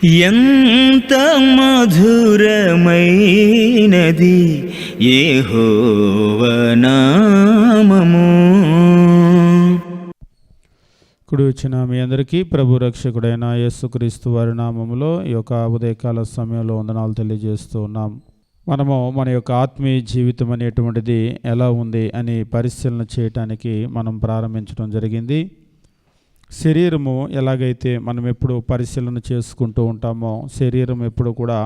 ఎంత మధురమైనది యెహోవా నామము. కుడి వచ్చిన మీ అందరికీ ప్రభు రక్షకుడైన యేసుక్రీస్తు వారి నామములో ఈ యొక్క ఉదయకాల సమయంలో వందనాలు తెలియజేస్తూ ఉన్నాం. మనము మన యొక్క ఆత్మీయ జీవితం అనేటువంటిది ఎలా ఉంది అని పరిశీలన చేయటానికి మనం ప్రారంభించడం జరిగింది. శరీరము ఎలాగైతే మనం ఎప్పుడు పరిశీలన చేసుకుంటూ ఉంటామో, శరీరం ఎప్పుడు కూడా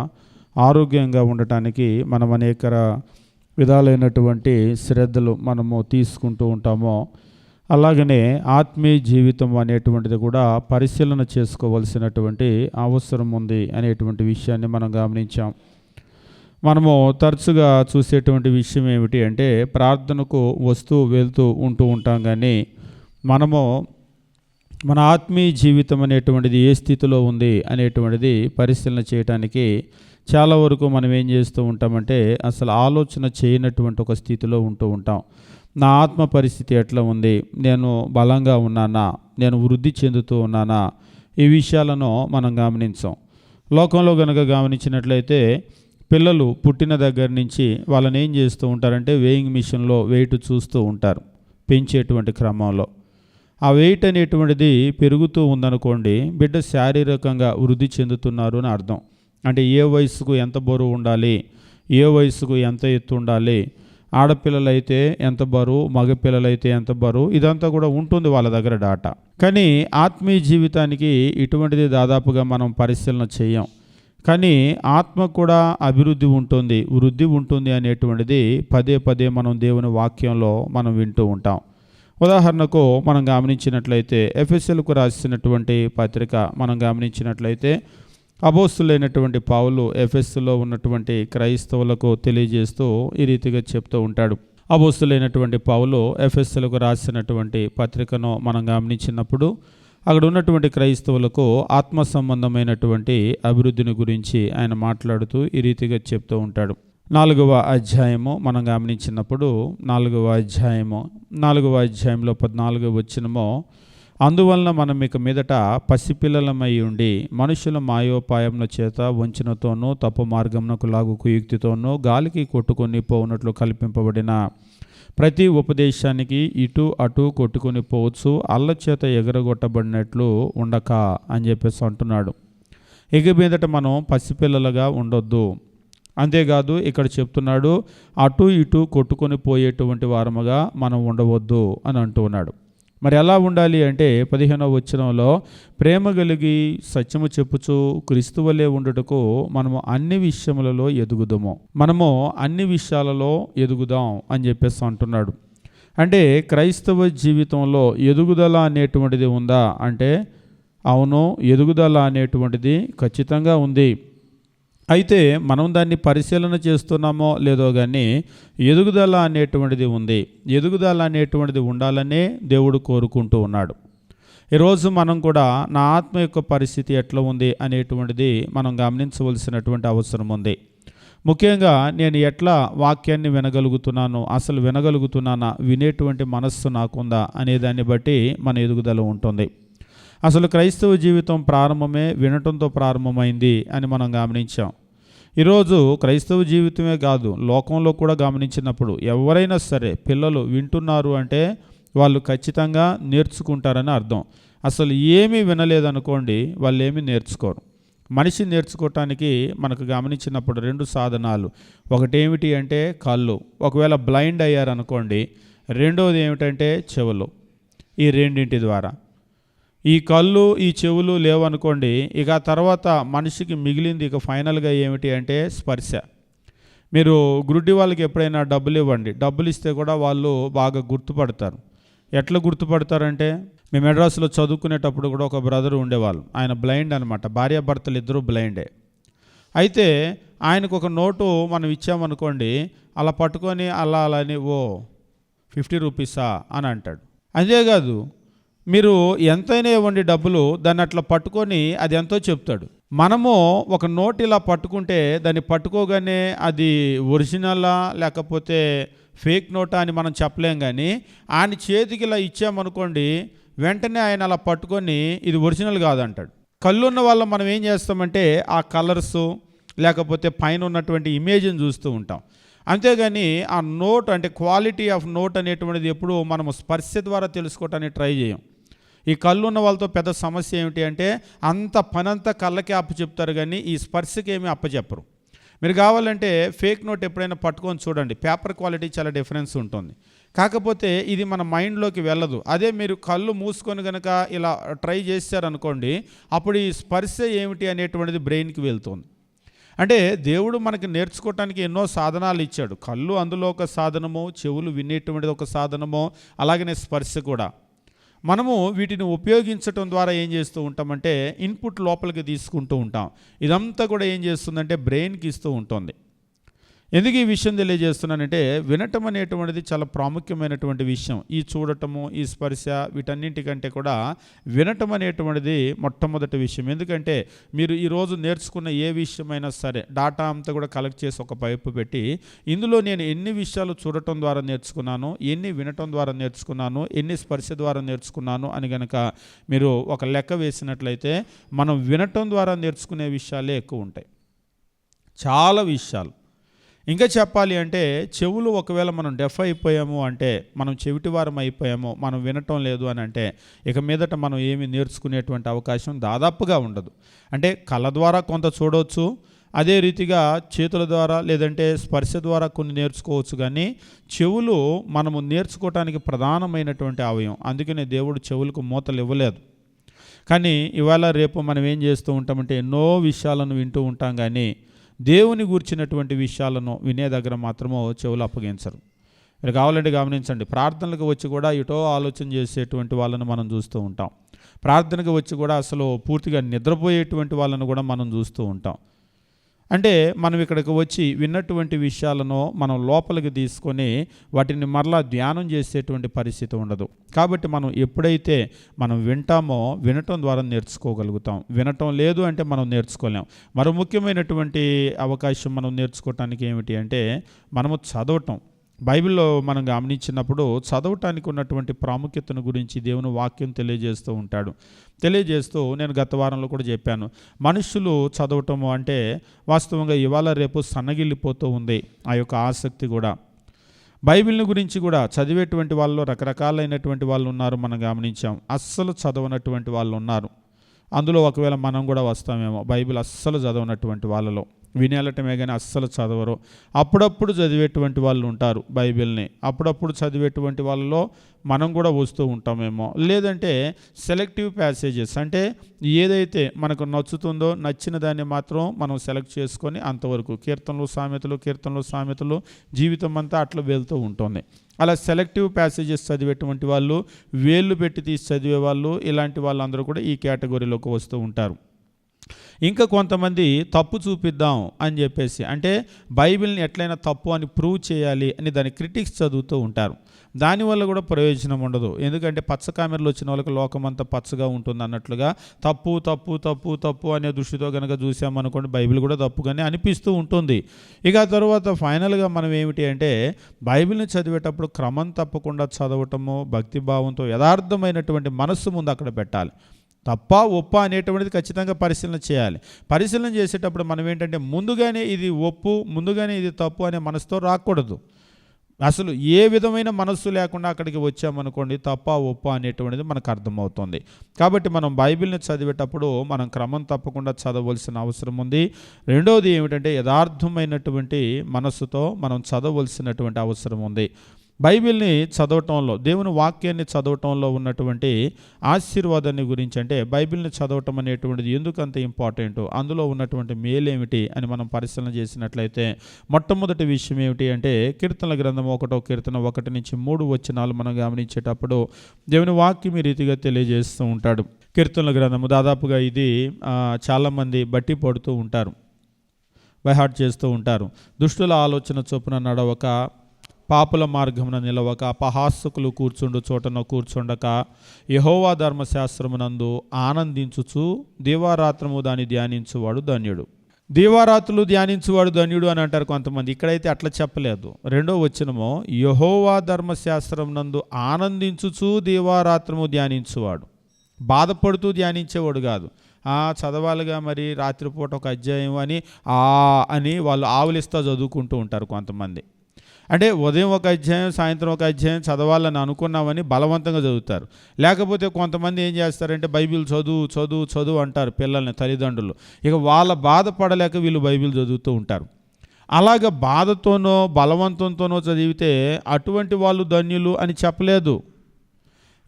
ఆరోగ్యంగా ఉండటానికి మనం అనేక విధాలైనటువంటి శ్రద్ధలు మనము తీసుకుంటూ ఉంటామో, అలాగనే ఆత్మీయ జీవితం అనేటువంటిది కూడా పరిశీలన చేసుకోవలసినటువంటి అవసరం ఉంది అనేటువంటి విషయాన్ని మనం గమనించాం. మనము తరచుగా చూసేటువంటి విషయం ఏమిటి అంటే, ప్రార్థనకు వస్తూ వెళ్తూ ఉంటూ ఉంటాం, కానీ మనము మన ఆత్మీయ జీవితం అనేటువంటిది ఏ స్థితిలో ఉంది అనేటువంటిది పరిశీలన చేయడానికి చాలా వరకు మనం ఏం చేస్తూ ఉంటామంటే, అసలు ఆలోచన చేయనటువంటి ఒక స్థితిలో ఉంటూ ఉంటాం. నా ఆత్మ పరిస్థితి ఎట్లా ఉంది, నేను బలంగా ఉన్నానా, నేను వృద్ధి చెందుతూ ఉన్నానా, ఈ విషయాలను మనం గమనించాం. లోకంలో కనుక గమనించినట్లయితే పిల్లలు పుట్టిన దగ్గర నుంచి వాళ్ళని ఏం చేస్తూ ఉంటారంటే, వేయింగ్ మిషన్లో వెయిట్ చూస్తూ ఉంటారు. పెంచేటువంటి క్రమంలో ఆ వెయిట్ అనేటువంటిది పెరుగుతూ ఉందనుకోండి, బిడ్డ శారీరకంగా వృద్ధి చెందుతున్నారు అని అర్థం. అంటే ఏ వయసుకు ఎంత బరువు ఉండాలి, ఏ వయసుకు ఎంత ఎత్తు ఉండాలి, ఆడపిల్లలైతే ఎంత బరువు, మగపిల్లలైతే ఎంత బరువు, ఇదంతా కూడా ఉంటుంది వాళ్ళ దగ్గర డాటా. కానీ ఆత్మీయ జీవితానికి ఇటువంటిది దాదాపుగా మనం పరిశీలన చేయం. కానీ ఆత్మ కూడా అభివృద్ధి ఉంటుంది, వృద్ధి ఉంటుంది అనేటువంటిది పదే పదే మనం దేవుని వాక్యంలో మనం వింటూ ఉంటాం. ఉదాహరణకు మనం గమనించినట్లయితే ఎఫెసీయులకు రాసినటువంటి పత్రిక మనం గమనించినట్లయితే, అపోస్తలుడైనటువంటి పౌలు ఎఫెసులో ఉన్నటువంటి క్రైస్తవులకు తెలియజేస్తూ ఈ రీతిగా చెప్తూ ఉంటాడు. అపోస్తలుడైనటువంటి పౌలు ఎఫెసీయులకు రాసినటువంటి పత్రికను మనం గమనించినప్పుడు అక్కడ ఉన్నటువంటి క్రైస్తవులకు ఆత్మ సంబంధమైనటువంటి అభివృద్ధిని గురించి ఆయన మాట్లాడుతూ ఈ రీతిగా చెప్తూ ఉంటాడు. 4వ అధ్యాయము మనం గమనించినప్పుడు 4వ అధ్యాయంలో 14వ వచనము, అందువలన మనం ఇక మీదట పసిపిల్లలమై ఉండి మనుషుల మాయోపాయముల చేత వంచనతోనూ తప్పు మార్గమునకు లాగు కుయుక్తితోనూ గాలికి కొట్టుకొని పోవునట్లు కల్పింపబడిన ప్రతి ఉపదేశానికి ఇటు అటు కొట్టుకొని పోవచ్చు, అల్ల చేత ఎగరగొట్టబడినట్లు ఉండక అని చెప్పేసి అంటున్నాడు. ఇక మీదట మనం పసిపిల్లలుగా ఉండొద్దు. అంతేకాదు ఇక్కడ చెప్తున్నాడు, అటు ఇటు కొట్టుకొని పోయేటువంటి వారముగా మనం ఉండవద్దు అని అంటున్నాడు. మరి ఎలా ఉండాలి అంటే 15వ వచనంలో, ప్రేమ కలిగి సత్యము చెప్పుచు క్రీస్తు వలె ఉండుటకు మనము అన్ని విషయములలో ఎదుగుదాము, మనము అన్ని విషయాలలో ఎదుగుదాం అని చెప్పేసి అంటున్నాడు. అంటే క్రైస్తవ జీవితంలో ఎదుగుదల అనేటువంటిది ఉందా అంటే, అవును, ఎదుగుదల అనేటువంటిది ఖచ్చితంగా ఉంది. అయితే మనం దాన్ని పరిశీలన చేస్తున్నామో లేదో కానీ ఎదుగుదల అనేటువంటిది ఉంది. ఎదుగుదల అనేటువంటిది ఉండాలనే దేవుడు కోరుకుంటూ ఉన్నాడు. ఈరోజు మనం కూడా నా ఆత్మ యొక్క పరిస్థితి ఎట్లా ఉంది అనేటువంటిది మనం గమనించవలసినటువంటి అవసరం ఉంది. ముఖ్యంగా నేను ఎట్లా వాక్యాన్ని వినగలుగుతున్నాను, అసలు వినగలుగుతున్నానా, వినేటువంటి మనస్సు నాకుందా అనే దాన్ని బట్టి మన ఎదుగుదల ఉంటుంది. అసలు క్రైస్తవ జీవితం ప్రారంభమే వినటంతో ప్రారంభమైంది అని మనం గమనించాం. ఈరోజు క్రైస్తవ జీవితమే కాదు, లోకంలో కూడా గమనించినప్పుడు ఎవరైనా సరే పిల్లలు వింటున్నారు అంటే వాళ్ళు ఖచ్చితంగా నేర్చుకుంటారని అర్థం. అసలు ఏమీ వినలేదనుకోండి, వాళ్ళు ఏమీ నేర్చుకోరు. మనిషి నేర్చుకోవటానికి మనకు గమనించినప్పుడు 2 సాధనాలు. ఒకటేమిటి అంటే కళ్ళు. ఒకవేళ బ్లైండ్ అయ్యారనుకోండి, రెండోది ఏమిటంటే చెవులు. ఈ రెండింటి ద్వారా, ఈ కళ్ళు ఈ చెవులు లేవనుకోండి, ఇక తర్వాత మనిషికి మిగిలింది ఇక ఫైనల్గా ఏమిటి అంటే స్పర్శ. మీరు గుడ్డి వాళ్ళకి ఎప్పుడైనా డబ్బులు ఇవ్వండి, డబ్బులు ఇస్తే కూడా వాళ్ళు బాగా గుర్తుపడతారు. ఎట్లా గుర్తుపడతారంటే, మేము మెడ్రాస్లో చదువుకునేటప్పుడు కూడా ఒక బ్రదర్ ఉండేవాళ్ళు, ఆయన బ్లైండ్ అనమాట, భార్యాభర్తలు ఇద్దరు బ్లైండే. అయితే ఆయనకు ఒక నోటు మనం ఇచ్చామనుకోండి, అలా పట్టుకొని అలాని 50 రూపీసా అని అంటాడు. అంతేకాదు, మీరు ఎంతైనా ఇవ్వండి డబ్బులు, దాన్ని అట్లా పట్టుకొని అది ఎంతో చెప్తాడు. మనము ఒక నోట్ ఇలా పట్టుకుంటే దాన్ని పట్టుకోగానే అది ఒరిజినలా లేకపోతే ఫేక్ నోటా అని మనం చెప్పలేం. కానీ ఆయన చేతికి ఇలా ఇచ్చామనుకోండి, వెంటనే ఆయన అలా పట్టుకొని ఇది ఒరిజినల్ కాదంటాడు. కళ్ళు ఉన్న వాళ్ళం మనం ఏం చేస్తామంటే ఆ కలర్సు లేకపోతే పైన ఉన్నటువంటి ఇమేజ్ని చూస్తూ ఉంటాం. అంతేగాని ఆ నోట్ అంటే క్వాలిటీ ఆఫ్ నోట్ అనేటువంటిది ఎప్పుడు మనము స్పర్శ ద్వారా తెలుసుకోవటానికి ట్రై చేయం. ఈ కళ్ళు ఉన్న వాళ్ళతో పెద్ద సమస్య ఏమిటి అంటే అంత పనంతా కళ్ళకే అప్పచెప్తారు కానీ ఈ స్పర్శకి ఏమీ అప్పచెప్పరు. మీరు కావాలంటే ఫేక్ నోట్ ఎప్పుడైనా పట్టుకొని చూడండి, పేపర్ క్వాలిటీ చాలా డిఫరెన్స్ ఉంటుంది. కాకపోతే ఇది మన మైండ్లోకి వెళ్ళదు. అదే మీరు కళ్ళు మూసుకొని కనుక ఇలా ట్రై చేశారనుకోండి, అప్పుడు ఈ స్పర్శ ఏమిటి అనేటువంటిది బ్రెయిన్కి వెళ్తుంది. అంటే దేవుడు మనకి నేర్చుకోవటానికి ఎన్నో సాధనాలు ఇచ్చాడు. కళ్ళు అందులో ఒక సాధనము, చెవులు వినేటువంటిది ఒక సాధనము, అలాగనే స్పర్శ కూడా. మనము వీటిని ఉపయోగించటం ద్వారా ఏం చేస్తూ ఉంటామంటే ఇన్పుట్ లోపలికి తీసుకుంటూ ఉంటాం. ఇదంతా కూడా ఏం చేస్తుందంటే బ్రెయిన్కి ఇస్తూ ఉంటుంది. ఎందుకు ఈ విషయం తెలియజేస్తున్నానంటే వినటం అనేటువంటిది చాలా ప్రాముఖ్యమైనటువంటి విషయం. ఈ చూడటము, ఈ స్పర్శ వీటన్నింటికంటే కూడా వినటం అనేటువంటిది మొట్టమొదటి విషయం. ఎందుకంటే మీరు ఈరోజు నేర్చుకున్న ఏ విషయమైనా సరే డాటా అంతా కూడా కలెక్ట్ చేసి ఒక పైపు పెట్టి ఇందులో నేను ఎన్ని విషయాలు చూడటం ద్వారా నేర్చుకున్నాను, ఎన్ని వినటం ద్వారా నేర్చుకున్నాను, ఎన్ని స్పర్శ ద్వారా నేర్చుకున్నాను అని కనుక మీరు ఒక లెక్క వేసినట్లయితే మనం వినటం ద్వారా నేర్చుకునే విషయాలే ఎక్కువ ఉంటాయి, చాలా విషయాలు. ఇంకా చెప్పాలి అంటే చెవులు ఒకవేళ మనం డెఫ్ అయిపోయాము అంటే, మనం చెవిటివారం అయిపోయాము, మనం వినటం లేదు అని అంటే ఇక మీదట మనం ఏమి నేర్చుకునేటువంటి అవకాశం దాదాపుగా ఉండదు. అంటే కళ్ళ ద్వారా కొంత చూడవచ్చు, అదే రీతిగా చేతుల ద్వారా లేదంటే స్పర్శ ద్వారా కొన్ని నేర్చుకోవచ్చు. కానీ చెవులు మనము నేర్చుకోవటానికి ప్రధానమైనటువంటి అవయవం. అందుకనే దేవుడు చెవులకు మూతలు ఇవ్వలేదు. కానీ ఇవాళ రేపు మనం ఏం చేస్తూ ఉంటామంటే ఎన్నో విషయాలను వింటూ ఉంటాం, కానీ దేవుని గూర్చినటువంటి విషయాలను వినే దగ్గర మాత్రమో చెవులు అప్పగించరు. మీరు కావాలంటే గమనించండి, ప్రార్థనలకు వచ్చి కూడా ఇటో ఆలోచన చేసేటువంటి వాళ్ళను మనం చూస్తూ ఉంటాం. ప్రార్థనకు వచ్చి కూడా అసలు పూర్తిగా నిద్రపోయేటువంటి వాళ్ళను కూడా మనం చూస్తూ ఉంటాం. అంటే మనం ఇక్కడికి వచ్చి విన్నటువంటి విషయాలను మనం లోపలికి తీసుకొని వాటిని మరలా ధ్యానం చేసేటువంటి పరిస్థితి ఉండదు. కాబట్టి మనం ఎప్పుడైతే మనం వింటామో వినటం ద్వారా నేర్చుకోగలుగుతాం. వినటం లేదు అంటే మనం నేర్చుకోలేం. మరో ముఖ్యమైనటువంటి అవకాశం మనం నేర్చుకోవటానికి ఏమిటి అంటే మనము చదవటం. బైబిల్లో మనం గమనించినప్పుడు చదవటానికి ఉన్నటువంటి ప్రాముఖ్యతను గురించి దేవుని వాక్యం తెలియజేస్తూ ఉంటాడు. తెలియజేస్తూ నేను గత వారంలో కూడా చెప్పాను, మనుషులు చదవటము అంటే వాస్తవంగా ఇవాళ రేపు సన్నగిల్లిపోతూ ఉంది ఆ యొక్క ఆసక్తి కూడా. బైబిల్ని గురించి కూడా చదివేటువంటి వాళ్ళు రకరకాలైనటువంటి వాళ్ళు ఉన్నారు, మనం గమనించాం. అస్సలు చదవనటువంటి వాళ్ళు ఉన్నారు. అందులో ఒకవేళ మనం కూడా వస్తామేమో. బైబిల్ అస్సలు చదవనటువంటి వాళ్ళలో, వినేలటమే కానీ అస్సలు చదవరు. అప్పుడప్పుడు చదివేటువంటి వాళ్ళు ఉంటారు బైబిల్ని. అప్పుడప్పుడు చదివేటువంటి వాళ్ళలో మనం కూడా వస్తూ ఉంటామేమో. లేదంటే సెలెక్టివ్ ప్యాసేజెస్, అంటే ఏదైతే మనకు నచ్చుతుందో నచ్చిన దాన్ని మాత్రం మనం సెలెక్ట్ చేసుకొని అంతవరకు కీర్తనలు సామెతలు జీవితం అంతా అట్లా వెళ్తూ ఉంటుంది. అలా సెలెక్టివ్ ప్యాసేజెస్ చదివేటువంటి వాళ్ళు, వేళ్ళు పెట్టి తీసి చదివే వాళ్ళు, ఇలాంటి వాళ్ళందరూ కూడా ఈ కేటగిరీలోకి వస్తూ ఉంటారు. ఇంకా కొంతమంది తప్పు చూపిద్దాం అని చెప్పేసి, అంటే బైబిల్ని ఎట్లయినా తప్పు అని ప్రూవ్ చేయాలి అని దాని క్రిటిక్స్ చదువుతూ ఉంటారు. దానివల్ల కూడా ప్రయోజనం ఉండదు. ఎందుకంటే పచ్చ కామెరలు వచ్చిన వాళ్ళకి లోకమంతా పచ్చగా ఉంటుంది అన్నట్లుగా తప్పు తప్పు తప్పు తప్పు అనే దృష్టితో కనుక చూసామనుకోండి బైబిల్ కూడా తప్పుగానే అనిపిస్తూ ఉంటుంది. ఇక తర్వాత ఫైనల్గా మనం ఏమిటి అంటే బైబిల్ని చదివేటప్పుడు క్రమం తప్పకుండా చదవటము, భక్తిభావంతో యథార్థమైనటువంటి మనస్సు ముందు అక్కడ పెట్టాలి. తప్ప ఒప్ప అనేటువంటిది ఖచ్చితంగా పరిశీలన చేయాలి. పరిశీలన చేసేటప్పుడు మనం ఏంటంటే ముందుగానే ఇది ఒప్పు, ముందుగానే ఇది తప్పు అనే మనసుతో రాకూడదు. అసలు ఏ విధమైన మనస్సు లేకుండా అక్కడికి వచ్చామనుకోండి తప్ప ఒప్ప అనేటువంటిది మనకు అర్థమవుతుంది. కాబట్టి మనం బైబిల్ని చదివేటప్పుడు మనం క్రమం తప్పకుండా చదవలసిన అవసరం ఉంది. రెండవది ఏమిటంటే యథార్థమైనటువంటి మనస్సుతో మనం చదవలసినటువంటి అవసరం ఉంది. బైబిల్ని చదవటంలో, దేవుని వాక్యాన్ని చదవటంలో ఉన్నటువంటి ఆశీర్వాదాన్ని గురించి, అంటే బైబిల్ని చదవటం అనేటువంటిది ఎందుకు అంత ఇంపార్టెంట్, అందులో ఉన్నటువంటి మేలేమిటి అని మనం పరిశీలన చేసినట్లయితే మొట్టమొదటి విషయం ఏమిటి అంటే కీర్తనల గ్రంథం 1వ కీర్తన 1-3 వచనాలు మనం గమనించేటప్పుడు దేవుని వాక్యం ఈ రీతిగా తెలియజేస్తూ ఉంటాడు. కీర్తనల గ్రంథము దాదాపుగా ఇది చాలామంది బట్టి పడుతూ ఉంటారు, బైహార్ట్ చేస్తూ ఉంటారు. దుష్టుల ఆలోచన చొప్పున నడవక, పాపుల మార్గమున నిలవక, అపహాసకులు కూర్చుండు చోటన కూర్చుండక, యెహోవా ధర్మశాస్త్రమునందు ఆనందించుచు దీవారాత్రము దాన్ని ధ్యానించువాడు ధన్యుడు. దీవారాత్రులు ధ్యానించువాడు ధన్యుడు అని అంటారు కొంతమంది. ఇక్కడైతే అట్లా చెప్పలేదు. 2వ వచనము యెహోవా ధర్మశాస్త్రమునందు ఆనందించుచు దీవారాత్రము ధ్యానించువాడు. బాధపడుతూ ధ్యానించేవాడు కాదు, చదవాలిగా మరి రాత్రిపూట ఒక అధ్యాయం అని వాళ్ళు ఆవులిస్తా చదువుకుంటూ ఉంటారు కొంతమంది. అంటే ఉదయం ఒక అధ్యాయం సాయంత్రం ఒక అధ్యాయం చదవాలని అనుకున్నామని బలవంతంగా చదువుతారు. లేకపోతే కొంతమంది ఏం చేస్తారంటే బైబిల్ చదువు అంటారు పిల్లల్ని తల్లిదండ్రులు. ఇక వాళ్ళ బాధపడలేక వీళ్ళు బైబిల్ చదువుతూ ఉంటారు. అలాగ బాధతోనో బలవంతంతోనో చదివితే అటువంటి వాళ్ళు ధన్యులు అని చెప్పలేదు.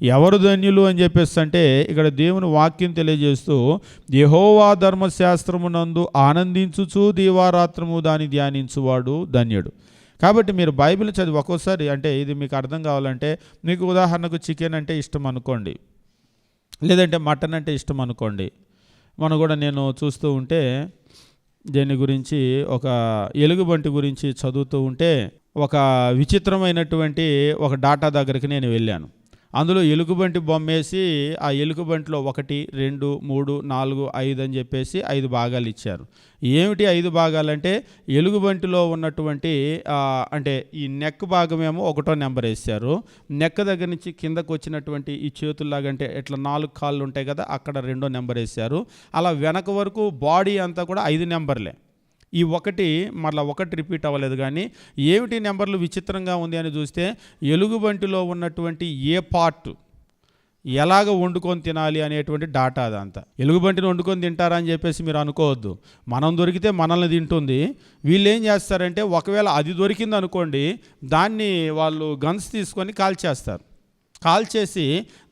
ఎవరు ధన్యులు అని చెప్పేసి అంటే ఇక్కడ దేవుని వాక్యం తెలియజేస్తూ యెహోవా ధర్మశాస్త్రమునందు ఆనందించుచు దీవారాత్రము దాన్ని ధ్యానించువాడు ధన్యుడు. కాబట్టి మీరు బైబిల్ చదివి ఒక్కోసారి అంటే ఇది మీకు అర్థం కావాలంటే, మీకు ఉదాహరణకు చికెన్ అంటే ఇష్టం అనుకోండి, లేదంటే మటన్ అంటే ఇష్టం అనుకోండి. నేను చూస్తూ ఉంటే దీని గురించి ఒక ఎలుగుబంటి గురించి చదువుతూ ఉంటే ఒక విచిత్రమైనటువంటి ఒక డాటా దగ్గరికి నేను వెళ్ళాను. అందులో ఎలుగుబంటి బొమ్మేసి ఆ ఎలుగుబంటిలో 1, 2, 3, 4, 5 అని చెప్పేసి 5 భాగాలు ఇచ్చారు. ఏమిటి 5 భాగాలంటే ఎలుగుబంటిలో ఉన్నటువంటి అంటే ఈ నెక్ భాగమేమో 1వ నెంబర్ వేశారు. నెక్ దగ్గర నుంచి కిందకు వచ్చినటువంటి ఈ చేతుల్లాగా అంటే ఇట్లా 4 కాళ్ళు ఉంటాయి కదా, అక్కడ 2వ నెంబర్ వేశారు. అలా వెనక వరకు బాడీ అంతా కూడా 5 నెంబర్లే. ఈ 1 రిపీట్ అవ్వలేదు. కానీ ఏమిటి నెంబర్లు విచిత్రంగా ఉంది అని చూస్తే ఎలుగుబంటిలో ఉన్నటువంటి ఏ పార్ట్ ఎలాగ వండుకొని తినాలి అనేటువంటి డాటా అదంతా. ఎలుగుబంటిని వండుకొని తింటారా అని చెప్పేసి మీరు అనుకోవద్దు. మనం దొరికితే మనల్ని తింటుంది. వీళ్ళు ఏం చేస్తారంటే ఒకవేళ అది దొరికింది అనుకోండి, దాన్ని వాళ్ళు గన్స్ తీసుకొని కాల్చేస్తారు. కాల్చేసి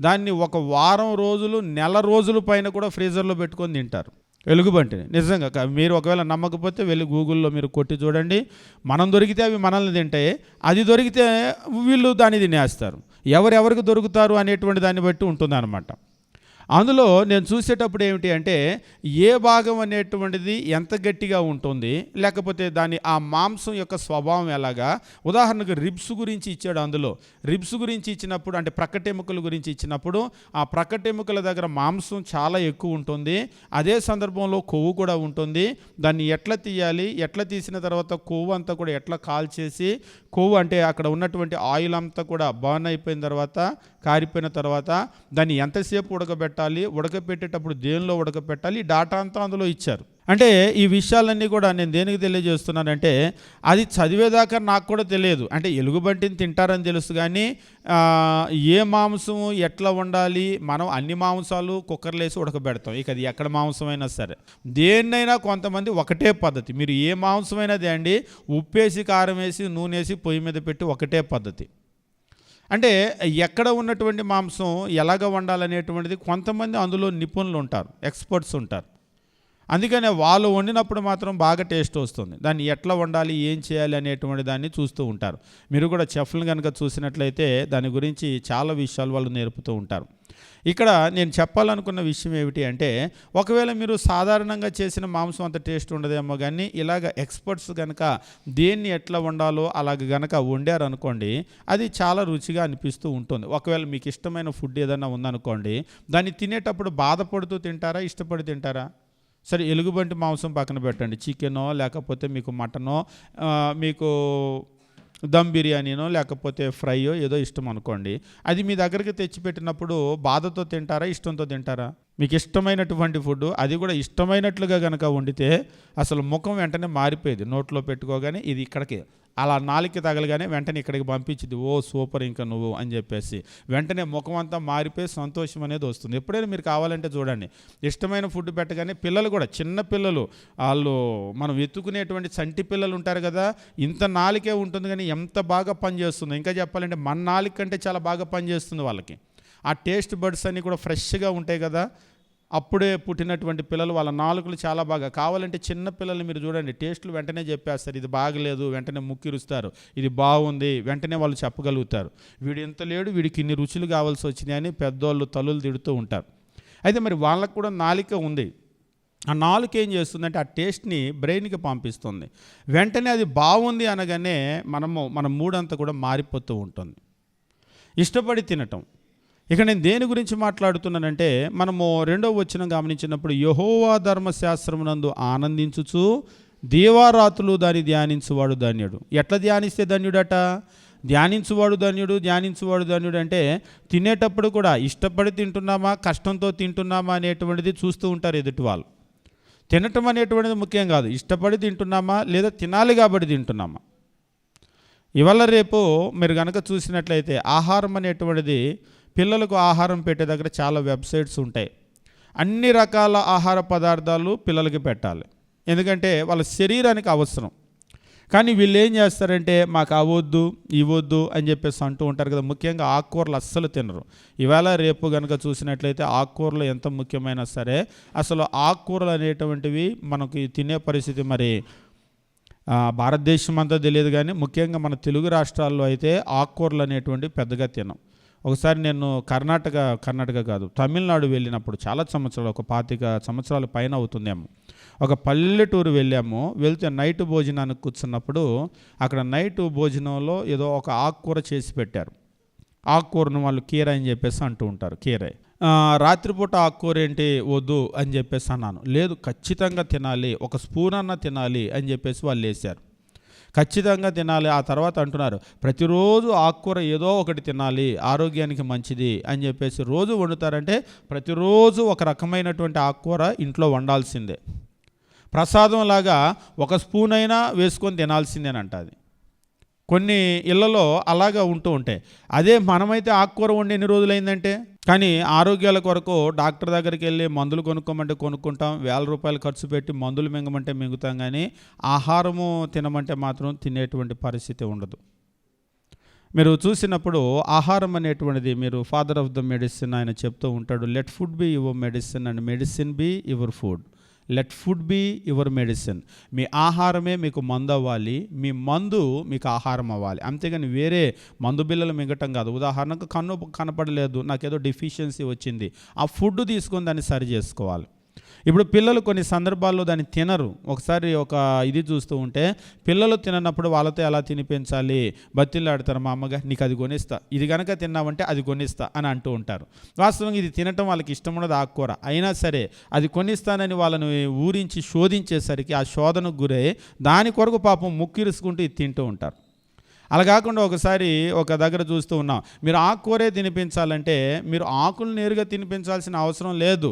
దాన్ని 1 వారం రోజులు, నెల రోజుల పైన కూడా ఫ్రీజర్లో పెట్టుకొని తింటారు ఎలుగుబంటిని. నిజంగా మీరు ఒకవేళ నమ్మకపోతే వెళ్ళి గూగుల్లో మీరు కొట్టి చూడండి. మనం దొరికితే అవి మనల్ని తింటాయి, అది దొరికితే వీళ్ళు దాన్ని తినేస్తారు. ఎవరెవరికి దొరుకుతారు అనేటువంటి దాన్ని బట్టి ఉంటుందన్నమాట. అందులో నేను చూసేటప్పుడు ఏమిటి అంటే ఏ భాగం అనేటువంటిది ఎంత గట్టిగా ఉంటుంది, లేకపోతే దాని ఆ మాంసం యొక్క స్వభావం ఎలాగా. ఉదాహరణకు రిబ్స్ గురించి ఇచ్చాడు. అందులో రిబ్స్ గురించి ఇచ్చినప్పుడు అంటే ప్రక్కటెముకల గురించి ఇచ్చినప్పుడు ఆ ప్రక్కటెముకల దగ్గర మాంసం చాలా ఎక్కువ ఉంటుంది. అదే సందర్భంలో కొవ్వు కూడా ఉంటుంది. దాన్ని ఎట్లా తీయాలి, ఎట్లా తీసిన తర్వాత కొవ్వు అంతా కూడా ఎట్లా కాల్చేసి, కొవ్వు అంటే అక్కడ ఉన్నటువంటి ఆయిల్ అంతా కూడా బర్న్ అయిపోయిన తర్వాత, కారిపోయిన తర్వాత దాన్ని ఎంతసేపు ఉడకపెట్టేటప్పుడు దేనిలో ఉడకపెట్టాలి, ఈ డాటా అంతా అందులో ఇచ్చారు. అంటే ఈ విషయాలన్నీ కూడా నేను దేనికి తెలియజేస్తున్నానంటే అది చదివేదాకా నాకు కూడా తెలియదు. అంటే ఎలుగుబంటిని తింటారని తెలుసు, కానీ ఏ మాంసం ఎట్లా వండాలి, మనం అన్ని మాంసాలు కుక్కర్లో వేసి ఉడకబెడతాం. ఇక అది ఎక్కడ మాంసమైనా సరే, దేన్నైనా కొంతమంది ఒకటే పద్ధతి. మీరు ఏ మాంసమైనా తేండి, ఉప్పేసి కారం వేసి నూనె వేసి పొయ్యి మీద పెట్టి ఒకటే పద్ధతి. అంటే ఎక్కడ ఉన్నటువంటి మాంసం ఎలాగ వండాలనేటువంటిది కొంతమంది అందులో నిపుణులు ఉంటారు, ఎక్స్పర్ట్స్ ఉంటారు. అందుకనే వాళ్ళు వండినప్పుడు మాత్రం బాగా టేస్ట్ వస్తుంది. దాన్ని ఎట్లా వండాలి, ఏం చేయాలి అనేటువంటి దాన్ని చూస్తూ ఉంటారు. మీరు కూడా చెఫ్లను కనుక చూసినట్లయితే దాని గురించి చాలా విషయాలు వాళ్ళు నేర్పుతూ ఉంటారు. ఇక్కడ నేను చెప్పాలనుకున్న విషయం ఏమిటి అంటే, ఒకవేళ మీరు సాధారణంగా చేసిన మాంసం అంత టేస్ట్ ఉండదేమో, కానీ ఇలాగ ఎక్స్పర్ట్స్ కనుక దేన్ని ఎట్లా వండాలో అలాగ కనుక వండారనుకోండి, అది చాలా రుచిగా అనిపిస్తూ ఉంటుంది. ఒకవేళ మీకు ఇష్టమైన ఫుడ్ ఏదైనా ఉందనుకోండి, దాన్ని తినేటప్పుడు బాధపడుతూ తింటారా, ఇష్టపడి తింటారా? సరే, ఎలుగుబంటి మాంసం పక్కన పెట్టండి. చికెనో లేకపోతే మీకు మటనో, మీకు దమ్ బిర్యానీనో లేకపోతే ఫ్రైయో ఏదో ఇష్టం అనుకోండి, అది మీ దగ్గరికి తెచ్చిపెట్టినప్పుడు బాధతో తింటారా, ఇష్టంతో తింటారా? మీకు ఇష్టమైనటువంటి ఫుడ్ అది కూడా ఇష్టమైనట్లుగా కనుక వండితే అసలు ముఖం వెంటనే మారిపోయేది. నోట్లో పెట్టుకోగానే ఇది ఇక్కడికి అలా నాలుక తగలగానే వెంటనే ఇక్కడికి పంపించింది, ఓ సూపర్ ఇంకా నువ్వు అని చెప్పేసి వెంటనే ముఖం అంతా మారిపోయి సంతోషం అనేది వస్తుంది. ఎప్పుడైనా మీరు కావాలంటే చూడండి, ఇష్టమైన ఫుడ్ పెట్టగానే పిల్లలు కూడా, చిన్న పిల్లలు, వాళ్ళు మనం వెతుకునేటువంటి చంటి పిల్లలు ఉంటారు కదా, ఇంత నాలుకే ఉంటుంది కానీ ఎంత బాగా పనిచేస్తుందో. ఇంకా చెప్పాలంటే మన నాలుక కంటే చాలా బాగా పనిచేస్తుంది వాళ్ళకి. ఆ టేస్ట్ బడ్స్ అన్నీ కూడా ఫ్రెష్గా ఉంటాయి కదా. అప్పుడే పుట్టినటువంటి పిల్లలు వాళ్ళ నాలుకలు చాలా బాగా, కావాలంటే చిన్న పిల్లల్ని మీరు చూడండి, టేస్ట్లు వెంటనే చెప్పేస్తారు. ఇది బాగలేదు, వెంటనే ముక్కిరుస్తారు. ఇది బాగుంది, వెంటనే వాళ్ళు చెప్పగలుగుతారు. వీడు ఎంత లేడు, వీడికి ఇన్ని రుచులు కావాల్సి వచ్చినాయి అని పెద్దోళ్ళు తల్లులు తిడుతూ ఉంటారు. అయితే మరి వాళ్ళకు కూడా నాలుక ఉంది. ఆ నాలుక ఏం చేస్తుందంటే ఆ టేస్ట్ని బ్రెయిన్కి పంపిస్తుంది. వెంటనే అది బాగుంది అనగానే మన మూడంతా కూడా మారిపోతూ ఉంటుంది, ఇష్టపడి తినటం. ఇక నేను దేని గురించి మాట్లాడుతున్నానంటే, మనము 2వ వచనం గమనించినప్పుడు యెహోవా ధర్మశాస్త్రమునందు ఆనందించుచు దీవారాత్రులు దాన్ని ధ్యానించువాడు ధన్యుడు. ఎట్లా ధ్యానిస్తే ధన్యుడట? ధ్యానించువాడు ధ్యానించువాడు అంటే తినేటప్పుడు కూడా ఇష్టపడి తింటున్నామా, కష్టంతో తింటున్నామా అనేటువంటిది చూస్తూ ఉంటారు ఎదుటి వాళ్ళు. తినటం అనేటువంటిది ముఖ్యం కాదు, ఇష్టపడి తింటున్నామా లేదా తినాలి కాబట్టి తింటున్నామా. ఇవాళ రేపు మీరు కనుక చూసినట్లయితే ఆహారం అనేటువంటిది, పిల్లలకు ఆహారం పెట్టే దగ్గర చాలా వెబ్సైట్స్ ఉంటాయి. అన్ని రకాల ఆహార పదార్థాలు పిల్లలకి పెట్టాలి, ఎందుకంటే వాళ్ళ శరీరానికి అవసరం. కానీ వీళ్ళు ఏం చేస్తారంటే మాకు అవొద్దు ఇవ్వద్దు అని చెప్పేసి అంటూ ఉంటారు కదా. ముఖ్యంగా ఆకుకూరలు అస్సలు తినరు. ఇవాళ రేపు కనుక చూసినట్లయితే ఆకుకూరలు ఎంత ముఖ్యమైనా సరే అసలు ఆకుకూరలు అనేటువంటివి మనకి తినే పరిస్థితి మరి భారతదేశం అంతా తెలియదు, కానీ ముఖ్యంగా మన తెలుగు రాష్ట్రాల్లో అయితే ఆకుకూరలు అనేటువంటివి పెద్దగా తినం. ఒకసారి నేను కర్ణాటక కాదు తమిళనాడు వెళ్ళినప్పుడు చాలా సంవత్సరాలు, ఒక 25 సంవత్సరాల పైన అవుతుందేమో, ఒక పల్లెటూరు వెళ్ళాము. వెళ్తే నైట్ భోజనానికి కూర్చున్నప్పుడు అక్కడ నైట్ భోజనంలో ఏదో ఒక ఆకుకూర చేసి పెట్టారు. ఆకుకూరను వాళ్ళు కీర అని చెప్పేసి అంటూ ఉంటారు, కీర. రాత్రిపూట ఆకుకూర ఏంటి వద్దు అని చెప్పేసి అన్నాను. లేదు ఖచ్చితంగా తినాలి, ఒక స్పూన్ అన్న తినాలి అని చెప్పేసి వాళ్ళు వేశారు. ఖచ్చితంగా తినాలి. ఆ తర్వాత అంటున్నారు ప్రతిరోజు ఆకుకూర ఏదో ఒకటి తినాలి, ఆరోగ్యానికి మంచిది అని చెప్పేసి రోజు వండుతారంటే ప్రతిరోజు ఒక రకమైనటువంటి ఆకుకూర ఇంట్లో వండాల్సిందే. ప్రసాదం లాగా ఒక స్పూన్ అయినా వేసుకొని తినాల్సిందేనంట. అది కొన్ని ఇళ్లలో అలాగా ఉంటూ ఉంటాయి. అదే మనమైతే ఆకుకూర వండి ఎన్ని రోజులైందంటే. కానీ ఆరోగ్యాల కొరకు డాక్టర్ దగ్గరికి వెళ్ళి మందులు కొనుక్కోమంటే కొనుక్కుంటాం, ₹1000 ఖర్చు పెట్టి మందులు మింగమంటే మింగుతాం, కానీ ఆహారము తినమంటే మాత్రం తినేటువంటి పరిస్థితి ఉండదు. మీరు చూసినప్పుడు ఆహారం అనేటువంటిది, మీరు ఫాదర్ ఆఫ్ ద మెడిసిన్ ఆయన చెప్తూ ఉంటాడు, let food be your medicine and medicine be your food. Let food be your medicine. మీ ఆహారమే మీకు మందు అవ్వాలి, మీ మందు మీకు ఆహారం అవ్వాలి. అంతేగాని వేరే మందు బిళ్ళలు మింగటం కాదు. ఉదాహరణకు కన్ను కనపడలేదు, నాకేదో డెఫిషియన్సీ వచ్చింది, ఆ ఫుడ్ తీసుకొని దాన్ని సరి చేసుకోవాలి. ఇప్పుడు పిల్లలు కొన్ని సందర్భాల్లో దాన్ని తినరు. ఒకసారి ఒక ఇది చూస్తూ ఉంటే పిల్లలు తిననప్పుడు వాళ్ళతో ఎలా తినిపించాలి, బతిలాడతారు, మా అమ్మగా నీకు అది కొనిస్తా, ఇది కనుక తిన్నామంటే అది కొనిస్తా అని అంటూ ఉంటారు. వాస్తవంగా ఇది తినటం వాళ్ళకి ఇష్టం ఉండదు ఆకుకూర, అయినా సరే అది కొనిస్తానని వాళ్ళని ఊరించి శోధించేసరికి ఆ శోధనకు గురై దాని కొరకు పాపం ముక్కిరుసుకుంటూ ఇది తింటూ ఉంటారు. అలా కాకుండా ఒకసారి ఒక దగ్గర చూస్తూ ఉన్నాం, మీరు ఆకుకూరే తినిపించాలంటే మీరు ఆకులు నేరుగా తినిపించాల్సిన అవసరం లేదు,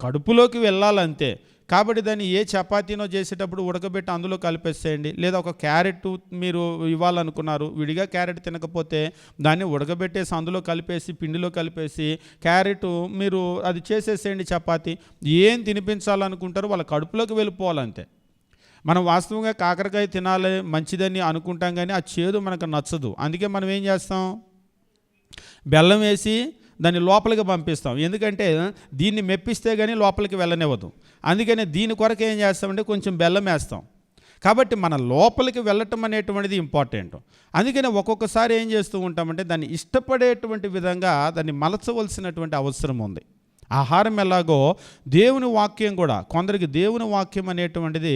కడుపులోకి వెళ్ళాలంతే. కాబట్టి దాన్ని ఏ చపాతీనో చేసేటప్పుడు ఉడకబెట్టి అందులో కలిపేసేయండి. లేదా ఒక క్యారెట్ మీరు ఇవ్వాలనుకున్నారు, విడిగా క్యారెట్ తినకపోతే దాన్ని ఉడకబెట్టేసి అందులో కలిపేసి పిండిలో కలిపేసి క్యారెట్ మీరు అది చేసేసేయండి చపాతీ. ఏం తినిపించాలనుకుంటారో వాళ్ళ కడుపులోకి వెళ్ళిపోవాలంతే. మనం వాస్తవంగా కాకరకాయ తినాలి మంచిదని అనుకుంటాం, కానీ ఆ చేదు మనకు నచ్చదు. అందుకే మనం ఏం చేస్తాం, బెల్లం వేసి దాన్ని లోపలికి పంపిస్తాం. ఎందుకంటే దీన్ని మెప్పిస్తే కానీ లోపలికి వెళ్ళనివ్వదు. అందుకని దీని కొరకు ఏం చేస్తామంటే కొంచెం బెల్లం వేస్తాం. కాబట్టి మన లోపలికి వెళ్ళటం అనేటువంటిది ఇంపార్టెంట్. అందుకని ఒక్కొక్కసారి ఏం చేస్తూ ఉంటామంటే దాన్ని ఇష్టపడేటువంటి విధంగా దాన్ని మలచవలసినటువంటి అవసరం ఉంది. ఆహారం ఎలాగో దేవుని వాక్యం కూడా, కొందరికి దేవుని వాక్యం అనేటువంటిది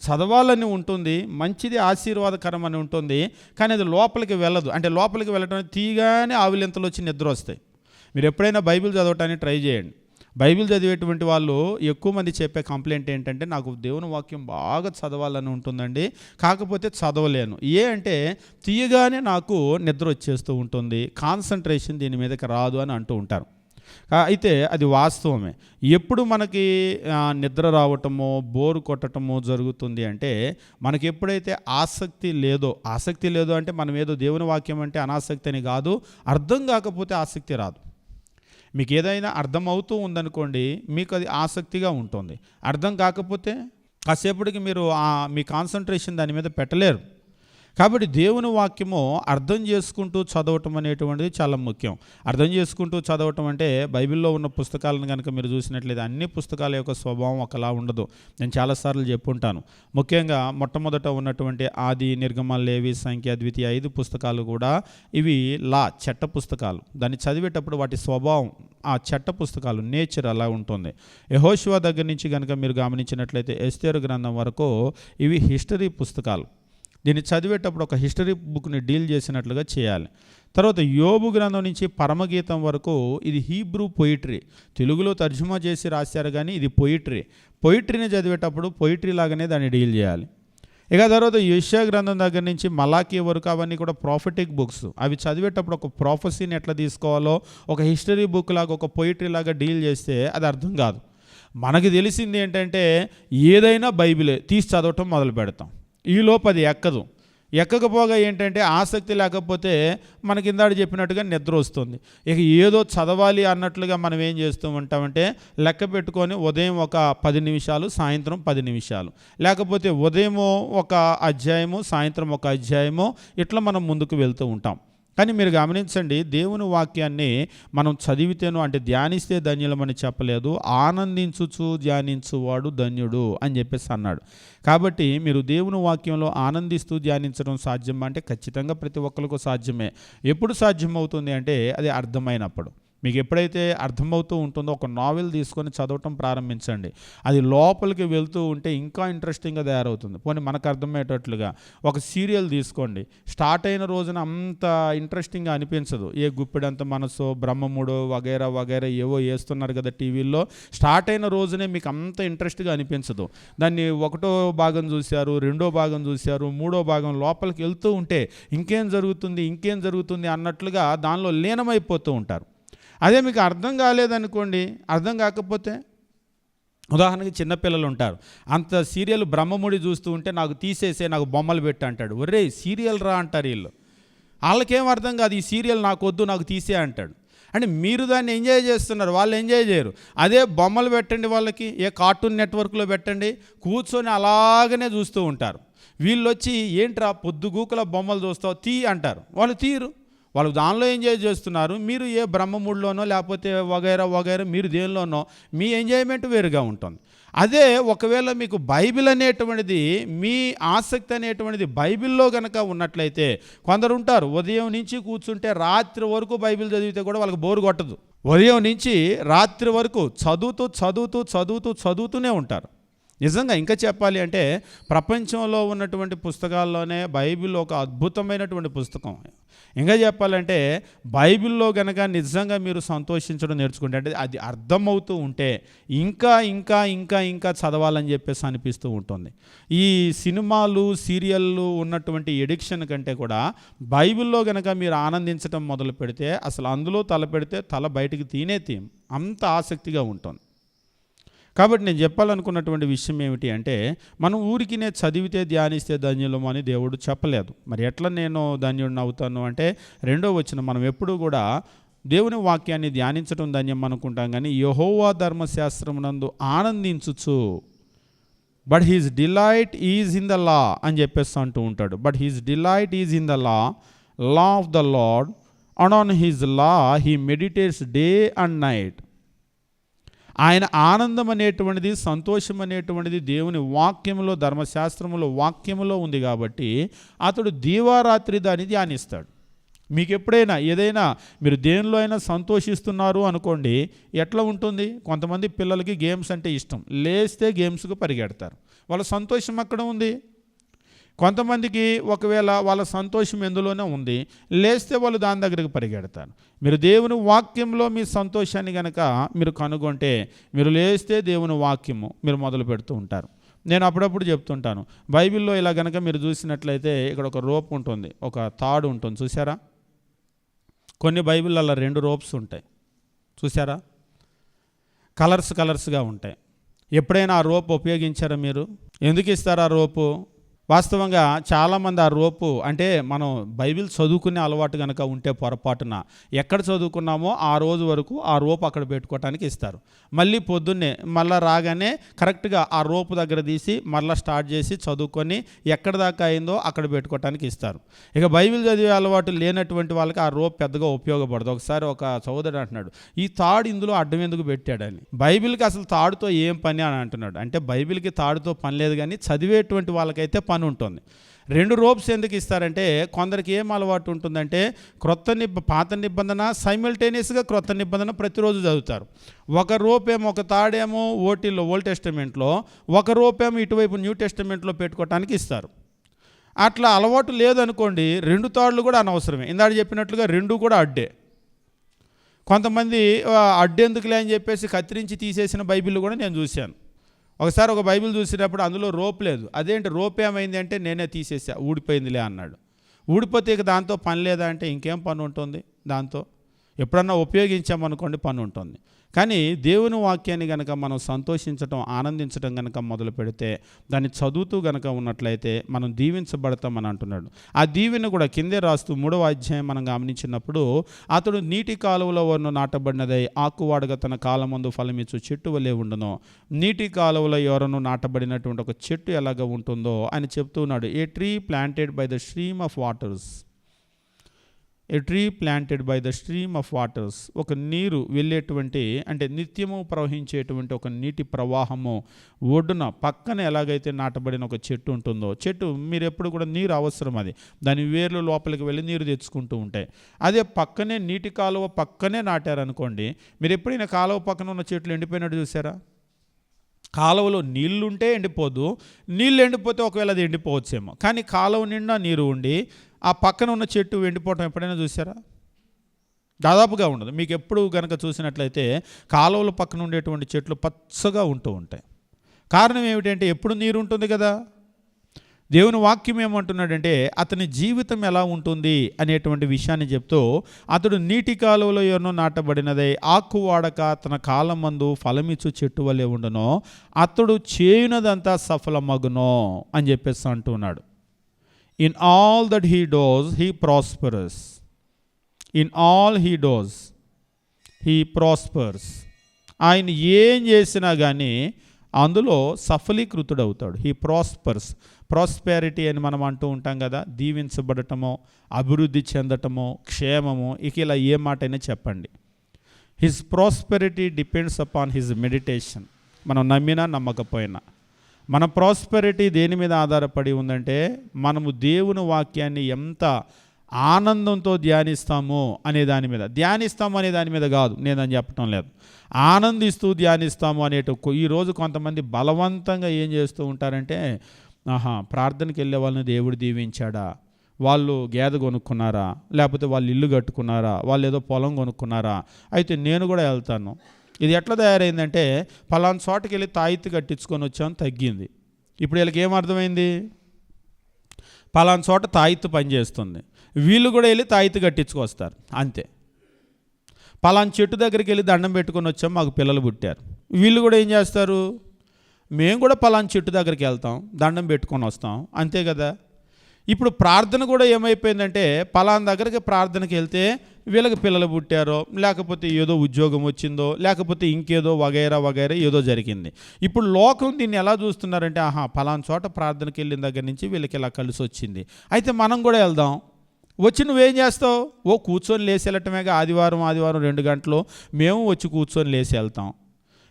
చదవాలని ఉంటుంది, మంచిది ఆశీర్వాదకరం అని ఉంటుంది, కానీ అది లోపలికి వెళ్ళదు. అంటే లోపలికి వెళ్ళటం తీయగానే ఆవిలింతలు వచ్చి నిద్ర వస్తాయి. మీరు ఎప్పుడైనా బైబిల్ చదవటానికి ట్రై చేయండి. బైబిల్ చదివేటువంటి వాళ్ళు ఎక్కువ మంది చెప్పే కంప్లైంట్ ఏంటంటే నాకు దేవుని వాక్యం బాగా చదవాలని ఉంటుందండి, కాకపోతే చదవలేను. అంటే తీయగానే నాకు నిద్ర వచ్చేస్తూ ఉంటుంది, కాన్సన్ట్రేషన్ దీని మీదకి రాదు అని అంటూ ఉంటారు. అయితే అది వాస్తవమే. ఎప్పుడు మనకి నిద్ర రావటమో బోరు కొట్టటమో జరుగుతుంది అంటే మనకి ఎప్పుడైతే ఆసక్తి లేదో అంటే మనం ఏదో దేవుని వాక్యం అంటే అనాసక్తి అని కాదు, అర్థం కాకపోతే ఆసక్తి రాదు. మీకు ఏదైనా అర్థమవుతూ ఉందనుకోండి, మీకు అది ఆసక్తిగా ఉంటుంది. అర్థం కాకపోతే కాసేపటికి మీరు మీ కాన్సన్ట్రేషన్ దాని మీద పెట్టలేరు. కాబట్టి దేవుని వాక్యము అర్థం చేసుకుంటూ చదవటం అనేటువంటిది చాలా ముఖ్యం. అర్థం చేసుకుంటూ చదవటం అంటే బైబిల్లో ఉన్న పుస్తకాలను కనుక మీరు చూసినట్లయితే అన్ని పుస్తకాల యొక్క స్వభావం ఒకలా ఉండదు. నేను చాలాసార్లు చెప్పుంటాను. ముఖ్యంగా మొట్టమొదట ఉన్నటువంటి ఆది, నిర్గమ, లేవి, సంఖ్య, ద్వితీయ 5 పుస్తకాలు కూడా ఇవి చట్ట పుస్తకాలు. దాన్ని చదివేటప్పుడు వాటి స్వభావం, ఆ చట్ట పుస్తకాలు నేచర్ అలా ఉంటుంది. యెహోషువ దగ్గర నుంచి కనుక మీరు గమనించినట్లయితే ఎస్తేరు గ్రంథం వరకు ఇవి హిస్టరీ పుస్తకాలు. దీన్ని చదివేటప్పుడు ఒక హిస్టరీ బుక్ని డీల్ చేసినట్లుగా చేయాలి. తర్వాత యోబు గ్రంథం నుంచి పరమగీతం వరకు ఇది హీబ్రూ పొయిటరీ, తెలుగులో తర్జుమా చేసి రాశారు, కానీ ఇది పొయిటరీని చదివేటప్పుడు పొయిటరీ లాగానే దాన్ని డీల్ చేయాలి. ఇక తర్వాత యెషయా గ్రంథం దగ్గర నుంచి మలాకీ వరకు అవన్నీ కూడా ప్రాఫిటిక్ బుక్స్. అవి చదివేటప్పుడు ఒక ప్రాఫెసీని ఎట్లా తీసుకోవాలో ఒక హిస్టరీ బుక్ లాగా, ఒక పొయిటరీ లాగా డీల్ చేస్తే అది అర్థం కాదు. మనకి తెలిసింది ఏంటంటే ఏదైనా బైబిలే తీసి చదవటం మొదలు పెడతాం. ఈలోపు అది ఎక్కకపోగా ఏంటంటే ఆసక్తి లేకపోతే మనకి ఇందాక చెప్పినట్టుగా నిద్ర వస్తుంది. ఇక ఏదో చదవాలి అన్నట్లుగా మనం ఏం చేస్తూ ఉంటామంటే లెక్క పెట్టుకొని ఉదయం ఒక 10 నిమిషాలు, సాయంత్రం 10 నిమిషాలు, లేకపోతే ఉదయం ఒక అధ్యాయము, సాయంత్రం ఒక అధ్యాయము, ఇట్లా మనం ముందుకు వెళ్తూ ఉంటాం. కానీ మీరు గమనించండి, దేవుని వాక్యాన్ని మనం చదివితేనో అంటే ధ్యానిస్తే ధన్యులమని చెప్పలేదు, ఆనందించుచు ధ్యానించువాడు ధన్యుడు అని చెప్పేసి అన్నాడు. కాబట్టి మీరు దేవుని వాక్యంలో ఆనందిస్తూ ధ్యానించడం సాధ్యం అంటే ఖచ్చితంగా ప్రతి ఒక్కరికి సాధ్యమే. ఎప్పుడు సాధ్యమవుతుంది అంటే అది అర్థమైనప్పుడు. మీకు ఎప్పుడైతే అర్థమవుతూ ఉంటుందో ఒక నావెల్ తీసుకొని చదవటం ప్రారంభించండి. అది లోపలికి వెళ్తూ ఉంటే ఇంకా ఇంట్రెస్టింగ్గా తయారవుతుంది. పోనీ మనకు అర్థమయ్యేటట్లుగా ఒక సీరియల్ తీసుకోండి. స్టార్ట్ అయిన రోజున అంత ఇంట్రెస్టింగ్గా అనిపించదు. ఏ గుప్పిడంత మనసు, బ్రహ్మముడు వగైరా వగైరా ఏవో వేస్తున్నారు కదా టీవీల్లో. స్టార్ట్ అయిన రోజునే మీకు అంత ఇంట్రెస్ట్గా అనిపించదు. దాన్ని ఒకటో భాగం చూశారు, రెండో భాగం చూశారు, మూడో భాగం లోపలికి వెళ్తూ ఉంటే ఇంకేం జరుగుతుంది అన్నట్లుగా దానిలో లీనమైపోతూ ఉంటారు. అదే మీకు అర్థం కాలేదనుకోండి, అర్థం కాకపోతే ఉదాహరణకి చిన్నపిల్లలు ఉంటారు, అంత సీరియల్ బ్రహ్మముడి చూస్తూ ఉంటే నాకు తీసేసే, నాకు బొమ్మలు పెట్టి అంటాడు. ఒరే సీరియల్ రా అంటారు వీళ్ళు. వాళ్ళకేం అర్థం కాదు, ఈ సీరియల్ నాకు వద్దు, నాకు తీసే అంటాడు. అంటే మీరు దాన్ని ఎంజాయ్ చేస్తున్నారు, వాళ్ళు ఎంజాయ్ చేయరు. అదే బొమ్మలు పెట్టండి వాళ్ళకి, ఏ కార్టూన్ నెట్వర్క్లో పెట్టండి, కూర్చొని అలాగనే చూస్తూ ఉంటారు. వీళ్ళు వచ్చి ఏంట్రా పొద్దుగూకల బొమ్మలు చూస్తావు తీ అంటారు, వాళ్ళు తీరు. వాళ్ళు దానిలో ఎంజాయ్ చేస్తున్నారు, మీరు ఏ బ్రహ్మముడిలోనో లేకపోతే వగైరా మీరు దేనిలోనో మీ ఎంజాయ్మెంట్ వేరుగా ఉంటుంది. అదే ఒకవేళ మీకు బైబిల్ అనేటువంటిది, మీ ఆసక్తి అనేటువంటిది బైబిల్లో కనుక ఉన్నట్లయితే, కొందరు ఉంటారు ఉదయం నుంచి కూర్చుంటే రాత్రి వరకు బైబిల్ చదివితే కూడా వాళ్ళకి బోరు కొట్టదు. ఉదయం నుంచి రాత్రి వరకు చదువుతూనే ఉంటారు. నిజంగా ఇంకా చెప్పాలి అంటే ప్రపంచంలో ఉన్నటువంటి పుస్తకాల్లోనే బైబిల్ ఒక అద్భుతమైనటువంటి పుస్తకం. ఇంకా చెప్పాలంటే బైబిల్లో కనుక నిజంగా మీరు సంతోషించడం నేర్చుకుంటే, అంటే అది అర్థమవుతూ ఉంటే ఇంకా ఇంకా ఇంకా ఇంకా చదవాలని చెప్పేసి అనిపిస్తూ ఉంటుంది. ఈ సినిమాలు, సీరియళ్ళు ఉన్నటువంటి ఎడిక్షన్ కంటే కూడా బైబిల్లో కనుక మీరు ఆనందించడం మొదలు పెడితే, అసలు అందులో తల పెడితే తల బయటికి తీయం, అంత ఆసక్తిగా ఉంటుంది. కాబట్టి నేను చెప్పాలనుకున్నటువంటి విషయం ఏమిటి అంటే, మనం ఊరికినే చదివితే ధ్యానిస్తే ధన్యులము అని దేవుడు చెప్పలేదు. మరి ఎట్లా నేను ధన్యుడిని అవుతాను అంటే, 2వ వచనం, మనం ఎప్పుడూ కూడా దేవుని వాక్యాన్ని ధ్యానించడం ధన్యం అనుకుంటాం, కానీ యెహోవా ధర్మశాస్త్రమునందు ఆనందించుచు, but his delight is in the law అని చెప్పేసి అంటూ ఉంటాడు. But his delight is in the law of the lord, and on his law he meditates day and night. ఆయన ఆనందం అనేటువంటిది, సంతోషం అనేటువంటిది దేవుని వాక్యములో, ధర్మశాస్త్రములో, వాక్యములో ఉంది కాబట్టి అతడు దీవారాత్రి దాన్ని ధ్యానిస్తాడు. మీకు ఎప్పుడైనా ఏదైనా మీరు దేనిలో అయినా సంతోషిస్తున్నారు అనుకోండి, ఎట్లా ఉంటుంది? కొంతమంది పిల్లలకి గేమ్స్ అంటే ఇష్టం, లేస్తే గేమ్స్కు పరిగెడతారు, వాళ్ళ సంతోషం అక్కడ ఉంది. కొంతమందికి ఒకవేళ వాళ్ళ సంతోషం ఎందులోనే ఉంది, లేస్తే వాళ్ళు దాని దగ్గరికి పరిగెడతారు. మీరు దేవుని వాక్యంలో మీ సంతోషాన్ని కనుక మీరు కనుగొంటే, మీరు లేస్తే దేవుని వాక్యము మీరు మొదలు పెడుతూ ఉంటారు. నేను అప్పుడప్పుడు చెప్తుంటాను, బైబిల్లో ఇలా కనుక మీరు చూసినట్లయితే ఇక్కడ ఒక రోప్ ఉంటుంది, ఒక తాడు ఉంటుంది, చూసారా? కొన్ని బైబిళ్ళల్లో 2 రోప్స్ ఉంటాయి, చూసారా? కలర్స్గా ఉంటాయి. ఎప్పుడైనా ఆ రోప్ ఉపయోగించారా మీరు? ఎందుకు ఇస్తారు ఆ రోపు? వాస్తవంగా చాలామంది ఆ రోపు అంటే మనం బైబిల్ చదువుకునే అలవాటు కనుక ఉంటే పొరపాటున ఎక్కడ చదువుకున్నామో ఆ రోజు వరకు ఆ రోపు అక్కడ పెట్టుకోవటానికి ఇస్తారు. మళ్ళీ పొద్దున్నే మళ్ళీ రాగానే కరెక్ట్గా ఆ రోపు దగ్గర తీసి మళ్ళీ స్టార్ట్ చేసి చదువుకొని ఎక్కడ దాకా అయిందో అక్కడ పెట్టుకోవటానికి ఇస్తారు. ఇక బైబిల్ చదివే అలవాటు లేనటువంటి వాళ్ళకి ఆ రోప్ పెద్దగా ఉపయోగపడదు. ఒకసారి ఒక సోదరుడు అంటున్నాడు, ఈ తాడు ఇందులో అడ్డం ఎందుకు పెట్టాడని. బైబిల్కి అసలు తాడుతో ఏం పని అని అంటున్నాడు. అంటే బైబిల్కి తాడుతో పని లేదు, కానీ చదివేటువంటి వాళ్ళకైతే పని ఉంటుంది. 2 రోప్స్ ఎందుకు ఇస్తారంటే, కొందరికి ఏం అలవాటు ఉంటుందంటే పాత నిబంధన సైమల్టేనియస్గా క్రొత్త నిబంధన ప్రతిరోజు చదువుతారు. ఒక రోపేమో, ఒక తాడేమో ఓల్డ్ టెస్టమెంట్లో, ఒక రోపేమో ఇటువైపు న్యూ టెస్టమెంట్లో పెట్టుకోవటానికి ఇస్తారు. అట్లా అలవాటు లేదనుకోండి, 2 తాడులు కూడా అనవసరమే. ఇందాక చెప్పినట్లుగా 2 కూడా అడ్డే. కొంతమంది అడ్డెందుకులే అని చెప్పేసి కత్తిరించి తీసేసిన బైబిల్ కూడా నేను చూశాను. ఒకసారి ఒక బైబిల్ చూసినప్పుడు అందులో రోప్ లేదు. అదేంటి రోప్ ఏమైంది అంటే నేనే తీసేసా, ఊడిపోయిందిలే అన్నాడు. ఊడిపోతే ఇక దాంతో పని లేదా అంటే ఇంకేం పని ఉంటుంది దాంతో? ఎప్పుడన్నా ఉపయోగించామనుకోండి పని ఉంటుంది. కానీ దేవుని వాక్యాన్ని కనుక మనం సంతోషించటం, ఆనందించడం కనుక మొదలు పెడితే, దాన్ని చదువుతూ కనుక ఉన్నట్లయితే మనం దీవించబడతామని అంటున్నాడు. ఆ దీవెన కూడా కిందే రాస్తూ 3వ అధ్యాయం మనం గమనించినప్పుడు, అతడు నీటి కాలువలో వరకు నాటబడినదై ఆకువాడగా తన కాలమందు ఫలమిచ్చు చెట్టు వలె ఉండును. నీటి కాలువలో ఎవరను నాటబడినటువంటి ఒక చెట్టు ఎలాగ ఉంటుందో ఆయన చెప్తూ ఉన్నాడు. ఏ tree planted by the stream of waters, A tree planted by the stream of waters. ఒక నీరు వెళ్ళేటువంటి, అంటే నిత్యము ప్రవహించేటువంటి ఒక నీటి ప్రవాహము ఒడ్డున పక్కన ఎలాగైతే నాటబడిన ఒక చెట్టు ఉంటుందో, చెట్టు మీరు ఎప్పుడు కూడా నీరు అవసరం, అది దాని వేర్లు లోపలికి వెళ్ళి నీరు తెచ్చుకుంటూ ఉంటాయి. అదే పక్కనే నీటి కాలువ పక్కనే నాటారనుకోండి, మీరు ఎప్పుడైనా కాలువ పక్కన ఉన్న చెట్లు ఎండిపోయినట్టు చూసారా? కాలువలో నీళ్లుంటే ఎండిపోదు, నీళ్ళు ఎండిపోతే ఒకవేళ అది ఎండిపోవచ్చేమో, కానీ కాలువ నిండా నీరు ఉండి ఆ పక్కన ఉన్న చెట్టు ఎండిపోవటం ఎప్పుడైనా చూసారా? దాదాపుగా ఉండదు. మీకు ఎప్పుడు కనుక చూసినట్లయితే కాలువల పక్కన ఉండేటువంటి చెట్లు పచ్చగా ఉంటూ ఉంటాయి. కారణం ఏమిటంటే ఎప్పుడు నీరు ఉంటుంది కదా. దేవుని వాక్యం ఏమంటున్నాడంటే అతని జీవితం ఎలా ఉంటుంది అనేటువంటి విషయాన్ని చెప్తూ, అతడు నీటి కాలువలో ఎన్నో నాటబడినదై ఆకువాడక తన కాలమందు ఫలమిచ్చు చెట్టు వలె ఉండునో, అతడు చేయునదంతా సఫలమగునో అని చెప్పేసి అంటున్నాడు. In all that he does, he prospers. In all he does, he prospers. ఆయన ఏం చేసినా కానీ అందులో సఫలీకృతుడవుతాడు. He prospers. ప్రాస్పెరిటీ అని మనం అంటూ ఉంటాం కదా, దీవించబడటమో, అభివృద్ధి చెందటమో, క్షేమము, ఇక ఇలా ఏ మాట అయినా చెప్పండి. His prosperity depends upon his meditation. మనం నమ్మినా నమ్మకపోయినా మన ప్రాస్పెరిటీ దేని మీద ఆధారపడి ఉందంటే, మనము దేవుని వాక్యాన్ని ఎంత ఆనందంతో ధ్యానిస్తాము అనే దాని మీద. ధ్యానిస్తాము అనే దాని మీద కాదు, నేను అని చెప్పటం లేదు, ఆనందిస్తూ ధ్యానిస్తాము ఈరోజు కొంతమంది బలవంతంగా ఏం చేస్తూ ఉంటారంటే, ప్రార్థనకి వెళ్ళే వాళ్ళని దేవుడు దీవించాడా, వాళ్ళు గేదె కొనుక్కున్నారా, లేకపోతే వాళ్ళు ఇల్లు కట్టుకున్నారా, వాళ్ళు ఏదో పొలం కొనుక్కున్నారా, అయితే నేను కూడా వెళ్తాను. ఇది ఎట్లా తయారైందంటే, పలానా చోటకి వెళ్ళి తాయిత్తు కట్టించుకొని వచ్చాను, తగ్గింది. ఇప్పుడు వీళ్ళకి ఏమర్థమైంది? పలానా చోట తాయిత్తు పనిచేస్తుంది, వీళ్ళు కూడా వెళ్ళి తాయిత్తు కట్టించుకొస్తారు అంతే. పలానా చెట్టు దగ్గరికి వెళ్ళి దండం పెట్టుకొని వచ్చాం, మాకు పిల్లలు పుట్టారు, వీళ్ళు కూడా ఏం చేస్తారు? మేము కూడా పలానా చెట్టు దగ్గరికి వెళ్తాం, దండం పెట్టుకొని వస్తాం, అంతే కదా. ఇప్పుడు ప్రార్థన కూడా ఏమైపోయిందంటే, పలానా దగ్గరికి ప్రార్థనకి వెళ్తే వీళ్ళకి పిల్లలు పుట్టారో, లేకపోతే ఏదో ఉద్యోగం వచ్చిందో, లేకపోతే ఇంకేదో వగైరా వగైరా ఏదో జరిగింది. ఇప్పుడు లోకం దీన్ని ఎలా చూస్తున్నారంటే, పలానా చోట ప్రార్థనకి వెళ్ళిన దగ్గర నుంచి వీళ్ళకి ఇలా కలిసి వచ్చింది, అయితే మనం కూడా వెళ్దాం. వచ్చి నువ్వేం చేస్తావు? కూర్చొని లేచి వెళ్ళటమేగా. ఆదివారం 2 గంటలు మేము వచ్చి కూర్చొని లేచి వెళ్తాం.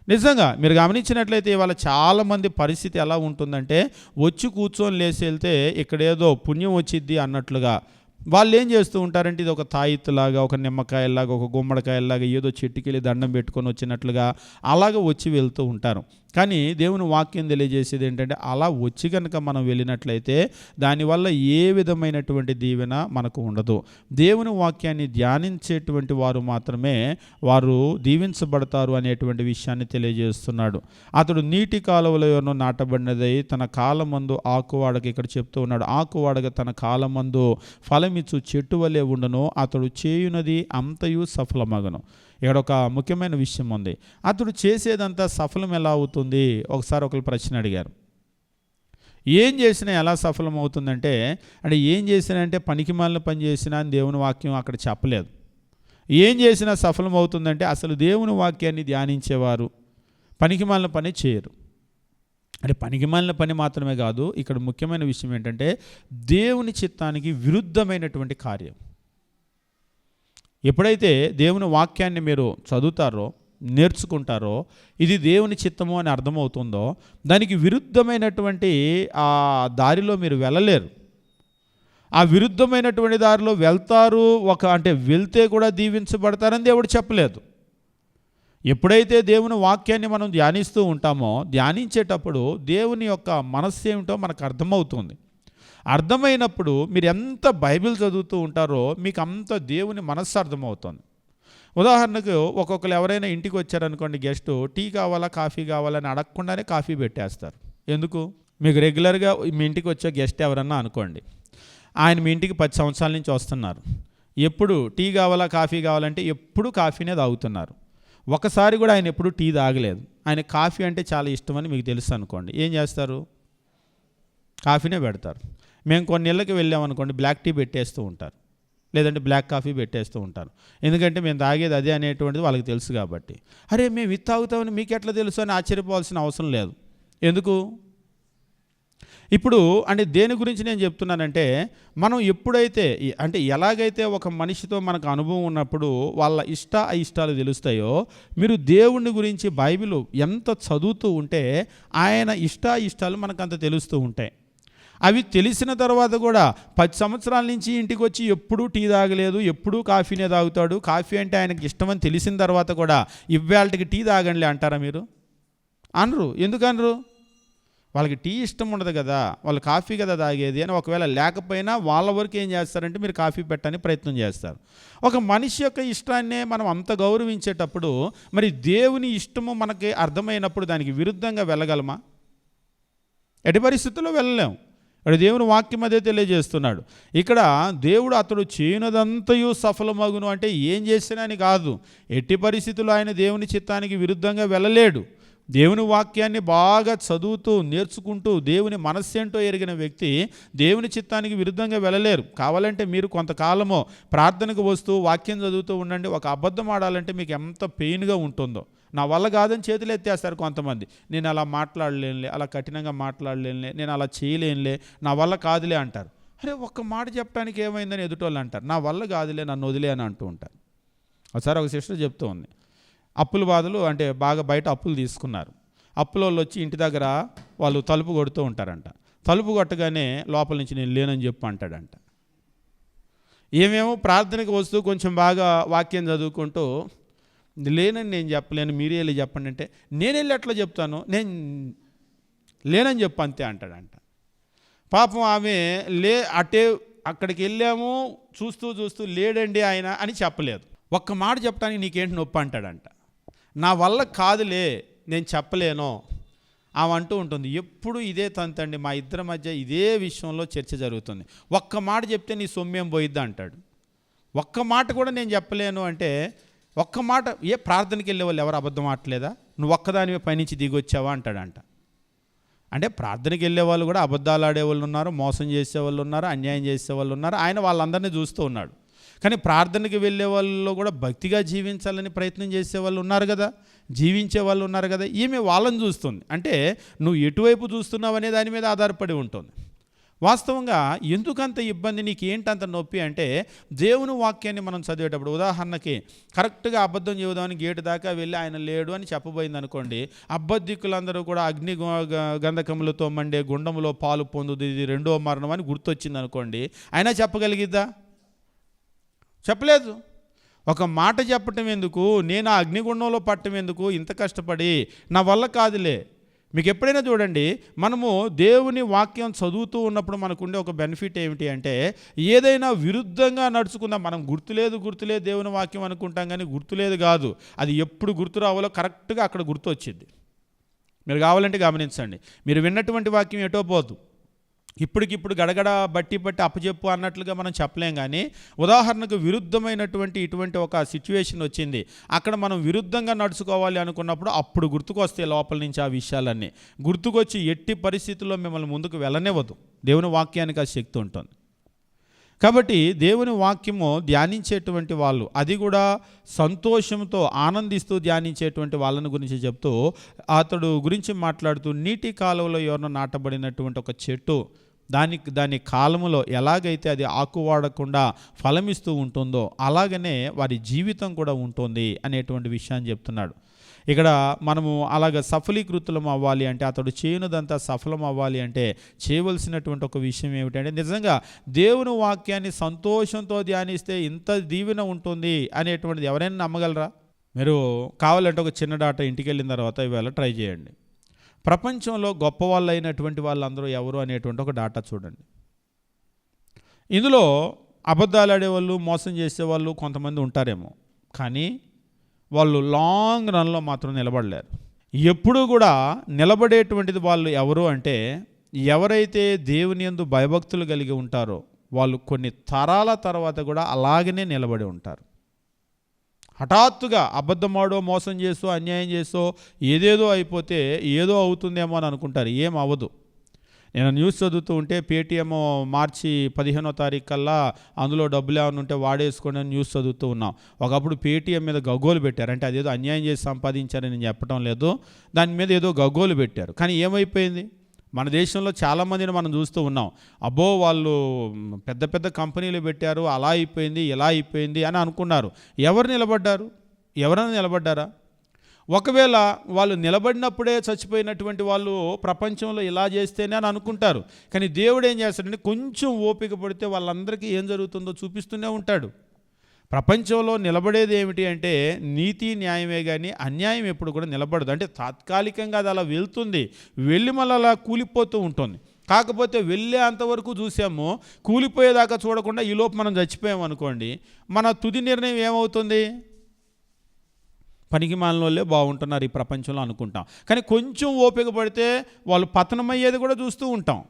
నిజంగా మీరు గమనించినట్లయితే ఇవాళ చాలామంది పరిస్థితి ఎలా ఉంటుందంటే, వచ్చి కూర్చొని లేచి వెళ్తే ఇక్కడేదో పుణ్యం వచ్చిద్ది అన్నట్లుగా వాళ్ళు ఏం చేస్తూ ఉంటారంటే, ఇది ఒక తాయిత్తులాగా, ఒక నిమ్మకాయలాగా, ఒక గుమ్మడికాయలాగా ఏదో చెట్టుకెళ్ళి దండం పెట్టుకొని వచ్చినట్లుగా అలాగ వచ్చి వెళ్తూ ఉంటారు. కానీ దేవుని వాక్యం తెలియజేసేది ఏంటంటే, అలా వచ్చి కనుక మనం వెళ్ళినట్లయితే దానివల్ల ఏ విధమైనటువంటి దీవెన మనకు ఉండదు. దేవుని వాక్యాన్ని ధ్యానించేటువంటి వారు మాత్రమే వారు దీవించబడతారు అనేటువంటి విషయాన్ని తెలియజేస్తున్నాడు. అతడు నీటి కాలువలో ఎవరినో నాటబడినదై తన కాలమందు ఆకువాడక, ఇక్కడ చెప్తూ ఉన్నాడు, ఆకువాడక తన కాలమందు ఫలమిచ్చు చెట్టు వలె ఉండును, అతడు చేయునది అంతయు సఫలమగును. ఇక్కడ ఒక ముఖ్యమైన విషయం ఉంది. అతడు చేసేదంతా సఫలం ఎలా అవుతుంది? ఒకసారి ఒకరు ప్రశ్న అడిగారు, ఏం చేసినా ఎలా సఫలం అవుతుందంటే, అంటే ఏం చేసినా అంటే పనికిమాలిన పని చేసినా అని దేవుని వాక్యం అక్కడ చెప్పలేదు. ఏం చేసినా సఫలం అవుతుందంటే, అసలు దేవుని వాక్యాన్ని ధ్యానించేవారు పనికిమాలిన పని చేయరు. అంటే పనికిమాలిన పని మాత్రమే కాదు, ఇక్కడ ముఖ్యమైన విషయం ఏంటంటే, దేవుని చిత్తానికి విరుద్ధమైనటువంటి కార్యం. ఎప్పుడైతే దేవుని వాక్యాన్ని మీరు చదువుతారో, నేర్చుకుంటారో, ఇది దేవుని చిత్తము అని అర్థమవుతుందో, దానికి విరుద్ధమైనటువంటి ఆ దారిలో మీరు వెళ్ళలేరు. ఆ విరుద్ధమైనటువంటి దారిలో వెళ్తారు, అంటే వెళ్తే కూడా దీవించబడతారని దేవుడు చెప్పలేదు. ఎప్పుడైతే దేవుని వాక్యాన్ని మనం ధ్యానిస్తూ ఉంటామో, ధ్యానించేటప్పుడు దేవుని యొక్క మనస్సు ఏమిటో మనకు అర్థమవుతుంది. అర్థమైనప్పుడు మీరు ఎంత బైబిల్ చదువుతూ ఉంటారో మీకు అంత దేవుని మనస్సు అర్థమవుతుంది. ఉదాహరణకు ఒక్కొక్కరు ఎవరైనా ఇంటికి వచ్చారనుకోండి, గెస్ట్ టీ కావాలా కాఫీ కావాలని అడగకుండానే కాఫీ పెట్టేస్తారు. ఎందుకు? మీకు రెగ్యులర్గా మీ ఇంటికి వచ్చే గెస్ట్ ఎవరన్నా అనుకోండి, ఆయన మీ ఇంటికి 10 సంవత్సరాల నుంచి వస్తున్నారు. ఎప్పుడు టీ కావాలా కాఫీ కావాలంటే ఎప్పుడు కాఫీనే తాగుతున్నారు. ఒకసారి కూడా ఆయన ఎప్పుడు టీ తాగలేదు. ఆయన కాఫీ అంటే చాలా ఇష్టమని మీకు తెలుసు అనుకోండి, ఏం చేస్తారు? కాఫీనే పెడతారు. మేము కొన్ని ఇళ్ళకి వెళ్ళామనుకోండి, బ్లాక్ టీ పెట్టేస్తూ ఉంటారు, లేదంటే బ్లాక్ కాఫీ పెట్టేస్తూ ఉంటారు. ఎందుకంటే మేము తాగేది అదే అనేటువంటిది వాళ్ళకి తెలుసు కాబట్టి. అరే మేము ఇది తాగుతామని మీకు ఎట్లా తెలుసు అని ఆశ్చర్యపోవాల్సిన అవసరం లేదు. ఎందుకు? ఇప్పుడు అంటే దేని గురించి నేను చెప్తున్నానంటే, మనం ఎప్పుడైతే అంటే ఎలాగైతే ఒక మనిషితో మనకు అనుభవం ఉన్నప్పుడు వాళ్ళ అయిష్టాలు తెలుస్తాయో, మీరు దేవుని గురించి బైబిల్ ఎంత చదువుతూ ఉంటే ఆయన ఇష్టాలు మనకు అంత తెలుస్తూ ఉంటాయి. అవి తెలిసిన తర్వాత కూడా 10 సంవత్సరాల నుంచి ఇంటికి వచ్చి ఎప్పుడూ టీ తాగలేదు, ఎప్పుడూ కాఫీనే తాగుతాడు. కాఫీ అంటే ఆయనకి ఇష్టమని తెలిసిన తర్వాత కూడా ఇవాళకి టీ తాగండి అంటారా మీరు? అనరు. ఎందుకు అనరు? వాళ్ళకి టీ ఇష్టం ఉండదు కదా, వాళ్ళు కాఫీ కదా తాగేది అని. ఒకవేళ లేకపోయినా వాళ్ళ వరకు ఏం చేస్తారంటే మీరు కాఫీ పెట్టడానికి ప్రయత్నం చేస్తారు. ఒక మనిషి యొక్క ఇష్టాన్నే మనం అంత గౌరవించేటప్పుడు మరి దేవుని ఇష్టము మనకి అర్థమైనప్పుడు దానికి విరుద్ధంగా వెళ్ళగలమా? ఎట్టి పరిస్థితుల్లో వెళ్ళలేము. ఇక్కడ దేవుని వాక్యం అదే తెలియజేస్తున్నాడు. ఇక్కడ దేవుడు అతడు చేయనదంతయు సఫలమగును అంటే ఏం చేసినా అని కాదు, ఎట్టి పరిస్థితుల్లో ఆయన దేవుని చిత్తానికి విరుద్ధంగా వెళ్ళలేడు. దేవుని వాక్యాన్ని బాగా చదువుతూ నేర్చుకుంటూ దేవుని మనస్సేంటో ఎరిగిన వ్యక్తి దేవుని చిత్తానికి విరుద్ధంగా వెళ్ళలేరు. కావాలంటే మీరు కొంతకాలమో ప్రార్థనకు వస్తూ వాక్యం చదువుతూ ఉండండి. ఒక అబద్ధం ఆడాలంటే మీకు ఎంత పెయిన్గా ఉంటుందో. నా వల్ల కాదని చేతులు ఎత్తేస్తారు కొంతమంది. నేను అలా మాట్లాడలేనులే, అలా కఠినంగా మాట్లాడలేనులే, నేను అలా చేయలేనులే, నా వల్ల కాదులే అంటారు. అరే ఒక్క మాట చెప్పడానికి ఏమైందని ఎదుటోళ్ళు అంటారు. నా వల్ల కాదులే, నన్ను వదిలే అని అంటూ ఉంటారు. ఒకసారి ఒక సిస్టర్ చెప్తూ ఉంది, అప్పుల బాధలు అంటే బాగా బయట అప్పులు తీసుకున్నారు. అప్పుల వాళ్ళు వచ్చి ఇంటి దగ్గర వాళ్ళు తలుపు కొడుతూ ఉంటారంట. తలుపు కొట్టగానే లోపల నుంచి నేను లేనని చెప్పు అంటాడంట. ఏమేమో ప్రార్థనకు వస్తూ కొంచెం బాగా వాక్యం చదువుకుంటూ లేనని నేను చెప్పలేను, మీరే వెళ్ళి చెప్పండి అంటే నేను వెళ్ళి ఎట్లా చెప్తాను, నేను లేనని చెప్పు అంతే అంటాడంట. పాపం ఆమె అక్కడికి వెళ్ళాము, చూస్తూ లేడండి ఆయన అని చెప్పలేదు. ఒక్క మాట చెప్పడానికి నీకేంటి నొప్పి అంటాడంట. నా వల్ల కాదులే, నేను చెప్పలేను ఆమె అంటూ ఉంటుంది. ఎప్పుడు ఇదే తంతండి, మా ఇద్దరి మధ్య ఇదే విషయంలో చర్చ జరుగుతుంది. ఒక్క మాట చెప్తే నీ సొమ్మేం పోయిద్దా అంటాడు. ఒక్క మాట కూడా నేను చెప్పలేను అంటే, ఒక్క మాట ప్రార్థనకి వెళ్ళే వాళ్ళు ఎవరు అబద్ధం ఆడలేదా? నువ్వు ఒక్కదానివే పైనుంచి దిగొచ్చావా అంటాడంట. అంటే ప్రార్థనకి వెళ్ళే వాళ్ళు కూడా అబద్ధాలు ఆడేవాళ్ళు ఉన్నారు, మోసం చేసేవాళ్ళు ఉన్నారు, అన్యాయం చేసేవాళ్ళు ఉన్నారు. ఆయన వాళ్ళందరినీ చూస్తూ ఉన్నాడు. కానీ ప్రార్థనకి వెళ్ళే వాళ్ళలో కూడా భక్తిగా జీవించాలని ప్రయత్నం చేసేవాళ్ళు ఉన్నారు కదా, జీవించే వాళ్ళు ఉన్నారు కదా. ఈమె వాళ్ళని చూస్తుంది. అంటే నువ్వు ఎటువైపు చూస్తున్నావు అనే దాని మీద ఆధారపడి ఉంటుంది. వాస్తవంగా ఎందుకంత ఇబ్బంది, నీకు ఏంటంత నొప్పి అంటే దేవుని వాక్యాన్ని మనం చదివేటప్పుడు ఉదాహరణకి కరెక్ట్గా అబద్ధం చెబుదామని గేటు దాకా వెళ్ళి ఆయన లేడు అని చెప్పబోయింది అనుకోండి, అబద్ధికులందరూ కూడా అగ్ని గంధకములతో మండే గుండములో పాలు పొందుది, ఇది రెండో మరణం అని గుర్తొచ్చింది అనుకోండి, అయినా చెప్పగలిగిద్దా? చెప్పలేదు. ఒక మాట చెప్పటం ఎందుకు, నేను ఆ అగ్నిగుండంలో పట్టడం ఎందుకు ఇంత కష్టపడి, నా వల్ల కాదులే. మీకు ఎప్పుడైనా చూడండి, మనము దేవుని వాక్యం చదువుతూ ఉన్నప్పుడు మనకుండే ఒక బెనిఫిట్ ఏమిటి అంటే, ఏదైనా విరుద్ధంగా నడుచుకుందాం, మనం గుర్తులేదు దేవుని వాక్యం అనుకుంటాం, కానీ గుర్తులేదు కాదు, అది ఎప్పుడు గుర్తు రావాలో కరెక్ట్గా అక్కడ గుర్తు వచ్చింది. మీరు కావాలంటే గమనించండి, మీరు విన్నటువంటి వాక్యం ఎటో పోదు, ఇప్పటికిప్పుడు గడగడ బట్టి అప్పచెప్పు అన్నట్లుగా మనం చెప్పలేం. కానీ ఉదాహరణకు విరుద్ధమైనటువంటి ఇటువంటి ఒక సిచ్యువేషన్ వచ్చింది, అక్కడ మనం విరుద్ధంగా నడుచుకోవాలి అనుకున్నప్పుడు అప్పుడు గుర్తుకొస్తాయి లోపల నుంచి ఆ విషయాలన్నీ. గుర్తుకొచ్చి ఎట్టి పరిస్థితుల్లో మిమ్మల్ని ముందుకు వెళ్ళనివ్వదు. దేవుని వాక్యానికి ఆ శక్తి ఉంటుంది. కాబట్టి దేవుని వాక్యము ధ్యానించేటువంటి వాళ్ళు, అది కూడా సంతోషంతో ఆనందిస్తూ ధ్యానించేటువంటి వాళ్ళని గురించి చెప్తూ అతడు గురించి మాట్లాడుతూ, నీటి కాలువలో ఎవరినో నాటబడినటువంటి ఒక చెట్టు దాని కాలములో ఎలాగైతే అది ఆకు వాడకుండా ఫలమిస్తూ ఉంటుందో అలాగనే వారి జీవితం కూడా ఉంటుంది అనేటువంటి విషయాన్ని చెప్తున్నాడు. ఇక్కడ మనము అలాగ సఫలీకృతులం అవ్వాలి అంటే, అతడు చేయనుదంతా సఫలం అవ్వాలి అంటే చేయవలసినటువంటి ఒక విషయం ఏమిటంటే, నిజంగా దేవుని వాక్యాన్ని సంతోషంతో ధ్యానిస్తే ఇంత దీవెన ఉంటుంది అనేటువంటిది ఎవరైనా నమ్మగలరా? మీరు కావాలంటే ఒక చిన్న డాటా ఇంటికి వెళ్ళిన తర్వాత ఇవాళ ట్రై చేయండి. ప్రపంచంలో గొప్ప వాళ్ళు అయినటువంటి వాళ్ళందరూ ఎవరు అనేటువంటి ఒక డాటా చూడండి. ఇందులో అబద్ధాలు ఆడేవాళ్ళు, మోసం చేసేవాళ్ళు కొంతమంది ఉంటారేమో, కానీ వాళ్ళు లాంగ్ రన్లో మాత్రం నిలబడలేరు. ఎప్పుడూ కూడా నిలబడేటువంటిది వాళ్ళు ఎవరు అంటే, ఎవరైతే దేవుని యందు భయభక్తులు కలిగి ఉంటారో వాళ్ళు కొన్ని తరాల తర్వాత కూడా అలాగనే నిలబడి ఉంటారు. హఠాత్తుగా అబద్ధమాడో, మోసం చేసో, అన్యాయం చేసో ఏదేదో అయిపోతే ఏదో అవుతుందేమో అని అనుకుంటారు. ఏం అవ్వదు. నేను న్యూస్ చదువుతూ ఉంటే పేటీఎం మార్చి 15వ తారీఖు కల్లా అందులో డబ్బులు ఏమైనా ఉంటే వాడేసుకోండి అని న్యూస్ చదువుతూ ఉన్నాం. ఒకప్పుడు పేటీఎం మీద గగ్గోలు పెట్టారు. అంటే అదేదో అన్యాయం చేసి సంపాదించారని నేను చెప్పడం లేదు, దాని మీద ఏదో గగ్గోలు పెట్టారు. కానీ ఏమైపోయింది? మన దేశంలో చాలామందిని మనం చూస్తూ ఉన్నాం. అబ్బో వాళ్ళు పెద్ద పెద్ద కంపెనీలు పెట్టారు, అలా అయిపోయింది, ఇలా అయిపోయింది అని అనుకున్నారు. ఎవరు నిలబడ్డారు? ఎవరైనా నిలబడ్డారా? ఒకవేళ వాళ్ళు నిలబడినప్పుడే చచ్చిపోయినటువంటి వాళ్ళు ప్రపంచంలో ఇలా చేస్తేనే అని అనుకుంటారు. కానీ దేవుడు ఏం చేస్తాడంటే, కొంచెం ఓపిక పడితే వాళ్ళందరికీ ఏం జరుగుతుందో చూపిస్తూనే ఉంటాడు. ప్రపంచంలో నిలబడేది ఏమిటి అంటే నీతి న్యాయమే, కానీ అన్యాయం ఎప్పుడు కూడా నిలబడదు. అంటే తాత్కాలికంగా అది అలా వెళ్తుంది, వెళ్ళి మళ్ళీ అలా కూలిపోతూ ఉంటుంది. కాకపోతే వెళ్ళే అంతవరకు చూసాము, కూలిపోయేదాకా చూడకుండా ఈలోపు మనం చచ్చిపోయాం అనుకోండి, మన తుది నిర్ణయం ఏమవుతుంది? పనికి మాలినోళ్ళే బాగుంటున్నారు ఈ ప్రపంచంలో అనుకుంటాం. కానీ కొంచెం ఓపిక పడితే వాళ్ళు పతనమయ్యేది కూడా చూస్తూ ఉంటాం.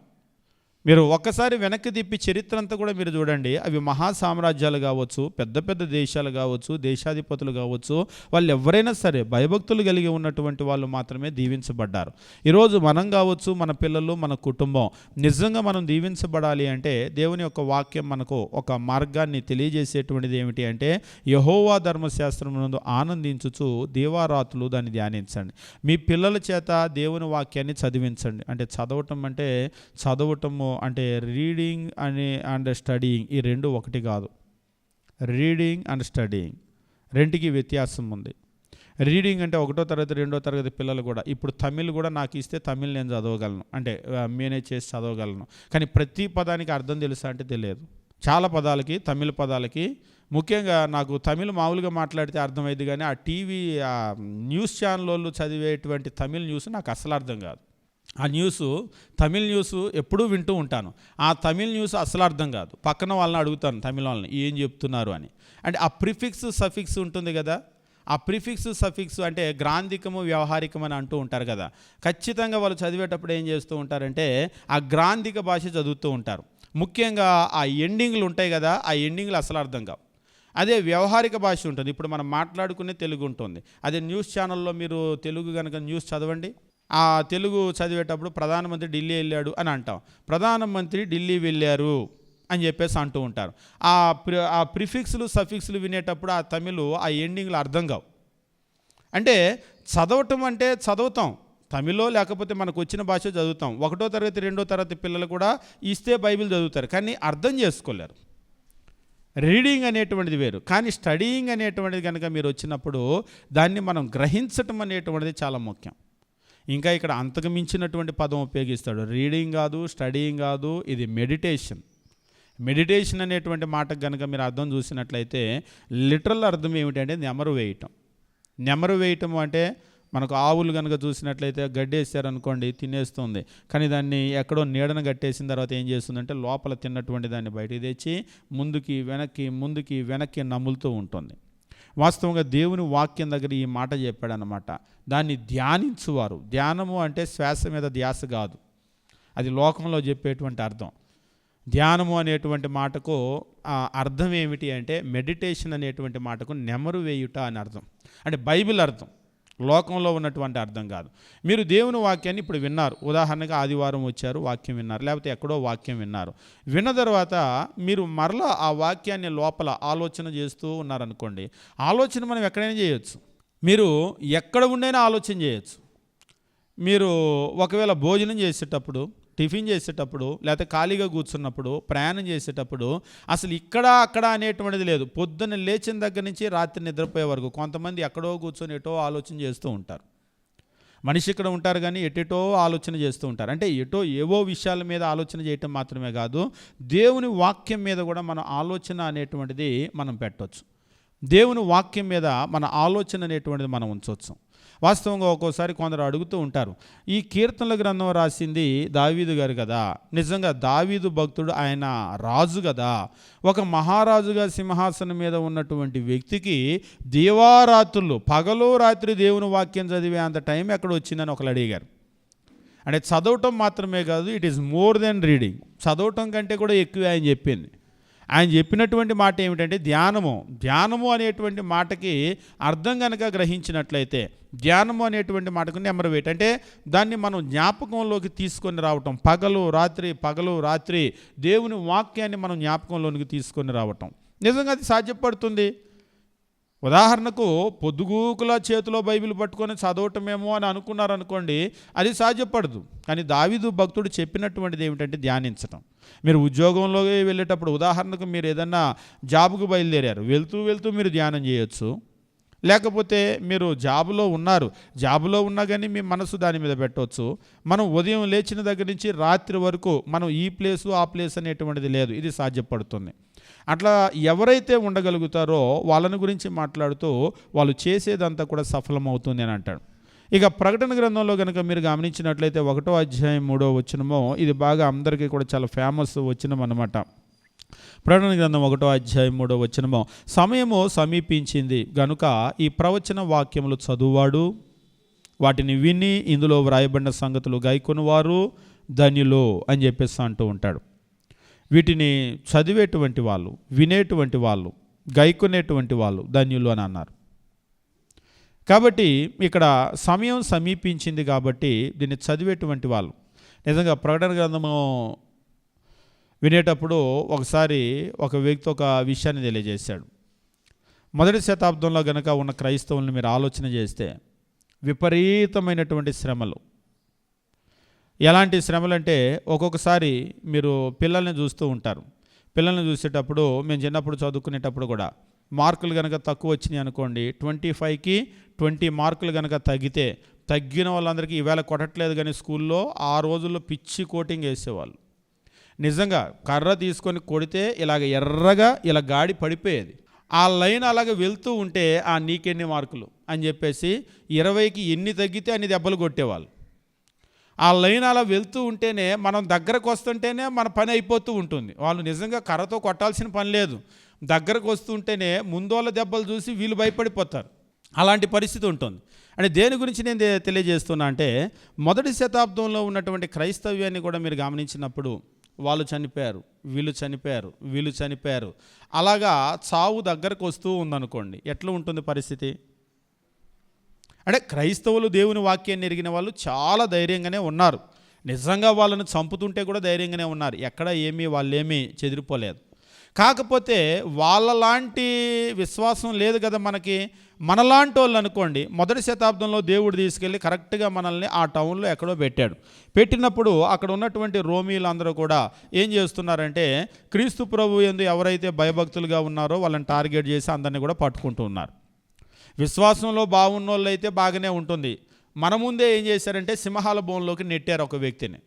మీరు ఒక్కసారి వెనక్కి తిప్పి చరిత్ర అంతా కూడా మీరు చూడండి. అవి మహా సామ్రాజ్యాలు కావచ్చు, పెద్ద పెద్ద దేశాలు కావచ్చు, దేశాధిపతులు కావచ్చు, వాళ్ళు ఎవరైనా సరే భయభక్తులు కలిగి ఉన్నటువంటి వాళ్ళు మాత్రమే దీవించబడ్డారు. ఈరోజు మనం కావచ్చు, మన పిల్లలు, మన కుటుంబం నిజంగా మనం దీవించబడాలి అంటే దేవుని యొక్క వాక్యం మనకు ఒక మార్గాన్ని తెలియజేసేటువంటిది ఏమిటి అంటే, యెహోవా ధర్మశాస్త్రమునందు ఆనందించుచు దీవారాత్రులు దాన్ని ధ్యానించండి. మీ పిల్లల చేత దేవుని వాక్యాన్ని చదివించండి. అంటే చదవటం అంటే చదవటము అంటే రీడింగ్ అండ్ స్టడీయింగ్, ఈ రెండు ఒకటి కాదు. రీడింగ్ అండ్ స్టడీయింగ్ రెండుకి వ్యత్యాసం ఉంది. రీడింగ్ అంటే 1వ తరగతి 2వ తరగతి పిల్లలు కూడా ఇప్పుడు తమిళ్ కూడా నాకు ఇస్తే తమిళ్ నేను చదవగలను, అంటే మేనేజ్ చేసి చదవగలను. కానీ ప్రతి పదానికి అర్థం తెలుసా అంటే తెలియదు. చాలా పదాలకి, తమిళ పదాలకి, ముఖ్యంగా నాకు తమిళ్ మామూలుగా మాట్లాడితే అర్థమైంది, కానీ ఆ టీవీ న్యూస్ ఛానల్ వాళ్ళు చదివేటువంటి తమిళ్ న్యూస్ నాకు అసలు అర్థం కాదు. ఆ న్యూసు, తమిళ్ న్యూస్ ఎప్పుడూ వింటూ ఉంటాను, ఆ తమిళ్ న్యూస్ అసలు అర్థం కాదు. పక్కన వాళ్ళని అడుగుతాను, తమిళ వాళ్ళని, ఏం చెప్తున్నారు అని. అంటే ఆ ప్రిఫిక్స్ సఫిక్స్ ఉంటుంది కదా, ఆ ప్రిఫిక్స్ సఫిక్స్ అంటే గ్రాంధికము వ్యవహారికం అని అంటూ ఉంటారు కదా. ఖచ్చితంగా వాళ్ళు చదివేటప్పుడు ఏం చేస్తూ ఉంటారంటే ఆ గ్రాంధిక భాష చదువుతూ ఉంటారు. ముఖ్యంగా ఆ ఎండింగ్లు ఉంటాయి కదా, ఆ ఎండింగ్లు అసలు అర్థం కావు. అదే వ్యవహారిక భాష ఉంటుంది. ఇప్పుడు మనం మాట్లాడుకునే తెలుగు ఉంటుంది. అదే న్యూస్ ఛానల్లో మీరు తెలుగు కనుక న్యూస్ చదవండి, ఆ తెలుగు చదివేటప్పుడు ప్రధానమంత్రి ఢిల్లీ వెళ్ళాడు అని అంటాం, ప్రధానమంత్రి ఢిల్లీ వెళ్ళారు అని చెప్పేసి అంటూ ఉంటారు. ఆ ప్రిఫిక్స్లు సఫిక్స్లు వినేటప్పుడు ఆ తమిళ్ ఆ ఎండింగ్లు అర్థం కావు. అంటే చదవటం అంటే చదువుతాం, తమిళో లేకపోతే మనకు వచ్చిన భాష చదువుతాం. 1వ తరగతి 2వ తరగతి పిల్లలు కూడా ఇస్తే బైబిల్ చదువుతారు, కానీ అర్థం చేసుకోలేరు. రీడింగ్ అనేటువంటిది వేరు, కానీ స్టడీయింగ్ అనేటువంటిది కనుక మీరు వచ్చినప్పుడు దాన్ని మనం గ్రహించటం అనేటువంటిది చాలా ముఖ్యం. ఇంకా ఇక్కడ అంతకు మించినటువంటి పదం ఉపయోగిస్తాడు. రీడింగ్ కాదు, స్టడీయింగ్ కాదు, ఇది మెడిటేషన్. మెడిటేషన్ అనేటువంటి మాటకు కనుక మీరు అర్థం చూసినట్లయితే లిటరల్ అర్థం ఏమిటంటే నెమరు వేయటం. నెమరు వేయటం అంటే మనకు ఆవులు కనుక చూసినట్లయితే గడ్డేసారనుకోండి తినేస్తుంది, కానీ దాన్ని ఎక్కడో నీడను కట్టేసిన తర్వాత ఏం చేస్తుందంటే లోపల తిన్నటువంటి దాన్ని బయటికి తెచ్చి ముందుకి వెనక్కి నములుతూ ఉంటుంది. వాస్తవంగా దేవుని వాక్యం దగ్గర ఈ మాట చెప్పాడనమాట, దాన్ని ధ్యానించువారు. ధ్యానము అంటే శ్వాస మీద ధ్యాస కాదు, అది లోకంలో చెప్పేటువంటి అర్థం. ధ్యానము అనేటువంటి మాటకు అర్థం ఏమిటి అంటే మెడిటేషన్ అనేటువంటి మాటకు నెమరు వేయుట అని అర్థం. అంటే బైబిల్ అర్థం, లోకంలో ఉన్నటువంటి అర్థం కాదు. మీరు దేవుని వాక్యాన్ని ఇప్పుడు విన్నారు, ఉదాహరణగా ఆదివారం వచ్చారు, వాక్యం విన్నారు, లేకపోతే ఎక్కడో వాక్యం విన్నారు. విన్న తర్వాత మీరు మరలా ఆ వాక్యాన్ని లోపల ఆలోచన చేస్తూ ఉన్నారనుకోండి, ఆలోచన మనం ఎక్కడైనా చేయొచ్చు, మీరు ఎక్కడ ఉండైనా ఆలోచన చేయొచ్చు. మీరు ఒకవేళ భోజనం చేసేటప్పుడు, టిఫిన్ చేసేటప్పుడు, లేకపోతే ఖాళీగా కూర్చున్నప్పుడు, ప్రయాణం చేసేటప్పుడు అసలు ఇక్కడ అక్కడ అనేటువంటిది లేదు. పొద్దున్న లేచిన దగ్గర నుంచి రాత్రి నిద్రపోయే వరకు కొంతమంది ఎక్కడో కూర్చొని ఎటో ఆలోచన చేస్తూ ఉంటారు. మనిషి ఇక్కడ ఉంటారు కానీ ఎటెటో ఆలోచన చేస్తూ ఉంటారు. అంటే ఎటో ఏవో విషయాల మీద ఆలోచన చేయటం మాత్రమే కాదు, దేవుని వాక్యం మీద కూడా మన ఆలోచన అనేటువంటిది మనం పెట్టవచ్చు. దేవుని వాక్యం మీద మన ఆలోచన అనేటువంటిది మనం ఉంచవచ్చు. వాస్తవంగా ఒక్కోసారి కొందరు అడుగుతూ ఉంటారు, ఈ కీర్తనల గ్రంథం రాసింది దావీదు గారు కదా, నిజంగా దావీదు భక్తుడు, ఆయన రాజు కదా, ఒక మహారాజుగా సింహాసనం మీద ఉన్నటువంటి వ్యక్తికి దీవారాత్రులు పగలు రాత్రి దేవుని వాక్యం చదివే అంత టైం ఎక్కడ వచ్చిందని ఒకరు అడిగారు. అంటే చదవటం మాత్రమే కాదు, it is more than reading, చదవటం కంటే కూడా ఎక్కువ ఆయన చెప్పింది. ఆయన చెప్పినటువంటి మాట ఏమిటంటే ధ్యానము అనేటువంటి మాటకి అర్థం కనుక గ్రహించినట్లయితే, ధ్యానము అనేటువంటి మాటకు నెంబర్ వెయిట్ అంటే దాన్ని మనం జ్ఞాపకంలోకి తీసుకొని రావటం, పగలు రాత్రి దేవుని వాక్యాన్ని మనం జ్ఞాపకంలోనికి తీసుకొని రావటం, నిజంగా అది సాధ్యపడుతుంది. ఉదాహరణకు పొద్దుగూకుల చేతిలో బైబిల్ పట్టుకొని చదవటమేమో అని అనుకున్నారనుకోండి, అది సాధ్యపడదు. కానీ దావీదు భక్తుడు చెప్పినటువంటిది ఏమిటంటే ధ్యానించటం. మీరు ఉద్యోగంలోకి వెళ్ళేటప్పుడు, ఉదాహరణకు మీరు ఏదన్నా జాబుకు బయలుదేరారు, వెళ్తూ మీరు ధ్యానం చేయొచ్చు. లేకపోతే మీరు జాబులో ఉన్నా కానీ మీ మనసు దాని మీద పెట్టవచ్చు. మనం ఉదయం లేచిన దగ్గర నుంచి రాత్రి వరకు మనం ఈ ప్లేసు ఆ ప్లేస్ అనేటువంటిది లేదు, ఇది సాధ్యపడుతుంది. అట్లా ఎవరైతే ఉండగలుగుతారో వాళ్ళని గురించి మాట్లాడుతూ వాళ్ళు చేసేదంతా కూడా సఫలమవుతుంది అని అంటాడు. ఇక ప్రకటన గ్రంథంలో కనుక మీరు గమనించినట్లయితే 1వ అధ్యాయం 3వ వచనము, ఇది బాగా అందరికీ కూడా చాలా ఫేమస్ వచనం అన్నమాట. ప్రకటన గ్రంథం 1వ అధ్యాయం 3వ వచనము, సమయము సమీపించింది గనుక ఈ ప్రవచన వాక్యములు చదువువాడు, వాటిని విని ఇందులో వ్రాయబడిన సంగతులు గైకొనువారు ధన్యులు అని చెప్పేసి అంటూ ఉంటాడు. వీటిని చదివేటువంటి వాళ్ళు, వినేటువంటి వాళ్ళు, గైకొనేటువంటి వాళ్ళు ధన్యులు అని అన్నారు. కాబట్టి ఇక్కడ సమయం సమీపించింది కాబట్టి దీన్ని చదివేటువంటి వాళ్ళు, నిజంగా ప్రకటన గ్రంథము వినేటప్పుడు ఒకసారి ఒక వ్యక్తి ఒక విషయాన్ని తెలియజేశాడు. మొదటి శతాబ్దంలో గనక ఉన్న క్రైస్తవులను మీరు ఆలోచన చేస్తే విపరీతమైనటువంటి శ్రమలు. ఎలాంటి శ్రమలు అంటే, ఒక్కొక్కసారి మీరు పిల్లల్ని చూస్తూ ఉంటారు. పిల్లల్ని చూసేటప్పుడు మేము చిన్నప్పుడు చదువుకునేటప్పుడు కూడా మార్కులు కనుక తక్కువ వచ్చినాయి అనుకోండి, 25కి 20 మార్కులు కనుక తగ్గిన వాళ్ళందరికీ ఈవేళ కొట్టట్లేదు కానీ స్కూల్లో ఆ రోజుల్లో పిచ్చి కోటింగ్ వేసేవాళ్ళు. నిజంగా కర్ర తీసుకొని కొడితే ఇలాగ ఎర్రగా ఇలా గాడి పడిపోయేది. ఆ లైన్ అలాగ వెళ్తూ ఉంటే నీకెన్ని మార్కులు అని చెప్పేసి 20కి ఎన్ని తగ్గితే అన్ని దెబ్బలు కొట్టేవాళ్ళు. ఆ లైన్ అలా వెళ్తూ ఉంటేనే మనం దగ్గరకు వస్తుంటేనే మన పని అయిపోతూ ఉంటుంది. వాళ్ళు నిజంగా కర్రతో కొట్టాల్సిన పని లేదు, దగ్గరకు వస్తుంటేనే ముందోళ్ళ దెబ్బలు చూసి వీళ్ళు భయపడిపోతారు. అలాంటి పరిస్థితి ఉంటుంది. అంటే దేని గురించి నేను తెలియజేస్తున్నా అంటే, మొదటి శతాబ్దంలో ఉన్నటువంటి క్రైస్తవ్యాన్ని కూడా మీరు గమనించినప్పుడు వాళ్ళు చనిపోయారు, వీళ్ళు చనిపోయారు, అలాగా చావు దగ్గరకు వస్తూ ఉందనుకోండి, ఎట్లా ఉంటుంది పరిస్థితి? అంటే క్రైస్తవులు దేవుని వాక్యాన్ని ఎరిగిన వాళ్ళు చాలా ధైర్యంగానే ఉన్నారు. నిజంగా వాళ్ళను చంపుతుంటే కూడా ధైర్యంగానే ఉన్నారు. ఎక్కడ వాళ్ళేమీ చెదిరిపోలేదు. కాకపోతే వాళ్ళలాంటి విశ్వాసం లేదు కదా మనలాంటి వాళ్ళు అనుకోండి. మొదటి శతాబ్దంలో దేవుడు తీసుకెళ్ళి కరెక్ట్గా మనల్ని ఆ టౌన్లో ఎక్కడో పెట్టినప్పుడు అక్కడ ఉన్నటువంటి రోమీలందరూ కూడా ఏం చేస్తున్నారంటే, క్రీస్తు ప్రభు యందు ఎవరైతే భయభక్తులుగా ఉన్నారో వాళ్ళని టార్గెట్ చేసి అందరినీ కూడా పట్టుకుంటూ ఉన్నారు. విశ్వాసంలో బాగున్న వాళ్ళు అయితే బాగానే ఉంటుంది. మన ముందే ఏం చేశారంటే సింహాల బోన్లోకి నెట్టారు ఒక వ్యక్తిని.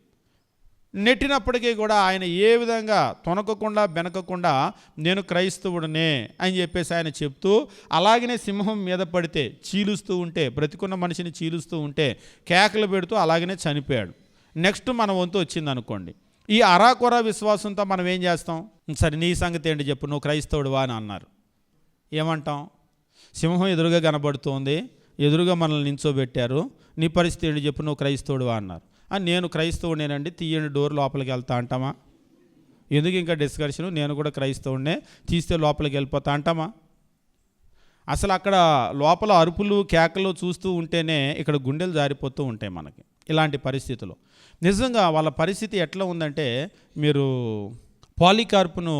నెట్టినప్పటికీ కూడా ఆయన ఏ విధంగా తొనకకుండా బెనకకుండా నేను క్రైస్తవుడనే అని చెప్పేసి ఆయన చెప్తూ, అలాగనే సింహం మీద పడితే చీలుస్తూ ఉంటే, బ్రతికున్న మనిషిని చీలుస్తూ ఉంటే కేకలు పెడుతూ అలాగనే చనిపోయాడు. నెక్స్ట్ మన వంతు వచ్చింది అనుకోండి. ఈ అరాకొర విశ్వాసంతో మనం ఏం చేస్తాం? సరే నీ సంగతి ఏంటి చెప్పు, నువ్వు క్రైస్తవుడువా అని అన్నారు. ఏమంటాం? సింహం ఎదురుగా కనబడుతోంది, ఎదురుగా మనల్ని నించోబెట్టారు, నీ పరిస్థితి ఏంటి చెప్పు, నువ్వు క్రైస్తవుడువా అన్నారు. నేను క్రైస్తవుడేనండి, తీయండి డోర్, లోపలికి వెళ్తా అంటామా? ఎందుకు ఇంకా డిస్కషను? నేను కూడా క్రైస్తవుడినే, తీస్తే లోపలికి వెళ్ళిపోతా అంటామా? అసలు అక్కడ లోపల అరుపులు కేకలు చూస్తూ ఉంటేనే ఇక్కడ గుండెలు జారిపోతూ ఉంటాయి మనకి. ఇలాంటి పరిస్థితులు నిజంగా వాళ్ళ పరిస్థితి ఎట్లా ఉందంటే, మీరు పాలికార్పును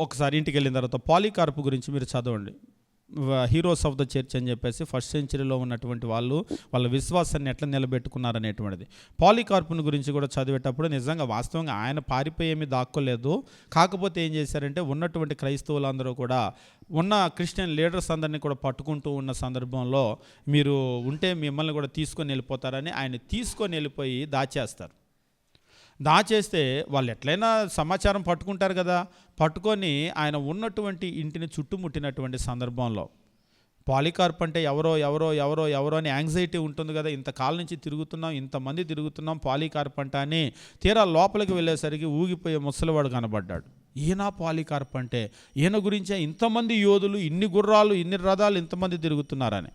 ఒకసారి ఇంటికి వెళ్ళిన తర్వాత పాలికార్పు గురించి మీరు చదవండి. హీరోస్ ఆఫ్ ద చర్చ్ అని చెప్పేసి ఫస్ట్ సెంచరీలో ఉన్నటువంటి వాళ్ళ విశ్వాసాన్ని ఎట్లా నిలబెట్టుకున్నారనేటువంటిది. పాలికార్పుని గురించి కూడా చదివేటప్పుడు నిజంగా వాస్తవంగా ఆయన పారిపోయి ఏమీ దాక్కోలేదు. కాకపోతే ఏం చేశారంటే, ఉన్నటువంటి క్రైస్తవులందరూ కూడా ఉన్న క్రిస్టియన్ లీడర్స్ అందరినీ కూడా పట్టుకుంటూ ఉన్న సందర్భంలో మీరు ఉంటే మిమ్మల్ని కూడా తీసుకొని వెళ్ళిపోతారని ఆయన తీసుకొని వెళ్ళిపోయి దాచేస్తే వాళ్ళు ఎట్లయినా సమాచారం పట్టుకుంటారు కదా. పట్టుకొని ఆయన ఉన్నటువంటి ఇంటిని చుట్టుముట్టినటువంటి సందర్భంలో పాలికార్ప్ అంటే ఎవరో ఎవరో ఎవరో ఎవరో అని యాంగ్జైటీ ఉంటుంది కదా, ఇంతకాలం నుంచి తిరుగుతున్నాం, ఇంతమంది తిరుగుతున్నాం, పాలికార్ప్ అంట అని తీరా లోపలికి వెళ్ళేసరికి ఊగిపోయే ముసలివాడు కనబడ్డాడు. ఈయన పాలికార్ప్ అంటే, ఈయన గురించే ఇంతమంది యోధులు, ఇన్ని గుర్రాలు, ఇన్ని రథాలు, ఇంతమంది తిరుగుతున్నారని.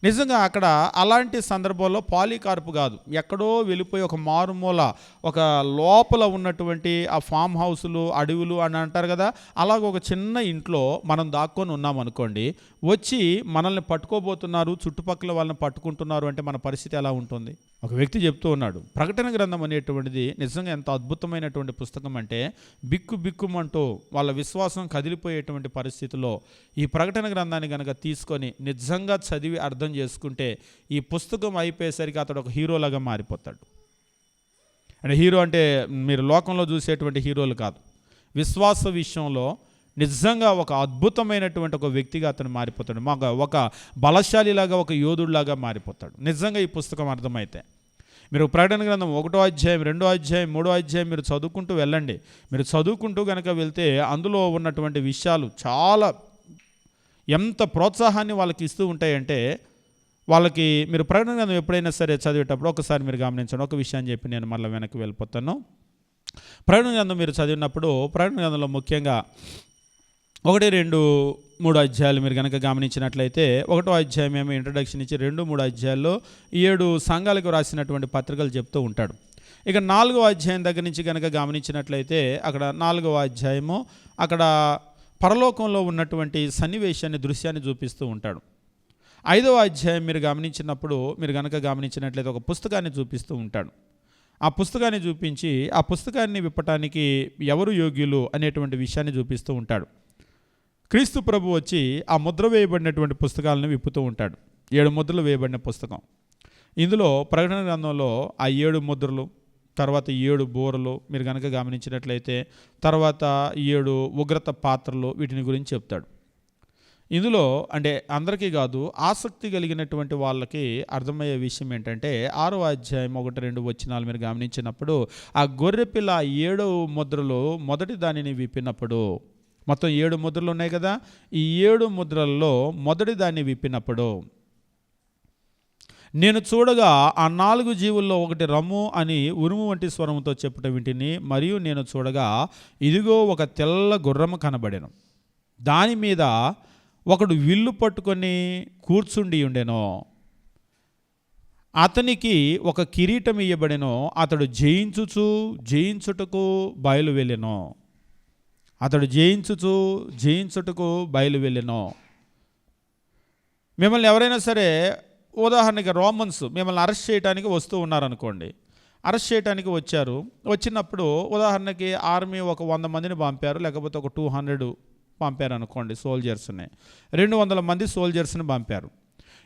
నిజంగా అక్కడ అలాంటి సందర్భంలో పాలికార్ప్ కాదు, ఎక్కడో వెళ్ళిపోయి ఒక మారుమూల, ఒక లోపల ఉన్నటువంటి ఆ ఫామ్ హౌసులు, అడవులు అని అంటారు కదా, అలాగ ఒక చిన్న ఇంట్లో మనం దాక్కొని ఉన్నాం అనుకోండి, వచ్చి మనల్ని పట్టుకోబోతున్నారు, చుట్టుపక్కల వాళ్ళని పట్టుకుంటున్నారు అంటే మన పరిస్థితి ఎలా ఉంటుంది? ఒక వ్యక్తి చెప్తూ ఉన్నాడు, ప్రకటన గ్రంథం అనేటువంటిది నిజంగా ఎంత అద్భుతమైనటువంటి పుస్తకం అంటే, బిక్కు బిక్కుమంటూ వాళ్ళ విశ్వాసం కదిలిపోయేటువంటి పరిస్థితిలో ఈ ప్రకటన గ్రంథాన్ని కనుక తీసుకొని నిజంగా చదివి అర్థం చేసుకుంటే ఈ పుస్తకం అయిపోయేసరికి అతడు ఒక హీరోలాగా మారిపోతాడు. అంటే హీరో అంటే మీరు లోకంలో చూసేటువంటి హీరోలు కాదు, విశ్వాస విషయంలో నిజంగా ఒక అద్భుతమైనటువంటి ఒక వ్యక్తిగా అతను మారిపోతాడు. ఒక బలశాలిలాగా, ఒక యోధుడిలాగా మారిపోతాడు నిజంగా ఈ పుస్తకం అర్థమైతే. మీరు ప్రకటన గ్రంథం 1వ అధ్యాయం, 2వ అధ్యాయం, 3వ అధ్యాయం మీరు చదువుకుంటూ వెళ్ళండి. మీరు చదువుకుంటూ కనుక వెళ్తే అందులో ఉన్నటువంటి విషయాలు చాలా ఎంత ప్రోత్సాహాన్ని వాళ్ళకి ఇస్తూ ఉంటాయంటే, వాళ్ళకి మీరు ప్రకటన గ్రంథం ఎప్పుడైనా సరే చదివేటప్పుడు ఒకసారి మీరు గమనించండి. ఒక విషయాన్ని చెప్పి నేను మళ్ళీ వెనక్కి వెళ్ళిపోతాను. ప్రకటన గ్రంథం మీరు చదివినప్పుడు ప్రకటన గ్రంథంలో ముఖ్యంగా 1, 2, 3 అధ్యాయాలు మీరు కనుక గమనించినట్లయితే, 1వ అధ్యాయం ఏమో ఇంట్రడక్షన్ ఇచ్చి 2, 3 అధ్యాయాల్లో 7 సంఘాలకు రాసినటువంటి పత్రికలు చెప్తూ ఉంటాడు. ఇక 4వ అధ్యాయం దగ్గర నుంచి కనుక గమనించినట్లయితే అక్కడ 4వ అధ్యాయము అక్కడ పరలోకంలో ఉన్నటువంటి సన్నివేశాన్ని, దృశ్యాన్ని చూపిస్తూ ఉంటాడు. 5వ అధ్యాయం మీరు గమనించినప్పుడు మీరు కనుక గమనించినట్లయితే ఒక పుస్తకాన్ని చూపిస్తూ ఉంటాడు. ఆ పుస్తకాన్ని చూపించి ఆ పుస్తకాన్ని విప్పటానికి ఎవరు యోగ్యులు అనేటువంటి విషయాన్ని చూపిస్తూ ఉంటాడు. క్రీస్తు ప్రభు వచ్చి ఆ ముద్ర వేయబడినటువంటి పుస్తకాలను విప్పుతూ ఉంటాడు. 7 ముద్రలు వేయబడిన పుస్తకం. ఇందులో ప్రకటన గ్రంథంలో ఆ 7 ముద్రలు, తర్వాత 7 బూరలు మీరు కనుక గమనించినట్లయితే, తర్వాత 7 ఉగ్రత పాత్రలు, వీటిని గురించి చెప్తాడు. ఇందులో అంటే అందరికీ కాదు, ఆసక్తి కలిగినటువంటి వాళ్ళకి అర్థమయ్యే విషయం ఏంటంటే, 6వ అధ్యాయం 1, 2 వచనాలు మీరు గమనించినప్పుడు ఆ గొర్రెపిల్ల 7 ముద్రలు మొదటి దానిని విప్పినప్పుడు, మొత్తం 7 ముద్రలు ఉన్నాయి కదా, ఈ 7 ముద్రల్లో మొదటి దాన్ని విప్పినప్పుడు నేను చూడగా ఆ 4 జీవుల్లో ఒకటి రమ్ము అని ఉరుము వంటి స్వరంతో చెప్పుట వింటిని. మరియు నేను చూడగా ఇదిగో ఒక తెల్ల గుర్రము కనబడెను, దాని మీద ఒకడు విల్లు పట్టుకొని కూర్చుండి ఉండెను. అతనికి ఒక కిరీటం ఇయ్యబడెను. అతడు జయించుటకు బయలు వెళ్ళెను. అతడు జయించుటకు బయలు వెళ్ళెను. మిమ్మల్ని ఎవరైనా సరే, ఉదాహరణకి రోమన్స్ మిమ్మల్ని అరెస్ట్ చేయడానికి వస్తూ ఉన్నారనుకోండి, అరెస్ట్ చేయడానికి వచ్చారు. వచ్చినప్పుడు ఉదాహరణకి ఆర్మీ ఒక 100 మందిని పంపారు, లేకపోతే ఒక 200 పంపారు అనుకోండి సోల్జర్స్ని, 200 మంది సోల్జర్స్ని పంపారు.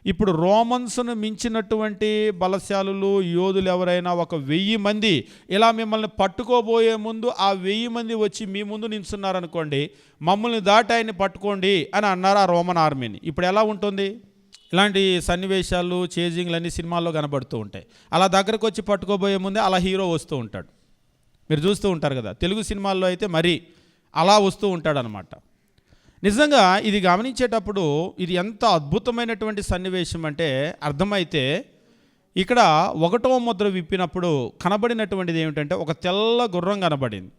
ఇప్పుడు రోమన్స్ను మించినటువంటి బలశాలులు, యోధులు ఎవరైనా ఒక 1000 మంది ఇలా మిమ్మల్ని పట్టుకోబోయే ముందు ఆ 1000 మంది వచ్చి మీ ముందు నిల్చున్నారనుకోండి, మమ్మల్ని దాటి ఆయన్ని పట్టుకోండి అని అన్నారు ఆ రోమన్ ఆర్మీని. ఇప్పుడు ఎలా ఉంటుంది? ఇలాంటి సన్నివేశాలు, చేజింగ్లు అన్ని సినిమాల్లో కనబడుతూ ఉంటాయి. అలా దగ్గరకు వచ్చి పట్టుకోబోయే ముందే అలా హీరో వస్తూ ఉంటాడు, మీరు చూస్తూ ఉంటారు కదా. తెలుగు సినిమాల్లో అయితే మరీ అలా వస్తూ ఉంటాడు అనమాట. నిజంగా ఇది గమనించేటప్పుడు ఇది ఎంత అద్భుతమైనటువంటి సన్నివేశం అంటే అర్థమైతే, ఇక్కడ 1వ ముద్ర విప్పినప్పుడు కనబడినటువంటిది ఏమిటంటే ఒక తెల్ల గుర్రం కనబడింది.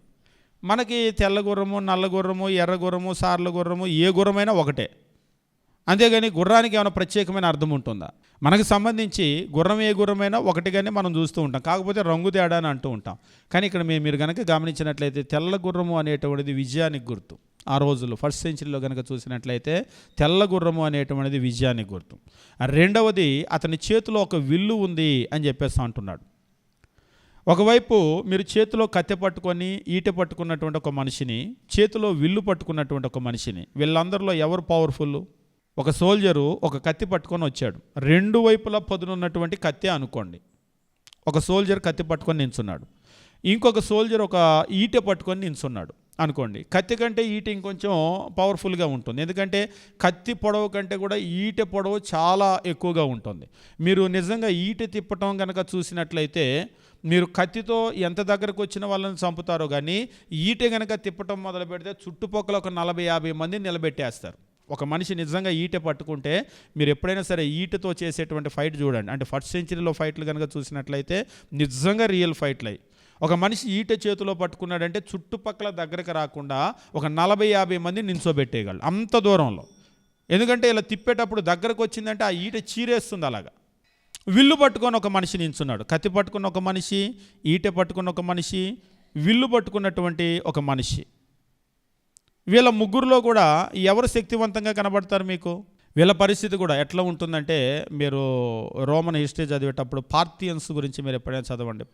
మనకి తెల్ల గుర్రము, నల్ల గుర్రము, ఎర్ర గుర్రము, సార్ల గుర్రము, ఏ గుర్రమైనా ఒకటే. అంతేగాని గుర్రానికి ఏమైనా ప్రత్యేకమైన అర్థం ఉంటుందా? మనకు సంబంధించి గుర్రం ఏ గుర్రమైనా ఒకటిగానే మనం చూస్తూ ఉంటాం, కాకపోతే రంగు తేడా అని అంటూ ఉంటాం. కానీ ఇక్కడ మీరు కనుక గమనించినట్లయితే తెల్ల గుర్రము అనేటువంటిది విజయానికి గుర్తు. ఆ రోజుల్లో 1st సెంచరీలో కనుక చూసినట్లయితే తెల్ల గుర్రము అనేటువంటిది విజయానికి గుర్తు. రెండవది, అతని చేతిలో ఒక విల్లు ఉంది అని చెప్పేసి అంటున్నాడు. ఒకవైపు మీరు చేతిలో కత్తె పట్టుకొని ఈటె పట్టుకున్నటువంటి ఒక మనిషిని, చేతిలో విల్లు పట్టుకున్నటువంటి ఒక మనిషిని, వీళ్ళందరిలో ఎవరు పవర్ఫుల్? ఒక సోల్జరు ఒక కత్తి పట్టుకొని వచ్చాడు. 2 వైపులా పదునున్నటువంటి కత్తి అనుకోండి. ఒక సోల్జర్ కత్తి పట్టుకొని నించున్నాడు, ఇంకొక సోల్జర్ ఒక ఈటె పట్టుకొని నించున్నాడు అనుకోండి. కత్తి కంటే ఈటె ఇంకొంచెం పవర్ఫుల్గా ఉంటుంది, ఎందుకంటే కత్తి పొడవు కంటే కూడా ఈటె పొడవు చాలా ఎక్కువగా ఉంటుంది. మీరు నిజంగా ఈటె తిప్పటం కనుక చూసినట్లయితే, మీరు కత్తితో ఎంత దగ్గరకు వచ్చిన వాళ్ళని చంపుతారో కానీ ఈటె కనుక తిప్పటం మొదలు పెడితే చుట్టుపక్కల ఒక 40-50 మందిని నిలబెట్టేస్తారు. ఒక మనిషి నిజంగా ఈటె పట్టుకుంటే మీరు ఎప్పుడైనా సరే ఈటెతో చేసేటువంటి ఫైట్ చూడండి. అంటే ఫస్ట్ సెంచరీలో ఫైట్లు కనుక చూసినట్లయితే నిజంగా రియల్ ఫైట్లు అయ్యి, ఒక మనిషి ఈటె చేతిలో పట్టుకున్నాడంటే చుట్టుపక్కల దగ్గరకు రాకుండా ఒక 40-50 మంది నించోబెట్టేయగలడు అంత దూరంలో. ఎందుకంటే ఇలా తిప్పేటప్పుడు దగ్గరకు వచ్చిందంటే ఆ ఈటె చీరేస్తుంది. అలాగా విల్లు పట్టుకొని ఒక మనిషి నించున్నాడు, కత్తి పట్టుకున్న ఒక మనిషి, ఈటె పట్టుకున్న ఒక మనిషి, విల్లు పట్టుకున్నటువంటి ఒక మనిషి. వీళ్ళ ముగ్గురులో కూడా ఎవరు శక్తివంతంగా కనబడతారు మీకు? వీళ్ళ పరిస్థితి కూడా ఎట్లా ఉంటుందంటే, మీరు రోమన్ హిస్టరీ చదివేటప్పుడు పార్థియన్స్ గురించి మీరు ఎప్పుడైనా చదవండి.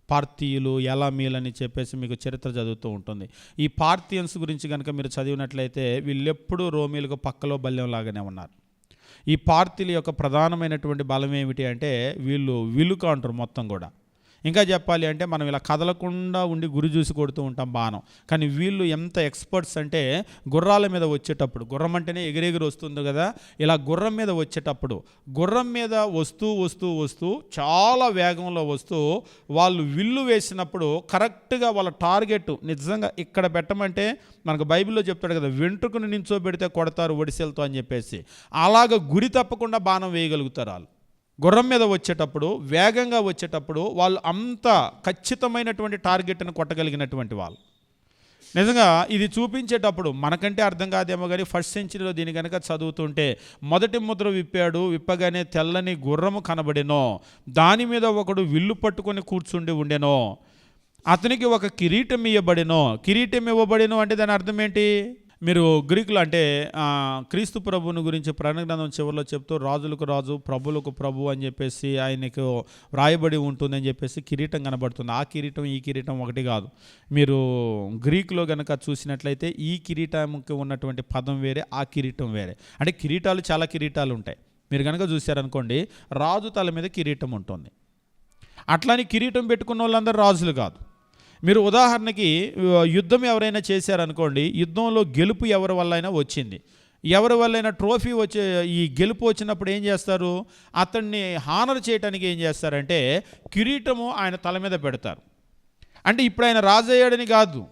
పార్థియులు, ఎలామీలు అని చెప్పేసి మీకు చరిత్ర చదువుతూ ఉంటుంది. ఈ పార్థియన్స్ గురించి కనుక మీరు చదివినట్లయితే వీళ్ళెప్పుడూ రోమీలకు పక్కలో బల్యంలాగానే ఉన్నారు. ఈ పార్థియుల యొక్క ప్రధానమైనటువంటి బలం ఏమిటి అంటే వీళ్ళు విలుక అంటారు మొత్తం కూడా. ఇంకా చెప్పాలి అంటే మనం ఇలా కదలకుండా ఉండి గురి చూసి కొడుతూ ఉంటాం బాణం, కానీ వీళ్ళు ఎంత ఎక్స్పర్ట్స్ అంటే గుర్రాల మీద వచ్చేటప్పుడు, గుర్రం అంటేనే ఎగిరెగిరి వస్తుంది కదా, ఇలా గుర్రం మీద వచ్చేటప్పుడు గుర్రం మీద వస్తూ చాలా వేగంలో వస్తూ వాళ్ళు విల్లు వేసినప్పుడు కరెక్ట్గా వాళ్ళ టార్గెట్ నిజంగా ఇక్కడ పెట్టమంటే మనకు బైబిల్లో చెప్తాడు కదా, వెంట్రుకను నించోబెడితే కొడతారు ఒడిసెలతో అని చెప్పేసి, అలాగ గురి తప్పకుండా బాణం వేయగలుగుతారు వాళ్ళు. గుర్రం మీద వచ్చేటప్పుడు, వేగంగా వచ్చేటప్పుడు వాళ్ళు అంత ఖచ్చితమైనటువంటి టార్గెట్ను కొట్టగలిగినటువంటి వాళ్ళు. నిజంగా ఇది చూపించేటప్పుడు మనకంటే అర్థం కాదేమో కానీ ఫస్ట్ సెంచరీలో దీని కనుక చదువుతుంటే, మొదటి ముద్ర విప్పగానే తెల్లని గుర్రము కనబడెనో, దాని మీద ఒకడు విల్లు పట్టుకొని కూర్చుండి ఉండెనో, అతనికి ఒక కిరీటం ఇవ్వబడెనో. కిరీటం ఇవ్వబడెనో అంటే దాని అర్థం ఏంటి? మీరు గ్రీకులు అంటే క్రీస్తు ప్రభువుని గురించి ప్రకటన గ్రంథం చివరిలో చెప్తూ రాజులకు రాజు, ప్రభులకు ప్రభు అని చెప్పేసి ఆయనకు వ్రాయబడి ఉంటుందని చెప్పేసి కిరీటం కనబడుతుంది. ఆ కిరీటం ఈ కిరీటం ఒకటి కాదు. మీరు గ్రీకులో కనుక చూసినట్లయితే ఈ కిరీటంకి ఉన్నటువంటి పదం వేరే, ఆ కిరీటం వేరే. అంటే కిరీటాలు చాలా కిరీటాలు ఉంటాయి. మీరు కనుక చూశారనుకోండి, రాజు తల మీద కిరీటం ఉంటుంది. అట్లాని కిరీటం పెట్టుకున్న వాళ్ళందరూ రాజులు కాదు. మీరు ఉదాహరణకి యుద్ధం ఎవరైనా చేశారనుకోండి, యుద్ధంలో గెలుపు ఎవరి వల్ల అయినా వచ్చింది, ఎవరి వల్లైనా ట్రోఫీ వచ్చే ఈ గెలుపు వచ్చినప్పుడు ఏం చేస్తారు? అతన్ని హానర్ చేయడానికి ఏం చేస్తారంటే కిరీటము ఆయన తల మీద పెడతారు. అంటే ఇప్పుడు ఆయన రాజు అయ్యాడని కాదు,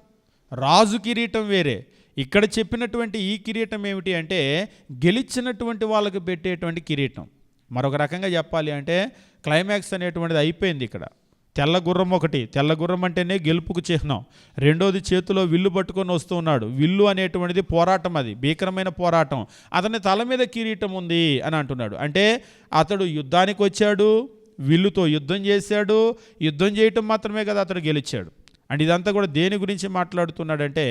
రాజు కిరీటం వేరే. ఇక్కడ చెప్పినటువంటి ఈ కిరీటం ఏమిటి అంటే గెలిచినటువంటి వాళ్ళకు పెట్టేటువంటి కిరీటం. మరొక రకంగా చెప్పాలి అంటే క్లైమాక్స్ అనేటువంటిది అయిపోయింది. ఇక్కడ తెల్ల గుర్రం ఒకటి, తెల్ల గుర్రం అంటేనే గెలుపుకు చిహ్నం. రెండోది చేతిలో విల్లు పట్టుకొని వస్తూ ఉన్నాడు. విల్లు అనేటువంటిది పోరాటం, అది భీకరమైన పోరాటం. అతని తల మీద కిరీటం ఉంది అని అంటున్నాడు. అంటే అతడు యుద్ధానికి వచ్చాడు, విల్లుతో యుద్ధం చేశాడు. యుద్ధం చేయటం మాత్రమే కదా అతడు గెలిచాడు. అండ్ ఇదంతా కూడా దేని గురించి మాట్లాడుతున్నాడంటే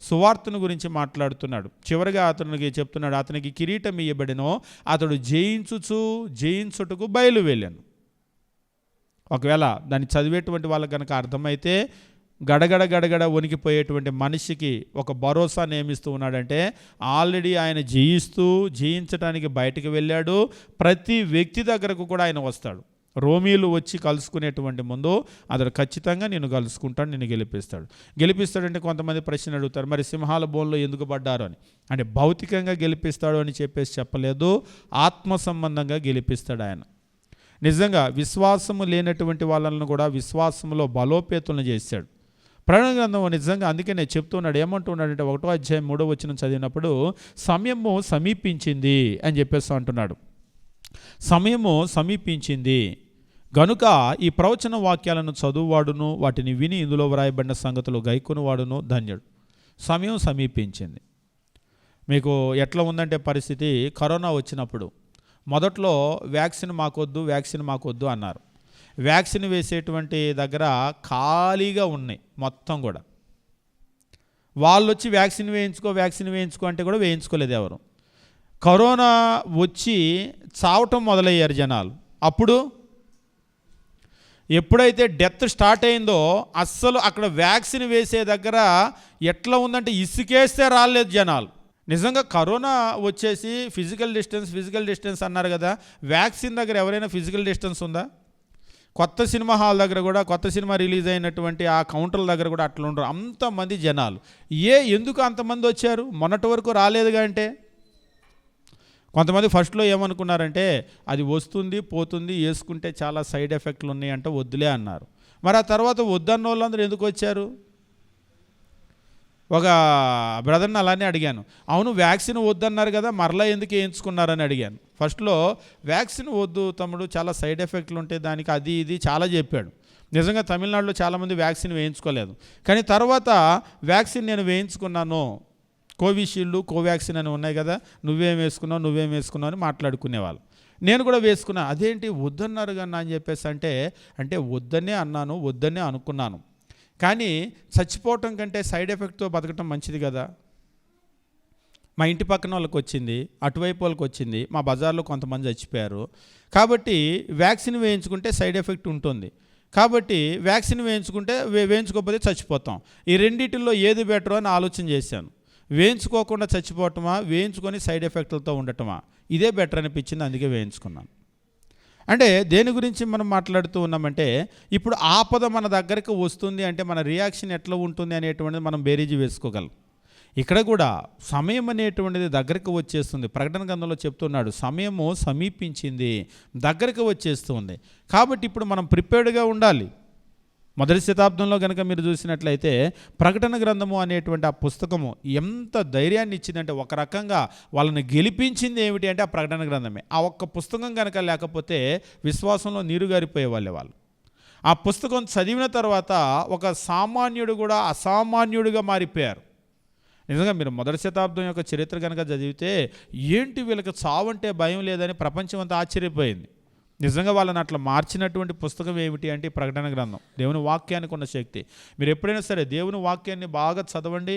సువార్తను గురించి మాట్లాడుతున్నాడు. చివరిగా అతనికి చెప్తున్నాడు, అతనికి కిరీటం ఇయ్యబడినో, అతడు జయించుటకు బయలు వెళ్ళాను. ఒకవేళ దాన్ని చదివేటువంటి వాళ్ళకి కనుక అర్థమైతే గడగడ వణికిపోయేటువంటి మనిషికి ఒక భరోసా నియమిస్తూ ఉన్నాడంటే ఆల్రెడీ ఆయన జయించడానికి బయటికి వెళ్ళాడు. ప్రతి వ్యక్తి దగ్గరకు కూడా ఆయన వస్తాడు. రోమీలు వచ్చి కలుసుకునేటువంటి ముందు అతడు ఖచ్చితంగా నేను కలుసుకుంటాడు, నేను గెలిపిస్తాడంటే కొంతమంది ప్రశ్న అడుగుతారు, మరి సింహాల బోన్లో ఎందుకు పడ్డారు అని. అంటే భౌతికంగా గెలిపిస్తాడు అని చెప్పేసి చెప్పలేదు, ఆత్మ సంబంధంగా గెలిపిస్తాడు ఆయన. నిజంగా విశ్వాసము లేనటువంటి వాళ్ళను కూడా విశ్వాసంలో బలోపేతులను చేశాడు. ప్రకటన గ్రంథం నిజంగా అందుకే నేను చెప్తున్నాడు, ఏమంటున్నాడంటే 1వ అధ్యాయం 3వ వచనం చదివినప్పుడు సమయము సమీపించింది అని చెప్పేసి అంటున్నాడు. సమయము సమీపించింది గనుక ఈ ప్రవచన వాక్యాలను చదువువాడును వాటిని విని ఇందులో వ్రాయబడిన సంగతులు గైకొనువాడును ధన్యుడు. సమయం సమీపించింది. మీకు ఎట్లా ఉందంటే పరిస్థితి, కరోనా వచ్చినప్పుడు మొదట్లో వ్యాక్సిన్ మాకొద్దు అన్నారు. వ్యాక్సిన్ వేసేటువంటి దగ్గర ఖాళీగా ఉన్నాయి మొత్తం కూడా. వాళ్ళు వచ్చి వ్యాక్సిన్ వేయించుకో అంటే కూడా వేయించుకోలేదు ఎవరు. కరోనా వచ్చి చావటం మొదలయ్యారు జనాలు. అప్పుడు ఎప్పుడైతే డెత్ స్టార్ట్ అయిందో అస్సలు అక్కడ వ్యాక్సిన్ వేసే దగ్గర ఎట్లా ఉందంటే ఇసుకేస్తే రాలేదు జనాలు. నిజంగా కరోనా వచ్చేసి ఫిజికల్ డిస్టెన్స్ అన్నారు కదా, వ్యాక్సిన్ దగ్గర ఎవరైనా ఫిజికల్ డిస్టెన్స్ ఉందా? కొత్త సినిమా హాల్ దగ్గర కూడా, కొత్త సినిమా రిలీజ్ అయినటువంటి ఆ కౌంటర్ల దగ్గర కూడా అట్లా ఉండరు, అంతమంది జనాలు. ఎందుకు అంతమంది వచ్చారు? మొన్నటి వరకు రాలేదుగా. అంటే కొంతమంది ఫస్ట్లో ఏమనుకున్నారంటే అది వస్తుంది పోతుంది, వేసుకుంటే చాలా సైడ్ ఎఫెక్ట్లు ఉన్నాయంటే వద్దులే అన్నారు. మరి ఆ తర్వాత వద్దన్న వాళ్ళందరూ ఎందుకు వచ్చారు? ఒక బ్రదర్ని అలానే అడిగాను, అవును వ్యాక్సిన్ వద్దన్నారు కదా మరలా ఎందుకు వేయించుకున్నారని అడిగాను. ఫస్ట్లో వ్యాక్సిన్ వద్దు తమ్ముడు, చాలా సైడ్ ఎఫెక్ట్లు ఉంటాయి దానికి, అది ఇది చాలా చెప్పాడు. నిజంగా తమిళనాడులో చాలామంది వ్యాక్సిన్ వేయించుకోలేదు. కానీ తర్వాత వ్యాక్సిన్ నేను వేయించుకున్నాను, కోవిషీల్డ్ కోవాక్సిన్ అని ఉన్నాయి కదా, నువ్వేం వేసుకున్నావు అని మాట్లాడుకునేవాళ్ళు. నేను కూడా వేసుకున్నా. అదేంటి వద్దన్నారు కన్నా అని చెప్పేసి అంటే వద్దనే అన్నాను, వద్దనే అనుకున్నాను. కానీ చచ్చిపోవటం కంటే సైడ్ ఎఫెక్ట్తో బతకటం మంచిది కదా. మా ఇంటి పక్కన వాళ్ళకి వచ్చింది, అటువైపు వాళ్ళకి వచ్చింది, మా బజార్లో కొంతమంది చచ్చిపోయారు. కాబట్టి వ్యాక్సిన్ వేయించుకుంటే సైడ్ ఎఫెక్ట్ ఉంటుంది. కాబట్టి వ్యాక్సిన్ వేయించుకోకపోతే చచ్చిపోతాం. ఈ రెండింటిలో ఏది బెటర్ అని ఆలోచన చేశాను. వేయించుకోకుండా చచ్చిపోవటమా, వేయించుకొని సైడ్ ఎఫెక్ట్లతో ఉండటమా, ఇదే బెటర్ అనిపించింది, అందుకే వేయించుకున్నాను. అంటే దేని గురించి మనం మాట్లాడుతూ ఉన్నామంటే, ఇప్పుడు ఆపద మన దగ్గరకు వస్తుంది అంటే మన రియాక్షన్ ఎట్లా ఉంటుంది అనేటువంటిది మనం బేరీజు వేసుకోగలం. ఇక్కడ కూడా సమయం అనేటువంటిది దగ్గరకు వచ్చేస్తుంది. ప్రకటన గ్రంథంలో చెప్తున్నాడు, సమయము సమీపించింది, దగ్గరకు వచ్చేస్తుంది. కాబట్టి ఇప్పుడు మనం ప్రిపేర్డ్గా ఉండాలి. మొదటి శతాబ్దంలో కనుక మీరు చూసినట్లయితే ప్రకటన గ్రంథము అనేటువంటి ఆ పుస్తకము ఎంత ధైర్యాన్ని ఇచ్చిందంటే, ఒక రకంగా వాళ్ళని గెలిపించింది ఏమిటి అంటే ఆ ప్రకటన గ్రంథమే. ఆ ఒక్క పుస్తకం కనుక లేకపోతే విశ్వాసంలో నీరుగారిపోయే వాళ్ళు. ఆ పుస్తకం చదివిన తర్వాత ఒక సామాన్యుడు కూడా అసామాన్యుడిగా మారిపోయారు. నిజంగా మీరు మొదటి శతాబ్దం యొక్క చరిత్ర కనుక చదివితే, ఏంటి వీళ్ళకి చావంటే భయం లేదని ప్రపంచం అంతా ఆశ్చర్యపోయింది. నిజంగా వాళ్ళని అట్లా మార్చినటువంటి పుస్తకం ఏమిటి అంటే ప్రకటన గ్రంథం. దేవుని వాక్యానికి ఉన్న శక్తి. మీరు ఎప్పుడైనా సరే దేవుని వాక్యాన్ని బాగా చదవండి,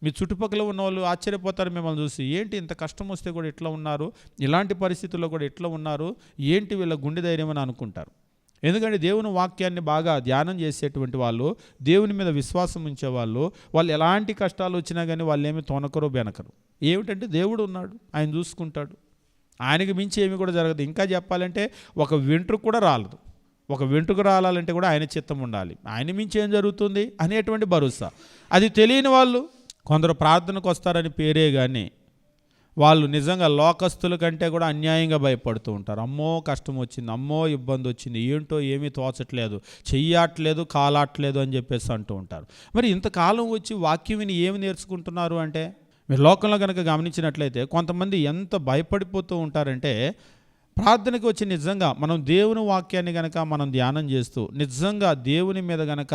మీ చుట్టుపక్కల ఉన్న వాళ్ళు ఆశ్చర్యపోతారు మిమ్మల్ని చూసి. ఏంటి ఇంత కష్టం వస్తే కూడా ఇట్లా ఉన్నారు, ఇలాంటి పరిస్థితుల్లో కూడా ఇట్లా ఉన్నారు, ఏంటి వీళ్ళ గుండె ధైర్యం అని అనుకుంటారు. ఎందుకంటే దేవుని వాక్యాన్ని బాగా ధ్యానం చేసేటువంటి వాళ్ళు, దేవుని మీద విశ్వాసం ఉంచేవాళ్ళు, వాళ్ళు ఎలాంటి కష్టాలు వచ్చినా కానీ వాళ్ళు ఏమి తోనకరు బెనకరు. ఏమిటంటే దేవుడు ఉన్నాడు, ఆయన చూసుకుంటాడు, ఆయనకి మించి ఏమి కూడా జరగదు. ఇంకా చెప్పాలంటే ఒక వెంట్రుక కూడా రాలదు. ఒక వెంట్రుక రాలంటే కూడా ఆయన చిత్తం ఉండాలి, ఆయన మించి ఏం జరుగుతుంది అనేటువంటి భరోసా. అది తెలియని వాళ్ళు కొందరు ప్రార్థనకు వస్తారని పేరే కానీ వాళ్ళు నిజంగా లోకస్తుల కంటే కూడా అన్యాయంగా భయపడుతూ ఉంటారు. అమ్మో కష్టం వచ్చింది, అమ్మో ఇబ్బంది వచ్చింది, ఏంటో ఏమీ తోచట్లేదు, చెయ్యట్లేదు, కాలాట్లేదు అని చెప్పేసి అంటూ ఉంటారు. మరి ఇంతకాలం వచ్చి వాక్యం విని ఏమి నేర్చుకుంటున్నారు అంటే, మీరు లోకంలో కనుక గమనించినట్లయితే కొంతమంది ఎంత భయపడిపోతూ ఉంటారంటే, ప్రార్థనకి వచ్చి నిజంగా మనం దేవుని వాక్యాన్ని కనుక మనం ధ్యానం చేస్తూ నిజంగా దేవుని మీద కనుక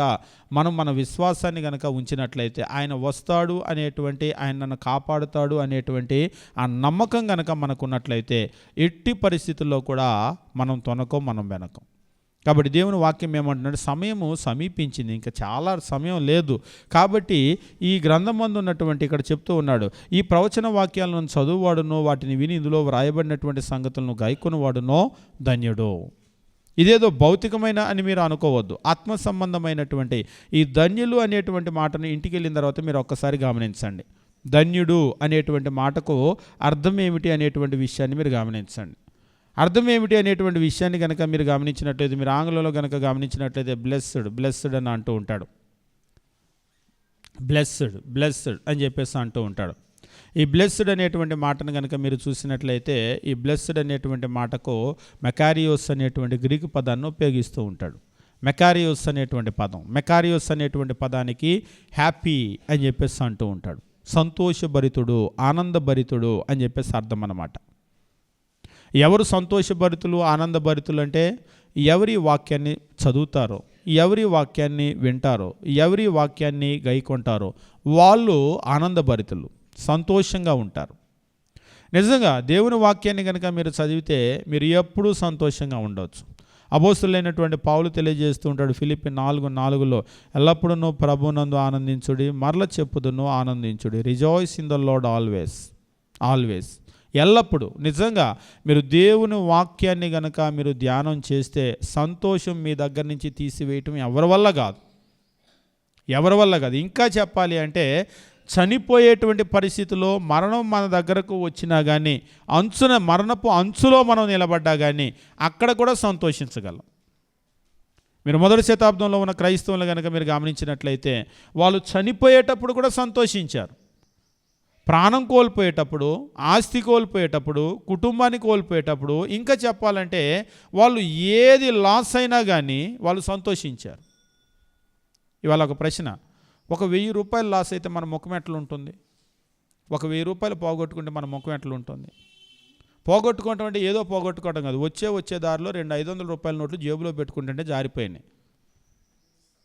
మనం మన విశ్వాసాన్ని కనుక ఉంచినట్లయితే ఆయన వస్తాడు అనేటువంటి, ఆయన నన్ను కాపాడుతాడు అనేటువంటి ఆ నమ్మకం కనుక మనకున్నట్లయితే ఎట్టి పరిస్థితుల్లో కూడా మనం తొనకం, మనం వెనకం. కాబట్టి దేవుని వాక్యం ఏమంటున్నాడు, సమయము సమీపించింది, ఇంకా చాలా సమయం లేదు. కాబట్టి ఈ గ్రంథమందు ఉన్నటువంటి ఇక్కడ చెప్తూ ఉన్నాడు, ఈ ప్రవచన వాక్యాలను చదువువాడునో వాటిని విని ఇందులో వ్రాయబడినటువంటి సంగతులను గాయకునివాడునో ధన్యుడు. ఇదేదో భౌతికమైన అని మీరు అనుకోవద్దు, ఆత్మ సంబంధమైనటువంటి ఈ ధన్యులు అనేటువంటి మాటను ఇంటికి వెళ్ళిన తర్వాత మీరు ఒక్కసారి గమనించండి. ధన్యుడు అనేటువంటి మాటకు అర్థం ఏమిటి అనేటువంటి విషయాన్ని మీరు గమనించండి. అర్థం ఏమిటి అనేటువంటి విషయాన్ని కనుక మీరు గమనించినట్లయితే, మీరు ఆంగ్లంలో కనుక గమనించినట్లయితే బ్లెస్డ్ అని అంటూ ఉంటాడు. బ్లెస్డ్ అని చెప్పేసి అంటూ ఉంటాడు. ఈ బ్లెస్డ్ అనేటువంటి మాటను కనుక మీరు చూసినట్లయితే, ఈ బ్లెస్డ్ అనేటువంటి మాటకు మెకారియోస్ అనేటువంటి గ్రీకు పదాన్ని ఉపయోగిస్తూ ఉంటాడు. మెకారియోస్ అనేటువంటి పదానికి హ్యాపీ అని చెప్పేసి అంటూ ఉంటాడు. సంతోషభరితుడు, ఆనందభరితుడు అని చెప్పేసి అర్థం అన్నమాట. ఎవరు సంతోషభరితులు, ఆనందభరితులు అంటే ఎవరి వాక్యాన్ని చదువుతారో, ఎవరి వాక్యాన్ని వింటారో, ఎవరి వాక్యాన్ని గైకొంటారో వాళ్ళు ఆనందభరితులు, సంతోషంగా ఉంటారు. నిజంగా దేవుని వాక్యాన్ని కనుక మీరు చదివితే మీరు ఎప్పుడూ సంతోషంగా ఉండవచ్చు. అపోస్తలుడైనటువంటి పౌలు తెలియజేస్తూ ఉంటాడు ఫిలిప్పీ 4:4 ఎల్లప్పుడూ ప్రభునందు ఆనందించుడి, మరల చెప్పుదును ఆనందించుడి, rejoice in the lord always. ఎల్లప్పుడూ నిజంగా మీరు దేవుని వాక్యాన్ని కనుక మీరు ధ్యానం చేస్తే సంతోషం మీ దగ్గర నుంచి తీసివేయటం ఎవరి వల్ల కాదు. ఇంకా చెప్పాలి అంటే చనిపోయేటువంటి పరిస్థితిలో మరణం మన దగ్గరకు వచ్చినా కానీ, మరణపు అంచులో మనం నిలబడ్డా కానీ అక్కడ కూడా సంతోషించగలం. మీరు మొదటి శతాబ్దంలో ఉన్న క్రైస్తవులు కనుక మీరు గమనించినట్లయితే వాళ్ళు చనిపోయేటప్పుడు కూడా సంతోషించారు. ప్రాణం కోల్పోయేటప్పుడు, ఆస్తి కోల్పోయేటప్పుడు, కుటుంబాన్ని కోల్పోయేటప్పుడు, ఇంకా చెప్పాలంటే వాళ్ళు ఏది లాస్ అయినా కానీ వాళ్ళు సంతోషించారు. ఇవాళ ఒక ప్రశ్న, ఒక 1000 రూపాయలు లాస్ అయితే మన ముఖం ఎట్లా ఉంటుంది? ఒక 1000 రూపాయలు పోగొట్టుకుంటే మన ముఖం ఎట్లా ఉంటుంది? పోగొట్టుకోవటం అంటే ఏదో పోగొట్టుకోవడం కాదు. వచ్చే దారిలో 2 500 రూపాయల నోట్లు జేబులో పెట్టుకుంటుంటే జారిపోయినాయి.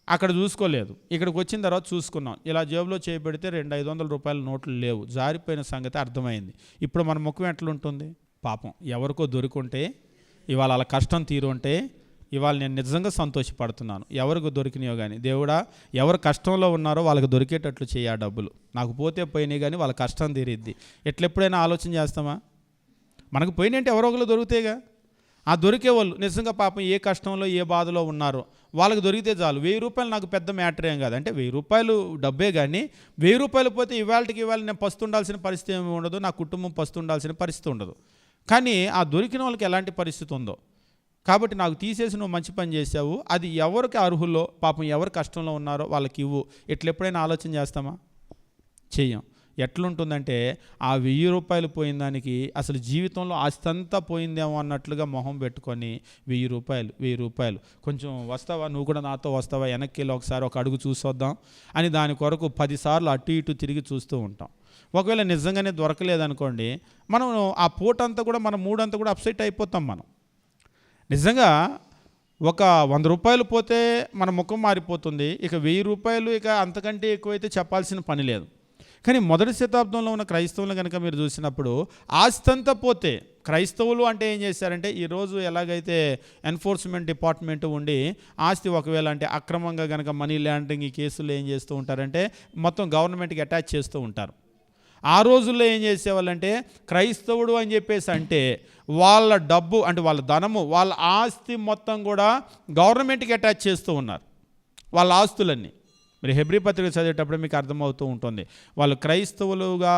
అక్కడ చూసుకోలేదు, ఇక్కడికి వచ్చిన తర్వాత చూసుకున్నాం. ఇలా జేబులో చేయబెడితే 2 500 రూపాయల నోట్లు లేవు, జారిపోయిన సంగతి అర్థమైంది. ఇప్పుడు మన ముఖం ఎట్లుంటుంది? పాపం ఎవరికో దొరికుంటే, ఇవాళ అలా కష్టం తీరుంటే ఇవాళ నేను నిజంగా సంతోషపడుతున్నాను. ఎవరికి దొరికినాయో కానీ, దేవుడా ఎవరు కష్టంలో ఉన్నారో వాళ్ళకి దొరికేటట్లు చేయ ఆ డబ్బులు. నాకు పోతే పోయినాయి కానీ వాళ్ళ కష్టం తీరిద్ది. ఎట్లెప్పుడైనా ఆలోచన చేస్తామా? మనకు పోయినంటే ఎవరో ఒకరు దొరుకుతాయిగా. ఆ దొరికే వాళ్ళు నిజంగా పాపం ఏ కష్టంలో ఏ బాధలో ఉన్నారో వాళ్ళకి దొరికితే చాలు. 1000 రూపాయలు నాకు పెద్ద మ్యాటర్ ఏం కాదు. అంటే 1000 రూపాయలు డబ్బే కానీ 1000 రూపాయలు పోతే ఇవాళ నేను పస్తుండాల్సిన పరిస్థితి ఏమి ఉండదు, నా కుటుంబం పస్తుండాల్సిన పరిస్థితి ఉండదు. కానీ ఆ దొరికిన వాళ్ళకి ఎలాంటి పరిస్థితి ఉందో, కాబట్టి నాకు తీసేసి నువ్వు మంచి పని చేసావు, అది ఎవరికి అర్హుల్లో, పాపం ఎవరు కష్టంలో ఉన్నారో వాళ్ళకి ఇవ్వు. ఎట్లెప్పుడైనా ఆలోచన చేస్తామా? చెయ్యం. ఎట్లుంటుందంటే ఆ 1000 రూపాయలు పోయిన దానికి అసలు జీవితంలో ఆస్తి అంతా పోయిందేమో అన్నట్లుగా మొహం పెట్టుకొని 1000 రూపాయలు కొంచెం వస్తావా, నువ్వు కూడా నాతో వస్తావా, వెనక్కి వెళ్ళి ఒకసారి ఒక అడుగు చూసొద్దాం అని దాని కొరకు 10 సార్లు అటు ఇటు తిరిగి చూస్తూ ఉంటాం. ఒకవేళ నిజంగానే దొరకలేదనుకోండి, మనం ఆ పూటంతా కూడా మన మూడంతా కూడా అప్సెట్ అయిపోతాం. మనం నిజంగా ఒక 100 రూపాయలు పోతే మన ముఖం మారిపోతుంది. ఇక 1000 రూపాయలు ఇక అంతకంటే ఎక్కువైతే చెప్పాల్సిన పని లేదు. కానీ మొదటి శతాబ్దంలో ఉన్న క్రైస్తవులు కనుక మీరు చూసినప్పుడు ఆస్తి అంతా పోతే, క్రైస్తవులు అంటే ఏం చేశారంటే, ఈరోజు ఎలాగైతే ఎన్ఫోర్స్మెంట్ డిపార్ట్మెంట్ ఉండి ఆస్తి ఒకవేళ అంటే అక్రమంగా కనుక మనీ లాండరింగ్ ఈ కేసులు ఏం చేస్తూ ఉంటారంటే మొత్తం గవర్నమెంట్కి అటాచ్ చేస్తూ ఉంటారు. ఆ రోజుల్లో ఏం చేసేవాళ్ళంటే క్రైస్తవుడు అని చెప్పేసి అంటే వాళ్ళ డబ్బు అంటే వాళ్ళ ధనము, వాళ్ళ ఆస్తి మొత్తం కూడా గవర్నమెంట్కి అటాచ్ చేస్తూ ఉన్నారు, వాళ్ళ ఆస్తులన్నీ. మీరు హెబ్రీ పత్రిక చదివేటప్పుడు మీకు అర్థమవుతూ ఉంటుంది. వాళ్ళు క్రైస్తవులుగా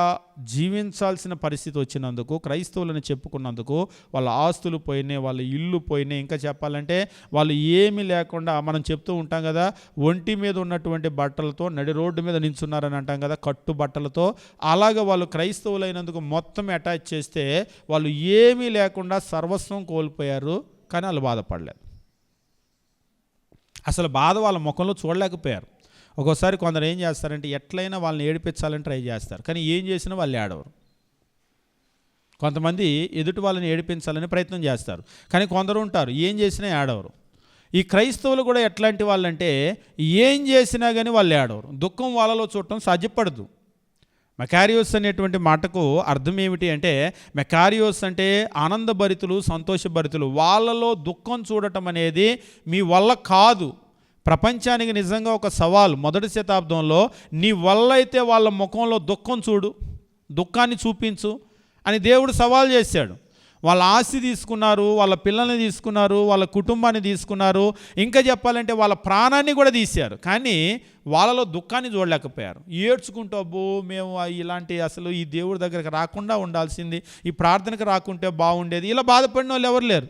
జీవించాల్సిన పరిస్థితి వచ్చినందుకు, క్రైస్తవులని చెప్పుకున్నందుకు వాళ్ళ ఆస్తులు పోయినాయి, వాళ్ళ ఇల్లు పోయినాయి. ఇంకా చెప్పాలంటే వాళ్ళు ఏమీ లేకుండా, మనం చెప్తూ ఉంటాం కదా, ఒంటి మీద ఉన్నటువంటి బట్టలతో నడి రోడ్డు మీద నించున్నారని అంటాం కదా, కట్టు బట్టలతో. అలాగ వాళ్ళు క్రైస్తవులైనందుకు మొత్తం అటాచ్ చేస్తే వాళ్ళు ఏమీ లేకుండా సర్వస్వం కోల్పోయారు. కానీ వాళ్ళు బాధపడలేదు. అసలు బాధ వాళ్ళ ముఖంలో చూడలేకపోయారు. ఒక్కోసారి కొందరు ఏం చేస్తారంటే ఎట్లయినా వాళ్ళని ఏడిపించాలని ట్రై చేస్తారు, కానీ ఏం చేసినా వాళ్ళు ఏడవరు. కొంతమంది ఎదుటి వాళ్ళని ఏడిపించాలని ప్రయత్నం చేస్తారు, కానీ కొందరు ఉంటారు ఏం చేసినా ఏడవరు. ఈ క్రైస్తవులు కూడా ఎట్లాంటి వాళ్ళంటే ఏం చేసినా కానీ వాళ్ళు ఏడవరు. దుఃఖం వాళ్ళలో చూడటం సాధ్యపడదు. మెకారియోస్ అనేటువంటి మాటకు అర్థం ఏమిటి అంటే, మెకారియోస్ అంటే ఆనందభరితులు, సంతోషభరితులు. వాళ్ళలో దుఃఖం చూడటం అనేది మీ వల్ల కాదు. ప్రపంచానికి నిజంగా ఒక సవాల్ మొదటి శతాబ్దంలో, నీ వల్ల అయితే వాళ్ళ ముఖంలో దుఃఖం చూడు, దుఃఖాన్ని చూపించు అని దేవుడు సవాల్ చేశాడు. వాళ్ళ ఆస్తి తీసుకున్నారు, వాళ్ళ పిల్లల్ని తీసుకున్నారు, వాళ్ళ కుటుంబాన్ని తీసుకున్నారు, ఇంకా చెప్పాలంటే వాళ్ళ ప్రాణాన్ని కూడా తీశారు. కానీ వాళ్ళలో దుఃఖాన్ని చూడలేకపోయారు. ఏడ్చుకుంటూ అబ్బో మేము ఇలాంటి అసలు ఈ దేవుడి దగ్గరికి రాకుండా ఉండాల్సింది, ఈ ప్రార్థనకు రాకుంటే బాగుండేది, ఇలా బాధపడిన వాళ్ళు ఎవరు లేరు.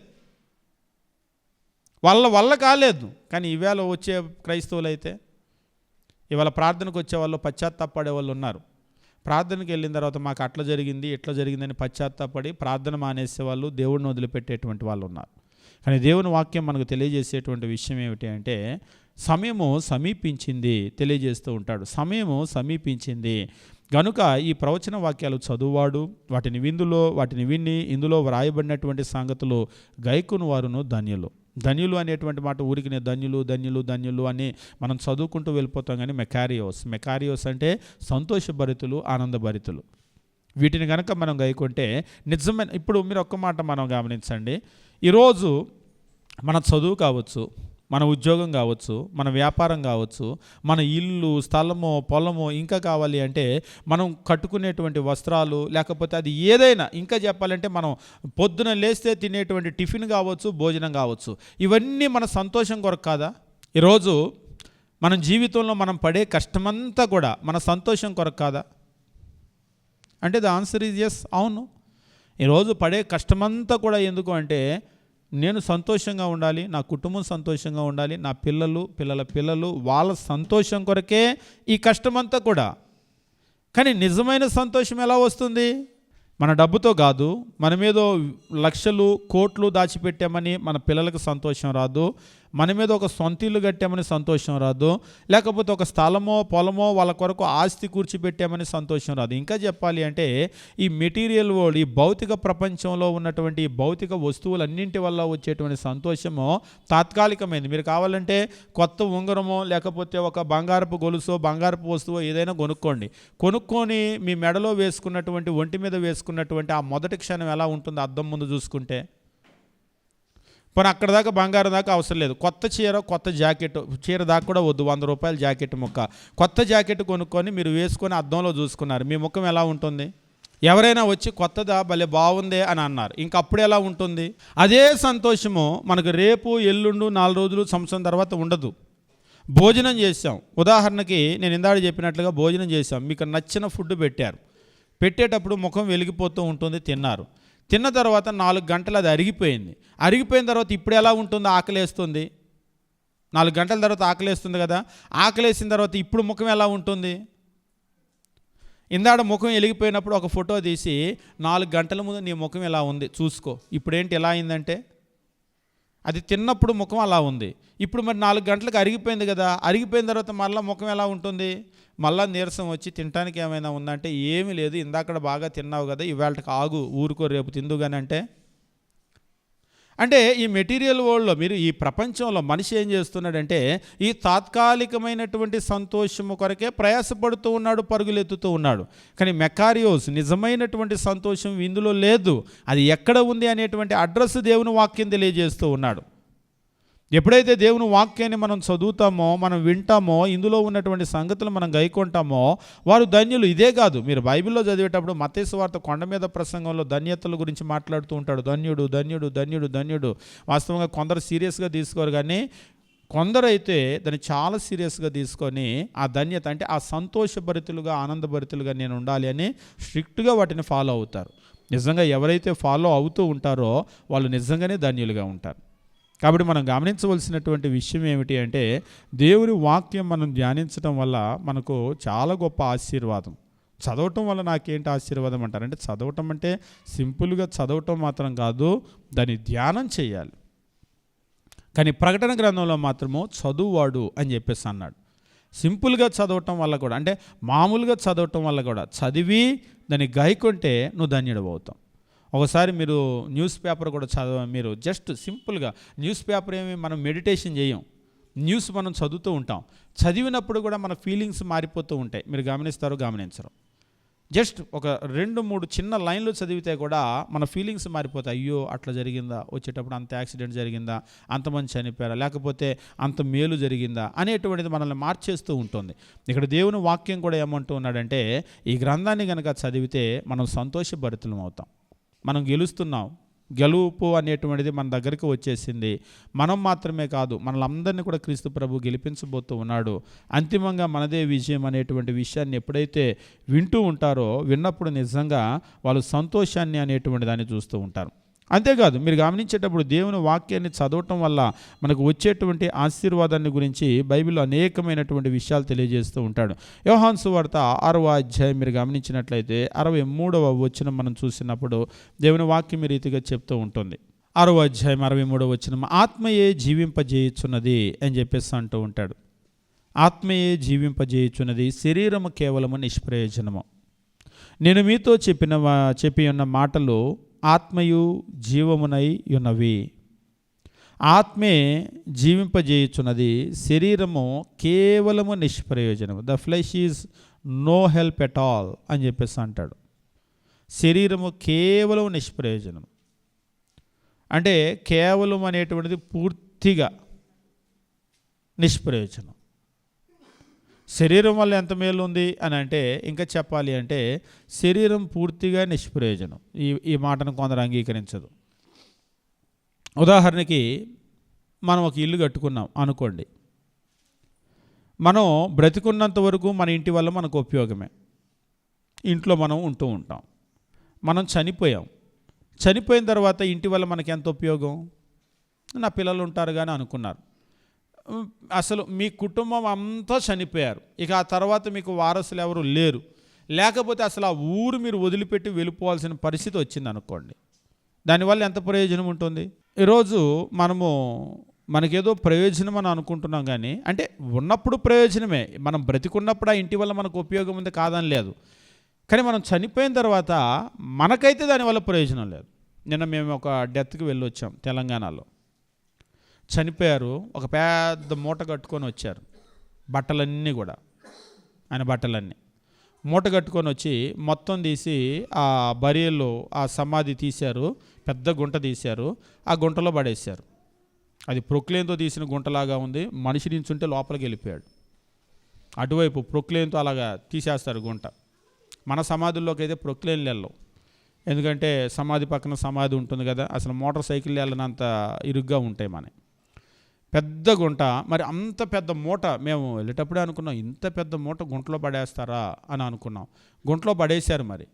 వాళ్ళ వల్ల కాలేదు. కానీ ఈవేళ వచ్చే క్రైస్తవులు అయితే ఇవాళ ప్రార్థనకు వచ్చే వాళ్ళు పశ్చాత్తాపడే వాళ్ళు ఉన్నారు. ప్రార్థనకి వెళ్ళిన తర్వాత మాకు అట్లా జరిగింది ఇట్లా జరిగిందని పశ్చాత్తాపడి ప్రార్థన మానేసేవాళ్ళు, దేవుడిని వదిలిపెట్టేటువంటి వాళ్ళు ఉన్నారు. కానీ దేవుని వాక్యం మనకు తెలియజేసేటువంటి విషయం ఏమిటి అంటే, సమయము సమీపించింది తెలియజేస్తూ ఉంటాడు. సమయము సమీపించింది గనుక ఈ ప్రవచన వాక్యాలు చదువువాడు వాటిని విని ఇందులో వ్రాయబడినటువంటి సంగతులు గైకుని వారును ధన్యులు. ధన్యులు అనేటువంటి మాట ఊరికినే ధన్యులు అని మనం చదువుకుంటూ వెళ్ళిపోతాం. కానీ మెకారియోస్ అంటే సంతోషభరితులు, ఆనందభరితులు. వీటిని కనుక మనం గైకుంటే నిజమైన, ఇప్పుడు మీరు ఒక్క మాట మనం గమనించండి. ఈరోజు మన చదువు కావచ్చు, మన ఉద్యోగం కావచ్చు, మన వ్యాపారం కావచ్చు, మన ఇల్లు, స్థలము, పొలము, ఇంకా కావాలి అంటే మనం కట్టుకునేటువంటి వస్త్రాలు, లేకపోతే అది ఏదైనా, ఇంకా చెప్పాలంటే మనం పొద్దున లేస్తే తినేటువంటి టిఫిన్ కావచ్చు, భోజనం కావచ్చు, ఇవన్నీ మన సంతోషం కొరకు కాదా? ఈరోజు మన జీవితంలో మనం పడే కష్టమంతా కూడా మన సంతోషం కొరకు కాదా అంటే ద ఆన్సర్ ఈజ్ ఎస్, అవును. ఈరోజు పడే కష్టమంతా కూడా ఎందుకు అంటే, నేను సంతోషంగా ఉండాలి, నా కుటుంబం సంతోషంగా ఉండాలి, నా పిల్లలు వాళ్ళ సంతోషం కొరకే ఈ కష్టమంతా కూడా. కానీ నిజమైన సంతోషం ఎలా వస్తుంది? మన డబ్బుతో కాదు. మనమేదో లక్షలు కోట్లు దాచిపెట్టామని మన పిల్లలకు సంతోషం రాదు, మన మీద ఒక సొంత ఇల్లు కట్టామని సంతోషం రాదు, లేకపోతే ఒక స్థలమో పొలమో వాళ్ళ కొరకు ఆస్తి కూర్చిపెట్టామని సంతోషం రాదు. ఇంకా చెప్పాలి అంటే ఈ మెటీరియల్ వరల్డ్, ఈ భౌతిక ప్రపంచంలో ఉన్నటువంటి ఈ భౌతిక వస్తువులన్నింటి వల్ల వచ్చేటువంటి సంతోషము తాత్కాలికమైంది. మీరు కావాలంటే కొత్త ఉంగరమో లేకపోతే ఒక బంగారపు గొలుసో బంగారపు వస్తువో ఏదైనా కొనుక్కొని మీ మెడలో వేసుకున్నటువంటి, ఒంటి మీద వేసుకున్నటువంటి ఆ మొదటి క్షణం ఎలా ఉంటుందో అద్దం ముందు చూసుకుంటే, పోనీ అక్కడ దాకా బంగారం దాకా అవసరం లేదు, కొత్త చీర కొత్త జాకెట్, చీర దాకా కూడా వద్దు, 100 రూపాయల జాకెట్ ముక్క, కొత్త జాకెట్ కొనుక్కొని మీరు వేసుకొని అద్దంలో చూసుకున్నారు, మీ ముఖం ఎలా ఉంటుంది? ఎవరైనా వచ్చి కొత్తదా భలే బాగుందే అని అన్నారు, ఇంకా అప్పుడు ఎలా ఉంటుంది? అదే సంతోషము మనకు రేపు ఎల్లుండు 4 రోజులు సంవత్సరం తర్వాత ఉండదు. భోజనం చేసాం, ఉదాహరణకి నేను ఇందాక చెప్పినట్లుగా భోజనం చేసాం, మీకు నచ్చిన ఫుడ్ పెట్టేటప్పుడు ముఖం వెలిగిపోతూ ఉంటుంది, తిన్న తర్వాత 4 గంటలు అది అరిగిపోయిన తర్వాత ఇప్పుడు ఎలా ఉంటుంది? ఆకలేస్తుంది, 4 గంటల తర్వాత ఆకలేస్తుంది కదా, ఆకలేసిన తర్వాత ఇప్పుడు ముఖం ఎలా ఉంటుంది? ఇందాడ ముఖం వెలిగిపోయినప్పుడు ఒక ఫోటో తీసి 4 గంటల ముందు నీ ముఖం ఎలా ఉంది చూసుకో, ఇప్పుడేంటి ఎలా అయిందంటే అది తిన్నప్పుడు ముఖం అలా ఉంది, ఇప్పుడు మరి 4 గంటలకు అరిగిపోయింది కదా, అరిగిపోయిన తర్వాత మళ్ళీ ముఖం ఎలా ఉంటుంది? మళ్ళీ నీరసం వచ్చి తినడానికి ఏమైనా ఉందంటే ఏమీ లేదు, ఇందాక బాగా తిన్నావు కదా, ఇవాళకి ఆగు, ఊరుకో రేపు తిందుగాని అంటే ఈ మెటీరియల్ వరల్డ్లో మీరు ఈ ప్రపంచంలో మనిషి ఏం చేస్తున్నాడంటే ఈ తాత్కాలికమైనటువంటి సంతోషము కొరకే ప్రయాసపడుతూ ఉన్నాడు, పరుగులెత్తుతూ ఉన్నాడు. కానీ మెకారియోస్ నిజమైనటువంటి సంతోషం ఇందులో లేదు, అది ఎక్కడ ఉంది అనేటువంటి అడ్రస్ దేవుని వాక్యం తెలియజేస్తూ ఉన్నాడు. ఎప్పుడైతే దేవుని వాక్యాన్ని మనం చదువుతామో, మనం వింటామో, ఇందులో ఉన్నటువంటి సంగతులు మనం గైకొంటామో వారు ధన్యులు. ఇదే కాదు, మీరు బైబిల్లో చదివేటప్పుడు మత్తయి సువార్త కొండ మీద ప్రసంగంలో ధన్యతల గురించి మాట్లాడుతూ ఉంటాడు, ధన్యుడు ధన్యుడు ధన్యుడు ధన్యుడు. వాస్తవంగా కొందరు సీరియస్గా తీసుకోరు, కానీ కొందరైతే దాన్ని చాలా సీరియస్గా తీసుకొని ఆ ధన్యత అంటే ఆ సంతోషభరితులుగా ఆనందభరితులుగా నేను ఉండాలి అని స్ట్రిక్ట్గా వాటిని ఫాలో అవుతారు. నిజంగా ఎవరైతే ఫాలో అవుతూ ఉంటారో వాళ్ళు నిజంగానే ధన్యులుగా ఉంటారు. కాబట్టి మనం గమనించవలసినటువంటి విషయం ఏమిటి అంటే దేవుని వాక్యం మనం ధ్యానించడం వల్ల మనకు చాలా గొప్ప ఆశీర్వాదం. చదవటం వల్ల నాకేంటి ఆశీర్వాదం అంటారంటే, చదవటం అంటే సింపుల్గా చదవటం మాత్రం కాదు, దాన్ని ధ్యానం చేయాలి. కానీ ప్రకటన గ్రంథంలో మాత్రము చదువువాడు అని చెప్పేసి అన్నాడు. సింపుల్గా చదవటం వల్ల కూడా, అంటే మామూలుగా చదవటం వల్ల కూడా, చదివి దాన్ని గాయకుంటే నువ్వు ధన్యుడు అవుతావు. ఒకసారి మీరు న్యూస్ పేపర్ కూడా మీరు జస్ట్ సింపుల్గా న్యూస్ పేపర్ ఏమి మనం మెడిటేషన్ చేయం, న్యూస్ మనం చదువుతూ ఉంటాం, చదివినప్పుడు కూడా మన ఫీలింగ్స్ మారిపోతూ ఉంటాయి. మీరు గమనించరు, జస్ట్ ఒక 2-3 చిన్న లైన్లు చదివితే కూడా మన ఫీలింగ్స్ మారిపోతాయి. అయ్యో అట్లా జరిగిందా, వచ్చేటప్పుడు అంత యాక్సిడెంట్ జరిగిందా, అంతమంది చనిపోయారా, లేకపోతే అంత మేలు జరిగిందా అనేటువంటిది మనల్ని మార్చేస్తూ ఉంటుంది. ఇక్కడ దేవుని వాక్యం కూడా ఏమంటూ ఉన్నాడంటే ఈ గ్రంథాన్ని కనుక చదివితే మనం సంతోషభరితులం అవుతాం, మనం గెలుస్తున్నాం, గెలుపు అనేటువంటిది మన దగ్గరికి వచ్చేసింది. మనం మాత్రమే కాదు, మనలందరినీ కూడా క్రీస్తు ప్రభు గెలిపించబోతూ ఉన్నాడు. అంతిమంగా మనదే విజయం అనేటువంటి విషయాన్ని ఎప్పుడైతే వింటూ ఉంటారో, విన్నప్పుడు నిజంగా వాళ్ళు సంతోషాన్ని అనేటువంటి దాన్ని చూస్తూ ఉంటారు. అంతేకాదు, మీరు గమనించేటప్పుడు దేవుని వాక్యాన్ని చదవటం వల్ల మనకు వచ్చేటువంటి ఆశీర్వాదాన్ని గురించి బైబిల్లో అనేకమైనటువంటి విషయాలు తెలియజేస్తూ ఉంటాడు. యోహాను సువార్త 6వ అధ్యాయం మీరు గమనించినట్లయితే 63వ వచనం మనం చూసినప్పుడు దేవుని వాక్యం ఈ రీతిగా చెప్తూ ఉంటుంది. 6వ అధ్యాయం 63వ వచనం, ఆత్మయే జీవింపజేయుచున్నది అని చెప్పేసి అంటూ ఉంటాడు. ఆత్మయే జీవింపజేయుచున్నది, శరీరము కేవలము నిష్ప్రయోజనము. నేను మీతో చెప్పి ఉన్న మాటలు ఆత్మయు జీవమునై ఉన్నవి. ఆత్మే జీవింపజేయుచున్నది, శరీరము కేవలము నిష్ప్రయోజనము. The flesh is no help at all అని చెప్పేసి అంటాడు. శరీరము కేవలం నిష్ప్రయోజనం అంటే కేవలం అనేటువంటిది పూర్తిగా నిష్ప్రయోజనం. శరీరం వల్ల ఎంత మేలు ఉంది అని అంటే, ఇంకా చెప్పాలి అంటే శరీరం పూర్తిగా నిష్ప్రయోజనం. ఈ మాటను కొందరు అంగీకరించదు. ఉదాహరణకి మనం ఒక ఇల్లు కట్టుకున్నాం అనుకోండి, మనం బ్రతికున్నంత వరకు మన ఇంటి వల్ల మనకు ఉపయోగమే, ఇంట్లో మనం ఉంటూ ఉంటాం. మనం చనిపోయిన తర్వాత ఇంటి వల్ల మనకి ఎంత ఉపయోగం? నా పిల్లలు ఉంటారు కానీ అనుకున్నారు, అసలు మీ కుటుంబం అంతా చనిపోయారు, ఇక ఆ తర్వాత మీకు వారసులు ఎవరు లేరు, లేకపోతే అసలు ఆ ఊరు మీరు వదిలిపెట్టి వెళ్ళిపోవాల్సిన పరిస్థితి వచ్చింది అనుకోండి, దానివల్ల ఎంత ప్రయోజనం ఉంటుంది? ఈరోజు మనము మనకేదో ప్రయోజనం అని అనుకుంటున్నాం, కానీ అంటే ఉన్నప్పుడు ప్రయోజనమే, మనం బ్రతికున్నప్పుడు ఆ ఇంటి వల్ల మనకు ఉపయోగం ఉంది కాదని లేదు. కానీ మనం చనిపోయిన తర్వాత మనకైతే దానివల్ల ప్రయోజనం లేదు. నిన్న మేము ఒక డెత్కి వెళ్ళి వచ్చాం తెలంగాణలో. చనిపోయారు, ఒక పెద్ద మూట కట్టుకొని వచ్చారు, బట్టలన్నీ కూడా, ఆయన బట్టలన్నీ మూట కట్టుకొని వచ్చి మొత్తం తీసి ఆ బరియల్లో ఆ సమాధి తీశారు, పెద్ద గుంట తీశారు, ఆ గుంటలో పడేశారు. అది ప్రొక్లేన్తో తీసిన గుంటలాగా ఉంది. మనిషి నించుంటే లోపలికి వెళ్ళిపోయాడు. అటువైపు ప్రొక్లేన్తో అలాగా తీసేస్తారు గుంట. మన సమాధుల్లోకి అయితే ప్రొక్లేన్లు వెళ్ళవు, ఎందుకంటే సమాధి పక్కన సమాధి ఉంటుంది కదా, అసలు మోటార్ సైకిల్ వెళ్ళనంత ఇరుగ్గా ఉంటాయి మన పెద్ద గుంట. మరి అంత పెద్ద మూట మేము వెళ్ళేటప్పుడే అనుకున్నాం, ఇంత పెద్ద మూట గుంటలో పడేస్తారా అని అనుకున్నాం. గుంటలో పడేశారు. మరి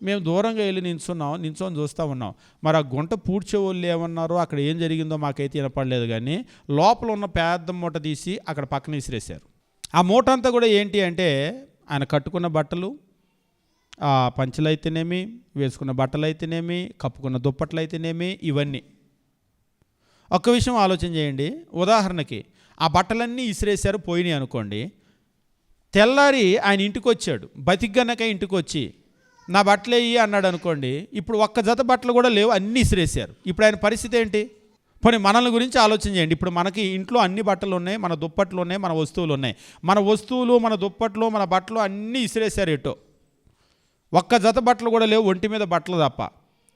మేము దూరంగా వెళ్ళి నించొని చూస్తూ ఉన్నాం. మరి ఆ గుంట పూడ్చే వాళ్ళు ఏమన్నారో, అక్కడ ఏం జరిగిందో మాకైతే వినపడలేదు, కానీ లోపల ఉన్న పెద్ద మూట తీసి అక్కడ పక్కన విసిరేశారు. ఆ మూట అంతా కూడా ఏంటి అంటే ఆయన కట్టుకున్న బట్టలు, ఆ పంచలు అయితేనేమి, వేసుకున్న బట్టలు అయితేనేమి, కప్పుకున్న దుప్పట్లు అయితేనేమి, ఇవన్నీ. ఒక్క విషయం ఆలోచన చేయండి. ఉదాహరణకి ఆ బట్టలన్నీ ఇసిరేశారు, పోయినాయి అనుకోండి. తెల్లారి ఆయన ఇంటికి వచ్చాడు, బతికిగనక ఇంటికి వచ్చి నా బట్టలు వేయి అన్నాడు అనుకోండి. ఇప్పుడు ఒక్క జత బట్టలు కూడా లేవు, అన్నీ ఇసిరేశారు. ఇప్పుడు ఆయన పరిస్థితి ఏంటి? పోనీ మనల్ని గురించి ఆలోచన చేయండి. ఇప్పుడు మనకి ఇంట్లో అన్ని బట్టలు ఉన్నాయి, మన దుప్పట్లు ఉన్నాయి, మన వస్తువులు ఉన్నాయి. మన వస్తువులు, మన దుప్పట్లు, మన బట్టలు అన్నీ ఇసిరేశారు ఎటో. ఒక్క జత బట్టలు కూడా లేవు, ఒంటి మీద బట్టలు తప్ప.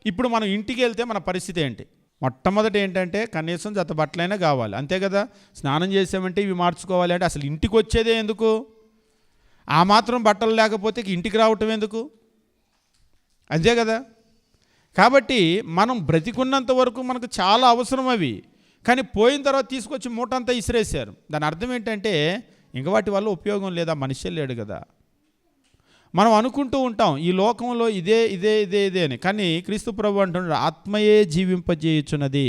ఇప్పుడు మనం ఇంటికి వెళ్తే మన పరిస్థితి ఏంటి? మొట్టమొదటి ఏంటంటే కనీసం జత బట్టలైనా కావాలి, అంతే కదా. స్నానం చేసామంటే ఇవి మార్చుకోవాలి అంటే అసలు ఇంటికి వచ్చేదే ఎందుకు? ఆ మాత్రం బట్టలు లేకపోతే ఇంటికి రావటం ఎందుకు? అంతే కదా. కాబట్టి మనం బ్రతికున్నంత వరకు మనకు చాలా అవసరం అవి, కానీ పోయిన తర్వాత తీసుకొచ్చి మూట అంతా ఇసిరేశారు. దాని అర్థం ఏంటంటే ఇంక వాటి వల్ల ఉపయోగం లేదా, మనిషి లేడు కదా. మనం అనుకుంటూ ఉంటాం ఈ లోకంలో ఇదే ఇదే ఇదే ఇదే అని, కానీ క్రీస్తు ప్రభు అంటున్నాడు ఆత్మయే జీవింపజేయుచున్నది,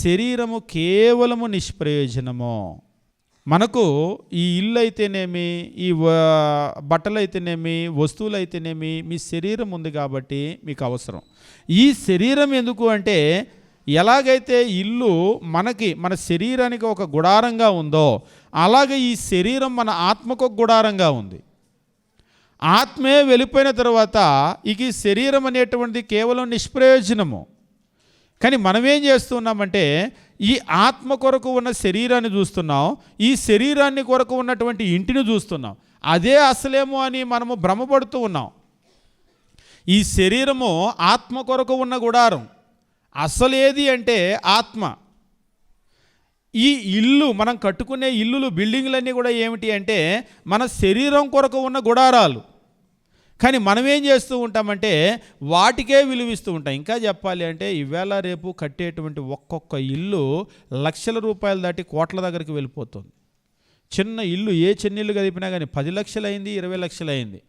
శరీరము కేవలము నిష్ప్రయోజనము. మనకు ఈ ఇల్లు అయితేనేమి, ఈ బట్టలు అయితేనేమి, వస్తువులు అయితేనేమి, మీ శరీరం ఉంది కాబట్టి మీకు అవసరం. ఈ శరీరం ఎందుకు అంటే, ఎలాగైతే ఇల్లు మనకి మన శరీరానికి ఒక గుడారంగా ఉందో, అలాగే ఈ శరీరం మన ఆత్మకు ఒక గుడారంగా ఉంది. ఆత్మే వెళ్ళిపోయిన తర్వాత ఇక ఈ శరీరం అనేటువంటిది కేవలం నిష్ప్రయోజనము. కానీ మనం ఏం చేస్తున్నామంటే ఈ ఆత్మ కొరకు ఉన్న శరీరాన్ని చూస్తున్నాం, ఈ శరీరాన్ని కొరకు ఉన్నటువంటి ఇంటిని చూస్తున్నాం. అదే అసలేమో అని మనము భ్రమపడుతూ ఉన్నాం. ఈ శరీరము ఆత్మ కొరకు ఉన్న గుడారం, అసలు ఏది అంటే ఆత్మ. ఈ ఇల్లు మనం కట్టుకునే ఇల్లులు, బిల్డింగ్లన్నీ కూడా ఏమిటి అంటే మన శరీరం కొరకు ఉన్న గుడారాలు. కానీ మనం ఏం చేస్తూ ఉంటామంటే వాటికే విలువిస్తూ ఉంటాం. ఇంకా చెప్పాలి అంటే ఈవేళ రేపు కట్టేటువంటి ఒక్కొక్క ఇల్లు లక్షల రూపాయలు దాటి కోట్ల దగ్గరికి వెళ్ళిపోతుంది. చిన్న ఇల్లు, ఏ చిన్న ఇల్లు గడిపినా కానీ 10 లక్షలు అయింది, 20 లక్షలు అయింది.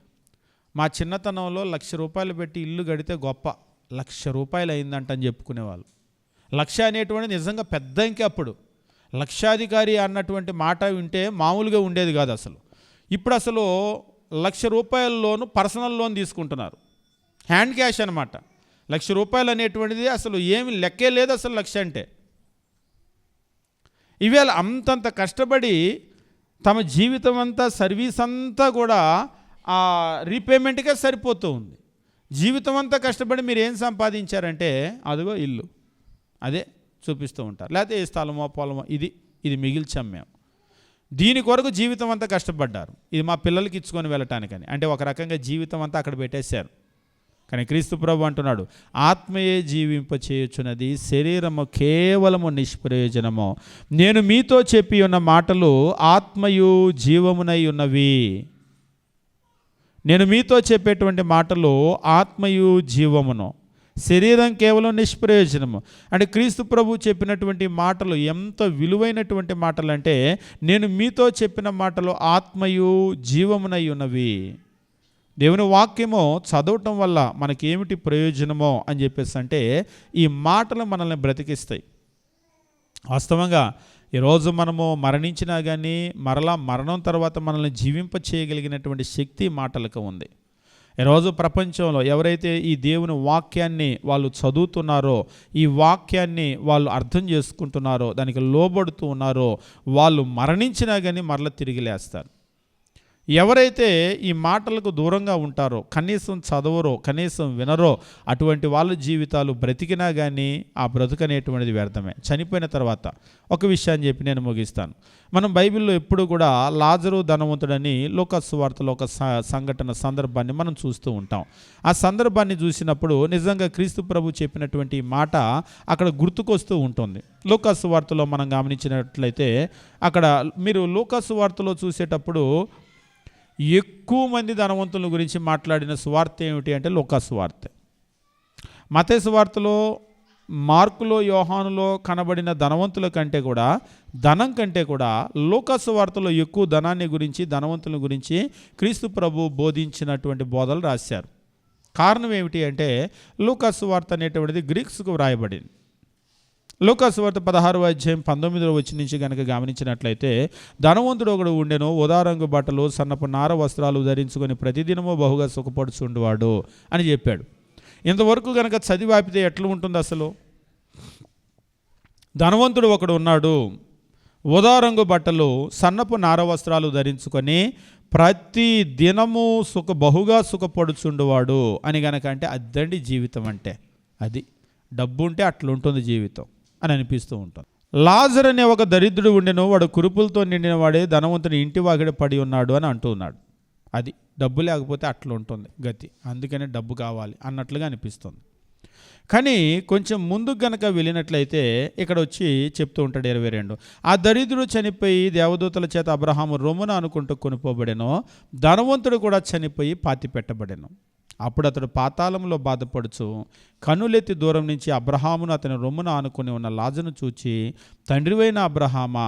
మా చిన్నతనంలో 1,00,000 రూపాయలు పెట్టి ఇల్లు గడితే గొప్ప, 1,00,000 రూపాయలు అయిందంట అని చెప్పుకునేవాళ్ళు. 1,00,000 అనేటువంటి నిజంగా పెద్ద ఇంకే. అప్పుడు లక్షాధికారి అన్నటువంటి మాట వింటే మామూలుగా ఉండేది కాదు అసలు. ఇప్పుడు అసలు 1,00,000 రూపాయల లోను పర్సనల్ లోన్ తీసుకుంటున్నారు, హ్యాండ్ క్యాష్ అనమాట. 1,00,000 రూపాయలు అనేటువంటిది అసలు ఏమి లెక్కే లేదు అసలు 1,00,000 అంటే. ఇవాళ అంతంత కష్టపడి తమ జీవితం అంతా, సర్వీస్ అంతా కూడా ఆ రీపేమెంట్కే సరిపోతూ ఉంది. జీవితం అంతా కష్టపడి మీరు ఏం సంపాదించారంటే అదిగో ఇల్లు, అదే చూపిస్తూ ఉంటారు. లేకపోతే ఏ స్థలమో పొలమో, ఇది మిగిల్చాం మేము. దీని కొరకు జీవితం అంతా కష్టపడ్డారు, ఇది మా పిల్లలకి ఇచ్చుకొని వెళ్ళటానికని. అంటే ఒక రకంగా జీవితం అంతా అక్కడ పెట్టేశారు. కానీ క్రీస్తు ప్రభు అంటున్నాడు ఆత్మయే జీవింపచేయుచున్నది, శరీరము కేవలము నిష్ప్రయోజనము. నేను మీతో చెప్పి ఉన్న మాటలు ఆత్మయు జీవమునై ఉన్నవి. నేను మీతో చెప్పేటువంటి మాటలు ఆత్మయు జీవమును, శరీరం కేవలం నిష్ప్రయోజనము. అంటే క్రీస్తు ప్రభు చెప్పినటువంటి మాటలు ఎంత విలువైనటువంటి మాటలు అంటే, నేను మీతో చెప్పిన మాటలు ఆత్మయు జీవమునై ఉన్నవి. దేవుని వాక్యము చదవటం వల్ల మనకేమిటి ప్రయోజనమో అని చెప్పేసి అంటే, ఈ మాటలు మనల్ని బ్రతికిస్తాయి. వాస్తవంగా ఈరోజు మనము మరణించినా కానీ మరలా మరణం తర్వాత మనల్ని జీవింప చేయగలిగినటువంటి శక్తి మాటలకు ఉంది. ఈరోజు ప్రపంచంలో ఎవరైతే ఈ దేవుని వాక్యాన్ని వాళ్ళు చదువుతున్నారో, ఈ వాక్యాన్ని వాళ్ళు అర్థం చేసుకుంటున్నారో, దానికి లోబడుతూ ఉన్నారో, వాళ్ళు మరణించినా కానీ మరల తిరిగి లేస్తారు. ఎవరైతే ఈ మాటలకు దూరంగా ఉంటారో, కనీసం చదవరో, కనీసం వినరో, అటువంటి వాళ్ళ జీవితాలు బ్రతికినా కానీ ఆ బ్రతుకనేటువంటిది వ్యర్థమే. చనిపోయిన తర్వాత ఒక విషయాన్ని చెప్పి నేను ముగిస్తాను. మనం బైబిల్లో ఎప్పుడు కూడా లాజరు ధనవంతుడని లూకాసు సువార్తలో ఒక సందర్భాన్ని మనం చూస్తూ ఉంటాం. ఆ సందర్భాన్ని చూసినప్పుడు నిజంగా క్రీస్తు ప్రభు చెప్పినటువంటి మాట అక్కడ గుర్తుకొస్తూ ఉంటుంది. లూకాసు సువార్తలో మనం గమనించినట్లయితే అక్కడ మీరు లూకాసు సువార్తలో చూసేటప్పుడు ఎక్కువ మంది ధనవంతుల గురించి మాట్లాడిన సువార్త ఏమిటి అంటే లూకాసు సువార్త. మత్తయి సువార్తలో, మార్కులో, యోహానులో కనబడిన ధనవంతుల కంటే కూడా, ధనం కంటే కూడా లూకాసు సువార్తలో ఎక్కువ ధనాన్ని గురించి, ధనవంతుల గురించి క్రీస్తు ప్రభు బోధించినటువంటి బోధలు రాశారు. కారణం ఏమిటి అంటే లూకాసు సువార్త అనేటువంటిది గ్రీక్స్కు వ్రాయబడింది. లూకాసు వార్త 16వ అధ్యాయం 19వ వచనం నుంచి కనుక గమనించినట్లయితే, ధనవంతుడు ఒకడు ఉండెను, ఉదారంగు బట్టలు, సన్నపు నార వస్త్రాలు ధరించుకొని ప్రతిదినము బహుగా సుఖపడుచుండువాడు అని చెప్పాడు. ఇంతవరకు కనుక చదివాపితే ఎట్లా ఉంటుంది అసలు? ధనవంతుడు ఒకడు ఉన్నాడు, ఉదారంగు బట్టలు, సన్నపు నార వస్త్రాలు ధరించుకొని ప్రతి దినము బహుగా సుఖపడుచుండువాడు అని గనక అంటే అద్దండి జీవితం అంటే. అది డబ్బు ఉంటే అట్లుంటుంది జీవితం అని అనిపిస్తూ ఉంటుంది. లాజరు అనే ఒక దరిద్రుడు ఉండెను, వాడు కురుపులతో నిండిన వాడే ధనవంతుని ఇంటి వాకిట పడి ఉన్నాడు అని అంటున్నాడు. అది డబ్బు లేకపోతే అట్లా ఉంటుంది గతి, అందుకనే డబ్బు కావాలి అన్నట్లుగా అనిపిస్తుంది. కానీ కొంచెం ముందుకు గనక వెళ్ళినట్లయితే ఇక్కడ వచ్చి చెప్తూ ఉంటాడు 22, ఆ దరిద్రుడు చనిపోయి దేవదూతల చేత అబ్రహాము రొమ్మున అనుకుంటూ కొనిపోబడెను, ధనవంతుడు కూడా చనిపోయి పాతి పెట్టబడెను. అప్పుడు అతడు పాతాళంలో బాధపడుచు కన్నులెత్తి దూరం నుంచి అబ్రహామును అతని రొమ్మున ఆనుకుని ఉన్న లాజరును చూచి, తండ్రివైన అబ్రహామా,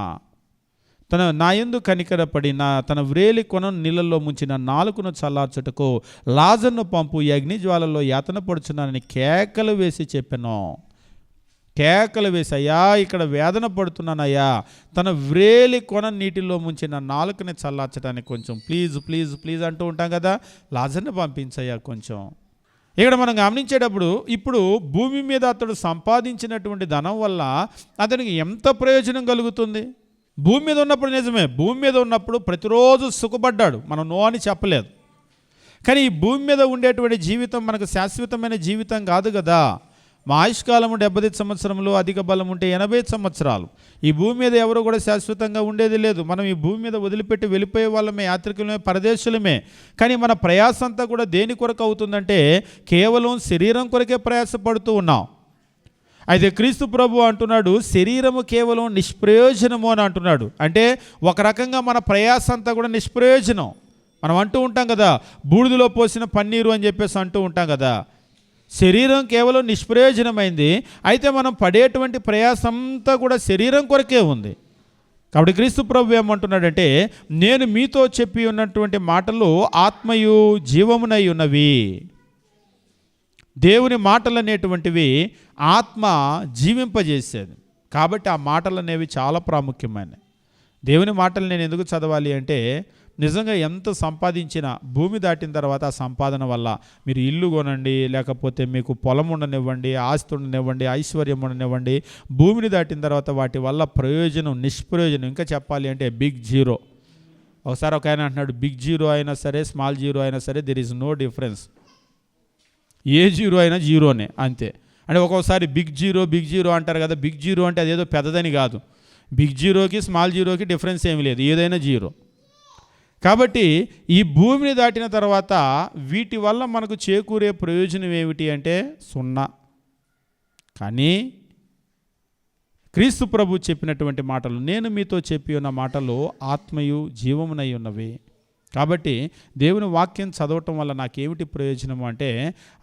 నా యందు కనికరపడి తన వ్రేలి కొనను నీళ్ళల్లో ముంచిన నాలుకను చల్లార్చుటకు లాజరును పంపు, ఈ అగ్నిజ్వాలలో యాతన పడుచున్నానని కేకలు వేసి చెప్పెను. కేకలు వేసి, అయ్యా ఇక్కడ వేదన పడుతున్నానయ్యా, తన వ్రేలి కొన నీటిలో ముంచిన నాలుకని చల్లార్చడానికి కొంచెం ప్లీజ్ ప్లీజ్ ప్లీజ్ అంటూ ఉంటాం కదా, లాజర్ని పంపించయ్యా కొంచెం. ఇక్కడ మనం గమనించేటప్పుడు ఇప్పుడు భూమి మీద అతడు సంపాదించినటువంటి ధనం వల్ల అతనికి ఎంత ప్రయోజనం కలుగుతుంది? భూమి మీద ఉన్నప్పుడు నిజమే, భూమి మీద ఉన్నప్పుడు ప్రతిరోజు సుఖపడ్డాడు, మనం నో అని చెప్పలేదు. కానీ ఈ భూమి మీద ఉండేటువంటి జీవితం మనకు శాశ్వతమైన జీవితం కాదు కదా. మా ఆయుష్కాలము 75 సంవత్సరములు, అధిక బలం ఉంటే 80 సంవత్సరాలు. ఈ భూమి మీద ఎవరు కూడా శాశ్వతంగా ఉండేది లేదు. మనం ఈ భూమి మీద వదిలిపెట్టి వెళ్ళిపోయే వాళ్ళమే, యాత్రికులమే, పరదేశులమే. కానీ మన ప్రయాస అంతా కూడా దేని కొరకు అవుతుందంటే కేవలం శరీరం కొరకే ప్రయాసపడుతూ ఉన్నాం. అయితే క్రీస్తు ప్రభు అంటున్నాడు, శరీరము కేవలం నిష్ప్రయోజనము అని అంటున్నాడు. అంటే ఒక రకంగా మన ప్రయాస అంతా కూడా నిష్ప్రయోజనం. మనం అంటూ ఉంటాం కదా, బూడిదలో పోసిన పన్నీరు అని చెప్పేసి అంటూ ఉంటాం కదా. శరీరం కేవలం నిష్ప్రయోజనమైంది. అయితే మనం పడేటువంటి ప్రయాసంతా కూడా శరీరం కొరకే ఉంది. కాబట్టి క్రీస్తు ప్రభు ఏమంటున్నాడంటే, నేను మీతో చెప్పి ఉన్నటువంటి మాటలు ఆత్మయు జీవమునై ఉన్నవి. దేవుని మాటలు అనేటువంటివి ఆత్మ జీవింపజేసేది. కాబట్టి ఆ మాటలు అనేవి చాలా ప్రాముఖ్యమైనవి. దేవుని మాటలు నేను ఎందుకు చదవాలి అంటే, నిజంగా ఎంత సంపాదించినా భూమి దాటిన తర్వాత ఆ సంపాదన వల్ల మీరు ఇల్లు కొనండి, లేకపోతే మీకు పొలం ఉండనివ్వండి, ఆస్తి ఉండనివ్వండి, ఐశ్వర్యం ఉండనివ్వండి, భూమిని దాటిన తర్వాత వాటి వల్ల ప్రయోజనం నిష్ప్రయోజనం, ఇంకా చెప్పాలి అంటే బిగ్ జీరో. ఒకసారి ఒక ఆయన అంటున్నాడు, బిగ్ జీరో అయినా సరే స్మాల్ జీరో అయినా సరే దెర్ ఈజ్ నో డిఫరెన్స్. ఏ జీరో అయినా జీరోనే అంతే. అంటే ఒక్కోసారి బిగ్ జీరో అంటారు కదా, బిగ్ జీరో అంటే అదేదో పెద్దదని కాదు. బిగ్ జీరోకి స్మాల్ జీరోకి డిఫరెన్స్ ఏమీ లేదు, ఏదైనా జీరో. కాబట్టి ఈ భూమిని దాటిన తర్వాత వీటి వల్ల మనకు చేకూరే ప్రయోజనం ఏమిటి అంటే సున్నా. కానీ క్రీస్తు ప్రభు చెప్పినటువంటి మాటలు, నేను మీతో చెప్పి ఉన్న మాటలు ఆత్మయు జీవమునై ఉన్నవి. కాబట్టి దేవుని వాక్యం చదవటం వల్ల నాకేమిటి ప్రయోజనం అంటే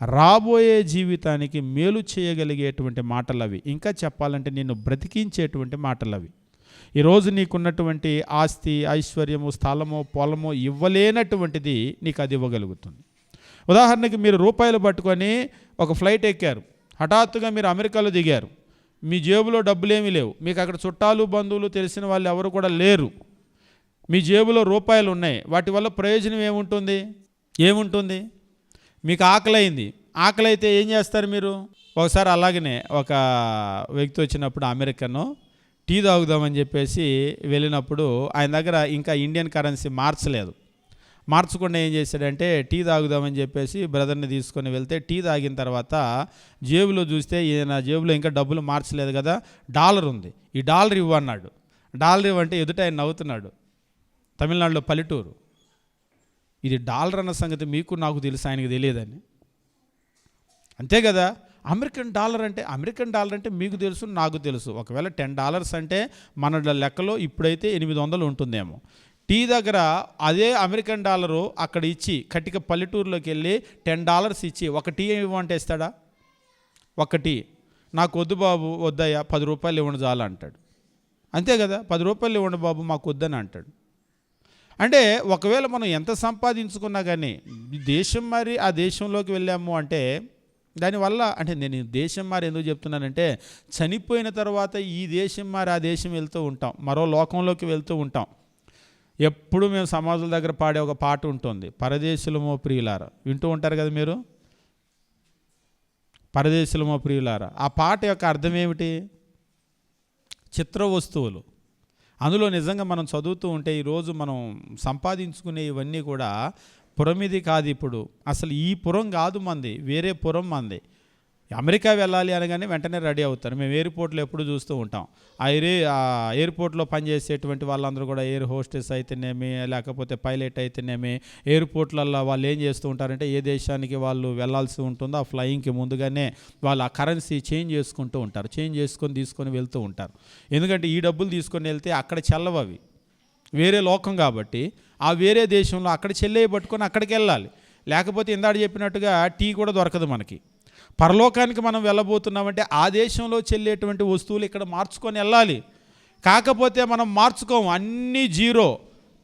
రాబోయే జీవితానికి మేలు చేయగలిగేటువంటి మాటలు అవి. ఇంకా చెప్పాలంటే నిన్ను బ్రతికించేటువంటి మాటలు అవి. ఈరోజు నీకున్నటువంటి ఆస్తి, ఐశ్వర్యము, స్థలము, పొలము ఇవ్వలేనటువంటిది నీకు అది ఇవ్వగలుగుతుంది. ఉదాహరణకి మీరు రూపాయలు పట్టుకొని ఒక ఫ్లైట్ ఎక్కారు, హఠాత్తుగా మీరు అమెరికాలో దిగారు, మీ జేబులో డబ్బులేమీ లేవు, మీకు అక్కడ చుట్టాలు, బంధువులు, తెలిసిన వాళ్ళు ఎవరు కూడా లేరు, మీ జేబులో రూపాయలు ఉన్నాయి. వాటి వల్ల ప్రయోజనం ఏముంటుంది? మీకు ఆకలి అయితే ఏం చేస్తారు మీరు? ఒకసారి అలాగనే ఒక వ్యక్తి వచ్చినప్పుడు అమెరికన్ టీ తాగుదామని చెప్పేసి వెళ్ళినప్పుడు ఆయన దగ్గర ఇంకా ఇండియన్ కరెన్సీ మార్చకుండా ఏం చేశాడంటే టీ తాగుదామని చెప్పేసి బ్రదర్ని తీసుకొని వెళ్తే టీ తాగిన తర్వాత జేబులో చూస్తే ఈయన జేబులో ఇంకా డబ్బులు మార్చలేదు కదా, డాలర్ ఉంది, ఈ డాలర్ ఇవ్వన్నాడు. డాలర్ ఇవ్వంటే ఎదుట ఆయన నవ్వుతున్నాడు. తమిళనాడులో పల్లెటూరు. ఇది డాలర్ అన్న సంగతి మీకు నాకు తెలుసు, ఆయనకి తెలియదని. అంతే కదా. అమెరికన్ డాలర్ అంటే మీకు తెలుసు, నాకు తెలుసు. ఒకవేళ $10 అంటే మన లెక్కలో ఇప్పుడైతే 800 ఉంటుందేమో. టీ దగ్గర అదే అమెరికన్ డాలరు అక్కడ ఇచ్చి కట్టిక పల్లెటూరులోకి వెళ్ళి $10 ఇచ్చి ఒక టీ ఇవ్వమంటే ఇస్తాడా? ఒక టీ నాకు వద్దు బాబు, వద్దయ్యా, ₹10 ఇవ్వండి చాలు అంటాడు. అంతే కదా. ₹10 ఇవ్వండి బాబు, మాకు వద్దని అంటాడు. అంటే ఒకవేళ మనం ఎంత సంపాదించుకున్నా కానీ దేశం మరి ఆ దేశంలోకి వెళ్ళాము అంటే దానివల్ల, అంటే నేను దేశం మారి ఎందుకు చెప్తున్నానంటే చనిపోయిన తర్వాత ఈ దేశం మారి ఆ దేశం వెళ్తూ ఉంటాం, మరో లోకంలోకి వెళ్తూ ఉంటాం. ఎప్పుడు మేము సమాజుల దగ్గర పాడే ఒక పాట ఉంటుంది, పరదేశులమో ప్రియులారా. వింటూ ఉంటారు కదా మీరు, పరదేశులమో ప్రియులారా. ఆ పాట యొక్క అర్థం ఏమిటి? చిత్ర వస్తువులు. అందులో నిజంగా మనం చదువుతూ ఉంటే ఈరోజు మనం సంపాదించుకునే ఇవన్నీ కూడా పురమిది కాదు. ఇప్పుడు అసలు ఈ పురం కాదు మంది, వేరే పురం మంది. అమెరికా వెళ్ళాలి అనగానే వెంటనే రెడీ అవుతారు. మేము ఎయిర్పోర్ట్లో ఎప్పుడు చూస్తూ ఉంటాం. ఆ ఎయిర్పోర్ట్లో పనిచేసేటువంటి వాళ్ళందరూ కూడా ఎయిర్ హోస్టెస్ అయితేనేమి, లేకపోతే పైలట్ అయితేనేమి, ఎయిర్పోర్ట్లలో వాళ్ళు ఏం చేస్తూ ఉంటారంటే ఏ దేశానికి వాళ్ళు వెళ్ళాల్సి ఉంటుందో ఆ ఫ్లయింగ్కి ముందుగానే వాళ్ళు ఆ కరెన్సీ చేంజ్ చేసుకుంటూ ఉంటారు. చేంజ్ చేసుకొని తీసుకొని వెళ్తూ ఉంటారు. ఎందుకంటే ఈ డబ్బులు తీసుకొని వెళ్తే అక్కడ చెల్లవు, అవి వేరే లోకం కాబట్టి ఆ వేరే దేశంలో అక్కడ చెల్లెయి పట్టుకొని అక్కడికి వెళ్ళాలి. లేకపోతే ఇందాక చెప్పినట్టుగా టీ కూడా దొరకదు మనకి. పరలోకానికి మనం వెళ్ళబోతున్నామంటే ఆ దేశంలో చెల్లేటువంటి వస్తువులు ఇక్కడ మార్చుకొని వెళ్ళాలి. కాకపోతే మనం మార్చుకోము, అన్నీ జీరో,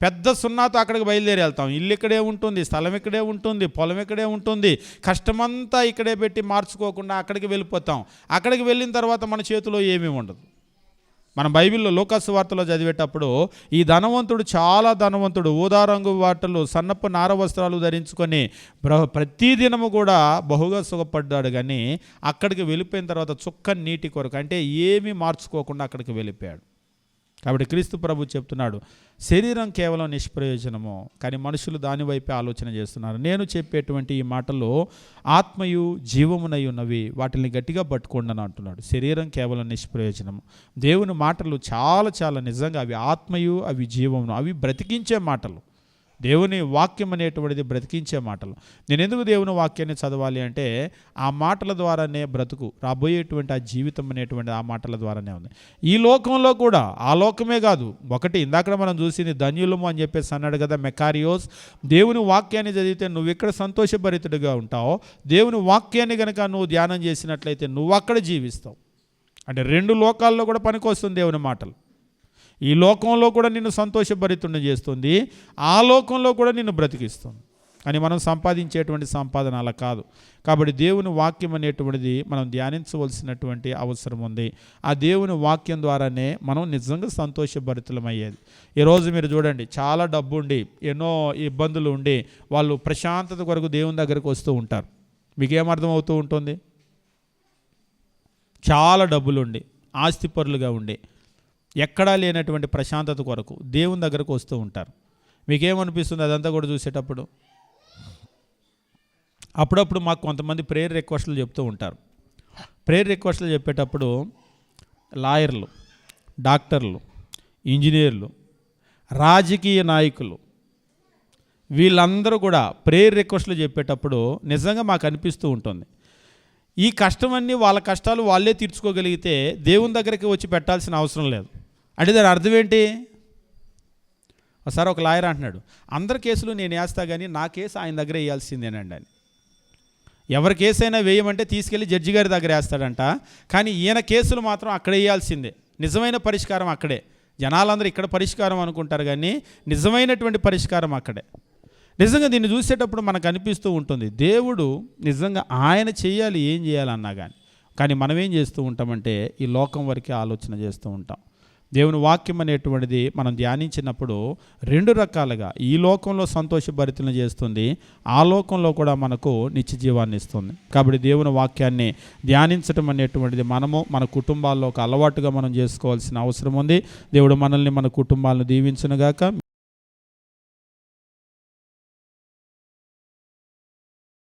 పెద్ద సున్నాతో అక్కడికి బయలుదేరి వెళ్తాం. ఇల్లు ఇక్కడే ఉంటుంది, స్థలం ఇక్కడే ఉంటుంది, పొలం ఇక్కడే ఉంటుంది, కష్టమంతా ఇక్కడే పెట్టి మార్చుకోకుండా అక్కడికి వెళ్ళిపోతాం. అక్కడికి వెళ్ళిన తర్వాత మన చేతిలో ఏమీ ఉండదు. మనం బైబిల్లో లోకాసు వార్తలో చదివేటప్పుడు ఈ ధనవంతుడు చాలా ధనవంతుడు, ఊదా రంగు బట్టలు, సన్నపు నార వస్త్రాలు ధరించుకొని ప్రతిదినము కూడా బహుగా సుఖపడ్డాడు. కానీ అక్కడికి వెళ్ళిపోయిన తర్వాత చుక్క నీటి కొరకు, అంటే ఏమీ మార్చుకోకుండా అక్కడికి వెళ్ళిపోయాడు. కాబట్టి క్రీస్తు ప్రభు చెప్తున్నాడు, శరీరం కేవలం నిష్ప్రయోజనము, కానీ మనుషులు దానివైపే ఆలోచన చేస్తున్నారు. నేను చెప్పేటువంటి ఈ మాటలు ఆత్మయు జీవమునై ఉన్నవి, వాటిని గట్టిగా పట్టుకోండి అని అంటున్నాడు. శరీరం కేవలం నిష్ప్రయోజనము. దేవుని మాటలు చాలా చాలా నిజంగా అవి ఆత్మయు, అవి జీవమును, అవి బ్రతికించే మాటలు. దేవుని వాక్యం అనేటువంటిది బ్రతికించే మాటలు. నేను ఎందుకు దేవుని వాక్యాన్ని చదవాలి అంటే ఆ మాటల ద్వారానే బ్రతుకు, రాబోయేటువంటి ఆ జీవితం అనేటువంటి ఆ మాటల ద్వారానే ఉంది. ఈ లోకంలో కూడా, ఆ లోకమే కాదు, ఒకటి ఇందాక మనం చూసింది ధన్యులము అని చెప్పేసి అన్నాడు కదా మెకారియోస్. దేవుని వాక్యాన్ని చదివితే నువ్వు ఇక్కడ సంతోషభరితుడిగా ఉంటావు. దేవుని వాక్యాన్ని కనుక నువ్వు ధ్యానం చేసినట్లయితే నువ్వు అక్కడ జీవిస్తావు. అంటే రెండు లోకాల్లో కూడా పనికొస్తుంది దేవుని మాటలు. ఈ లోకంలో కూడా నిన్ను సంతోషభరితుడిని చేస్తుంది, ఆ లోకంలో కూడా నిన్ను బ్రతికిస్తుంది. అని మనం సంపాదించేటువంటి సంపాదన అలా కాదు. కాబట్టి దేవుని వాక్యం అనేటువంటిది మనం ధ్యానించవలసినటువంటి అవసరం ఉంది. ఆ దేవుని వాక్యం ద్వారానే మనం నిజంగా సంతోషభరితులమయ్యేది. ఈరోజు మీరు చూడండి, చాలా డబ్బు ఉండి, ఎన్నో ఇబ్బందులు ఉండి, వాళ్ళు ప్రశాంతత కొరకు దేవుని దగ్గరకు వస్తూ ఉంటారు. మీకేమర్థం అవుతూ ఉంటుంది? చాలా డబ్బులుండి, ఆస్తిపరులుగా ఉండి, ఎక్కడా లేనటువంటి ప్రశాంతత కొరకు దేవుని దగ్గరకు వస్తూ ఉంటారు. మీకేమనిపిస్తుంది అదంతా కూడా చూసేటప్పుడు? అప్పుడప్పుడు మాకు కొంతమంది ప్రేయర్ రిక్వెస్ట్లు చెప్తూ ఉంటారు. ప్రేయర్ రిక్వెస్ట్లు చెప్పేటప్పుడు లాయర్లు, డాక్టర్లు, ఇంజనీర్లు, రాజకీయ నాయకులు, వీళ్ళందరూ కూడా ప్రేయర్ రిక్వెస్ట్లు చెప్పేటప్పుడు నిజంగా మాకు అనిపిస్తూ ఉంటుంది, ఈ కష్టమన్నీ వాళ్ళ కష్టాలు వాళ్ళే తీర్చుకోగలిగితే దేవుని దగ్గరికి వచ్చి పెట్టాల్సిన అవసరం లేదు. అంటే దాని అర్థం ఏంటి? ఒకసారి ఒక లాయర్ అంటున్నాడు, అందరి కేసులు నేను వేస్తా కానీ నా కేసు ఆయన దగ్గర వేయాల్సిందేనండి అని. ఎవరి కేసు అయినా వేయమంటే తీసుకెళ్ళి జడ్జి గారి దగ్గర వేస్తాడంట, కానీ ఈయన కేసులు మాత్రం అక్కడ వేయాల్సిందే. నిజమైన పరిష్కారం అక్కడే. జనాలందరూ ఇక్కడ పరిష్కారం అనుకుంటారు కానీ నిజమైనటువంటి పరిష్కారం అక్కడే. నిజంగా దీన్ని చూసేటప్పుడు మనకు అనిపిస్తూ ఉంటుంది, దేవుడు నిజంగా ఆయన చేయాలి, ఏం చేయాలన్నా కానీ మనం ఏం చేస్తూ ఉంటామంటే ఈ లోకం వరకే ఆలోచన చేస్తూ ఉంటాం. దేవుని వాక్యం అనేటువంటిది మనం ధ్యానించినప్పుడు రెండు రకాలుగా ఈ లోకంలో సంతోషభరితలను చేస్తుంది, ఆ లోకంలో కూడా మనకు నిత్య జీవాన్ని ఇస్తుంది. కాబట్టి దేవుని వాక్యాన్ని ధ్యానించడం అనేటువంటిది మనము మన కుటుంబాల్లో ఒక అలవాటుగా మనం చేసుకోవాల్సిన అవసరం ఉంది. దేవుడు మనల్ని మన కుటుంబాలను దీవించునుగాక.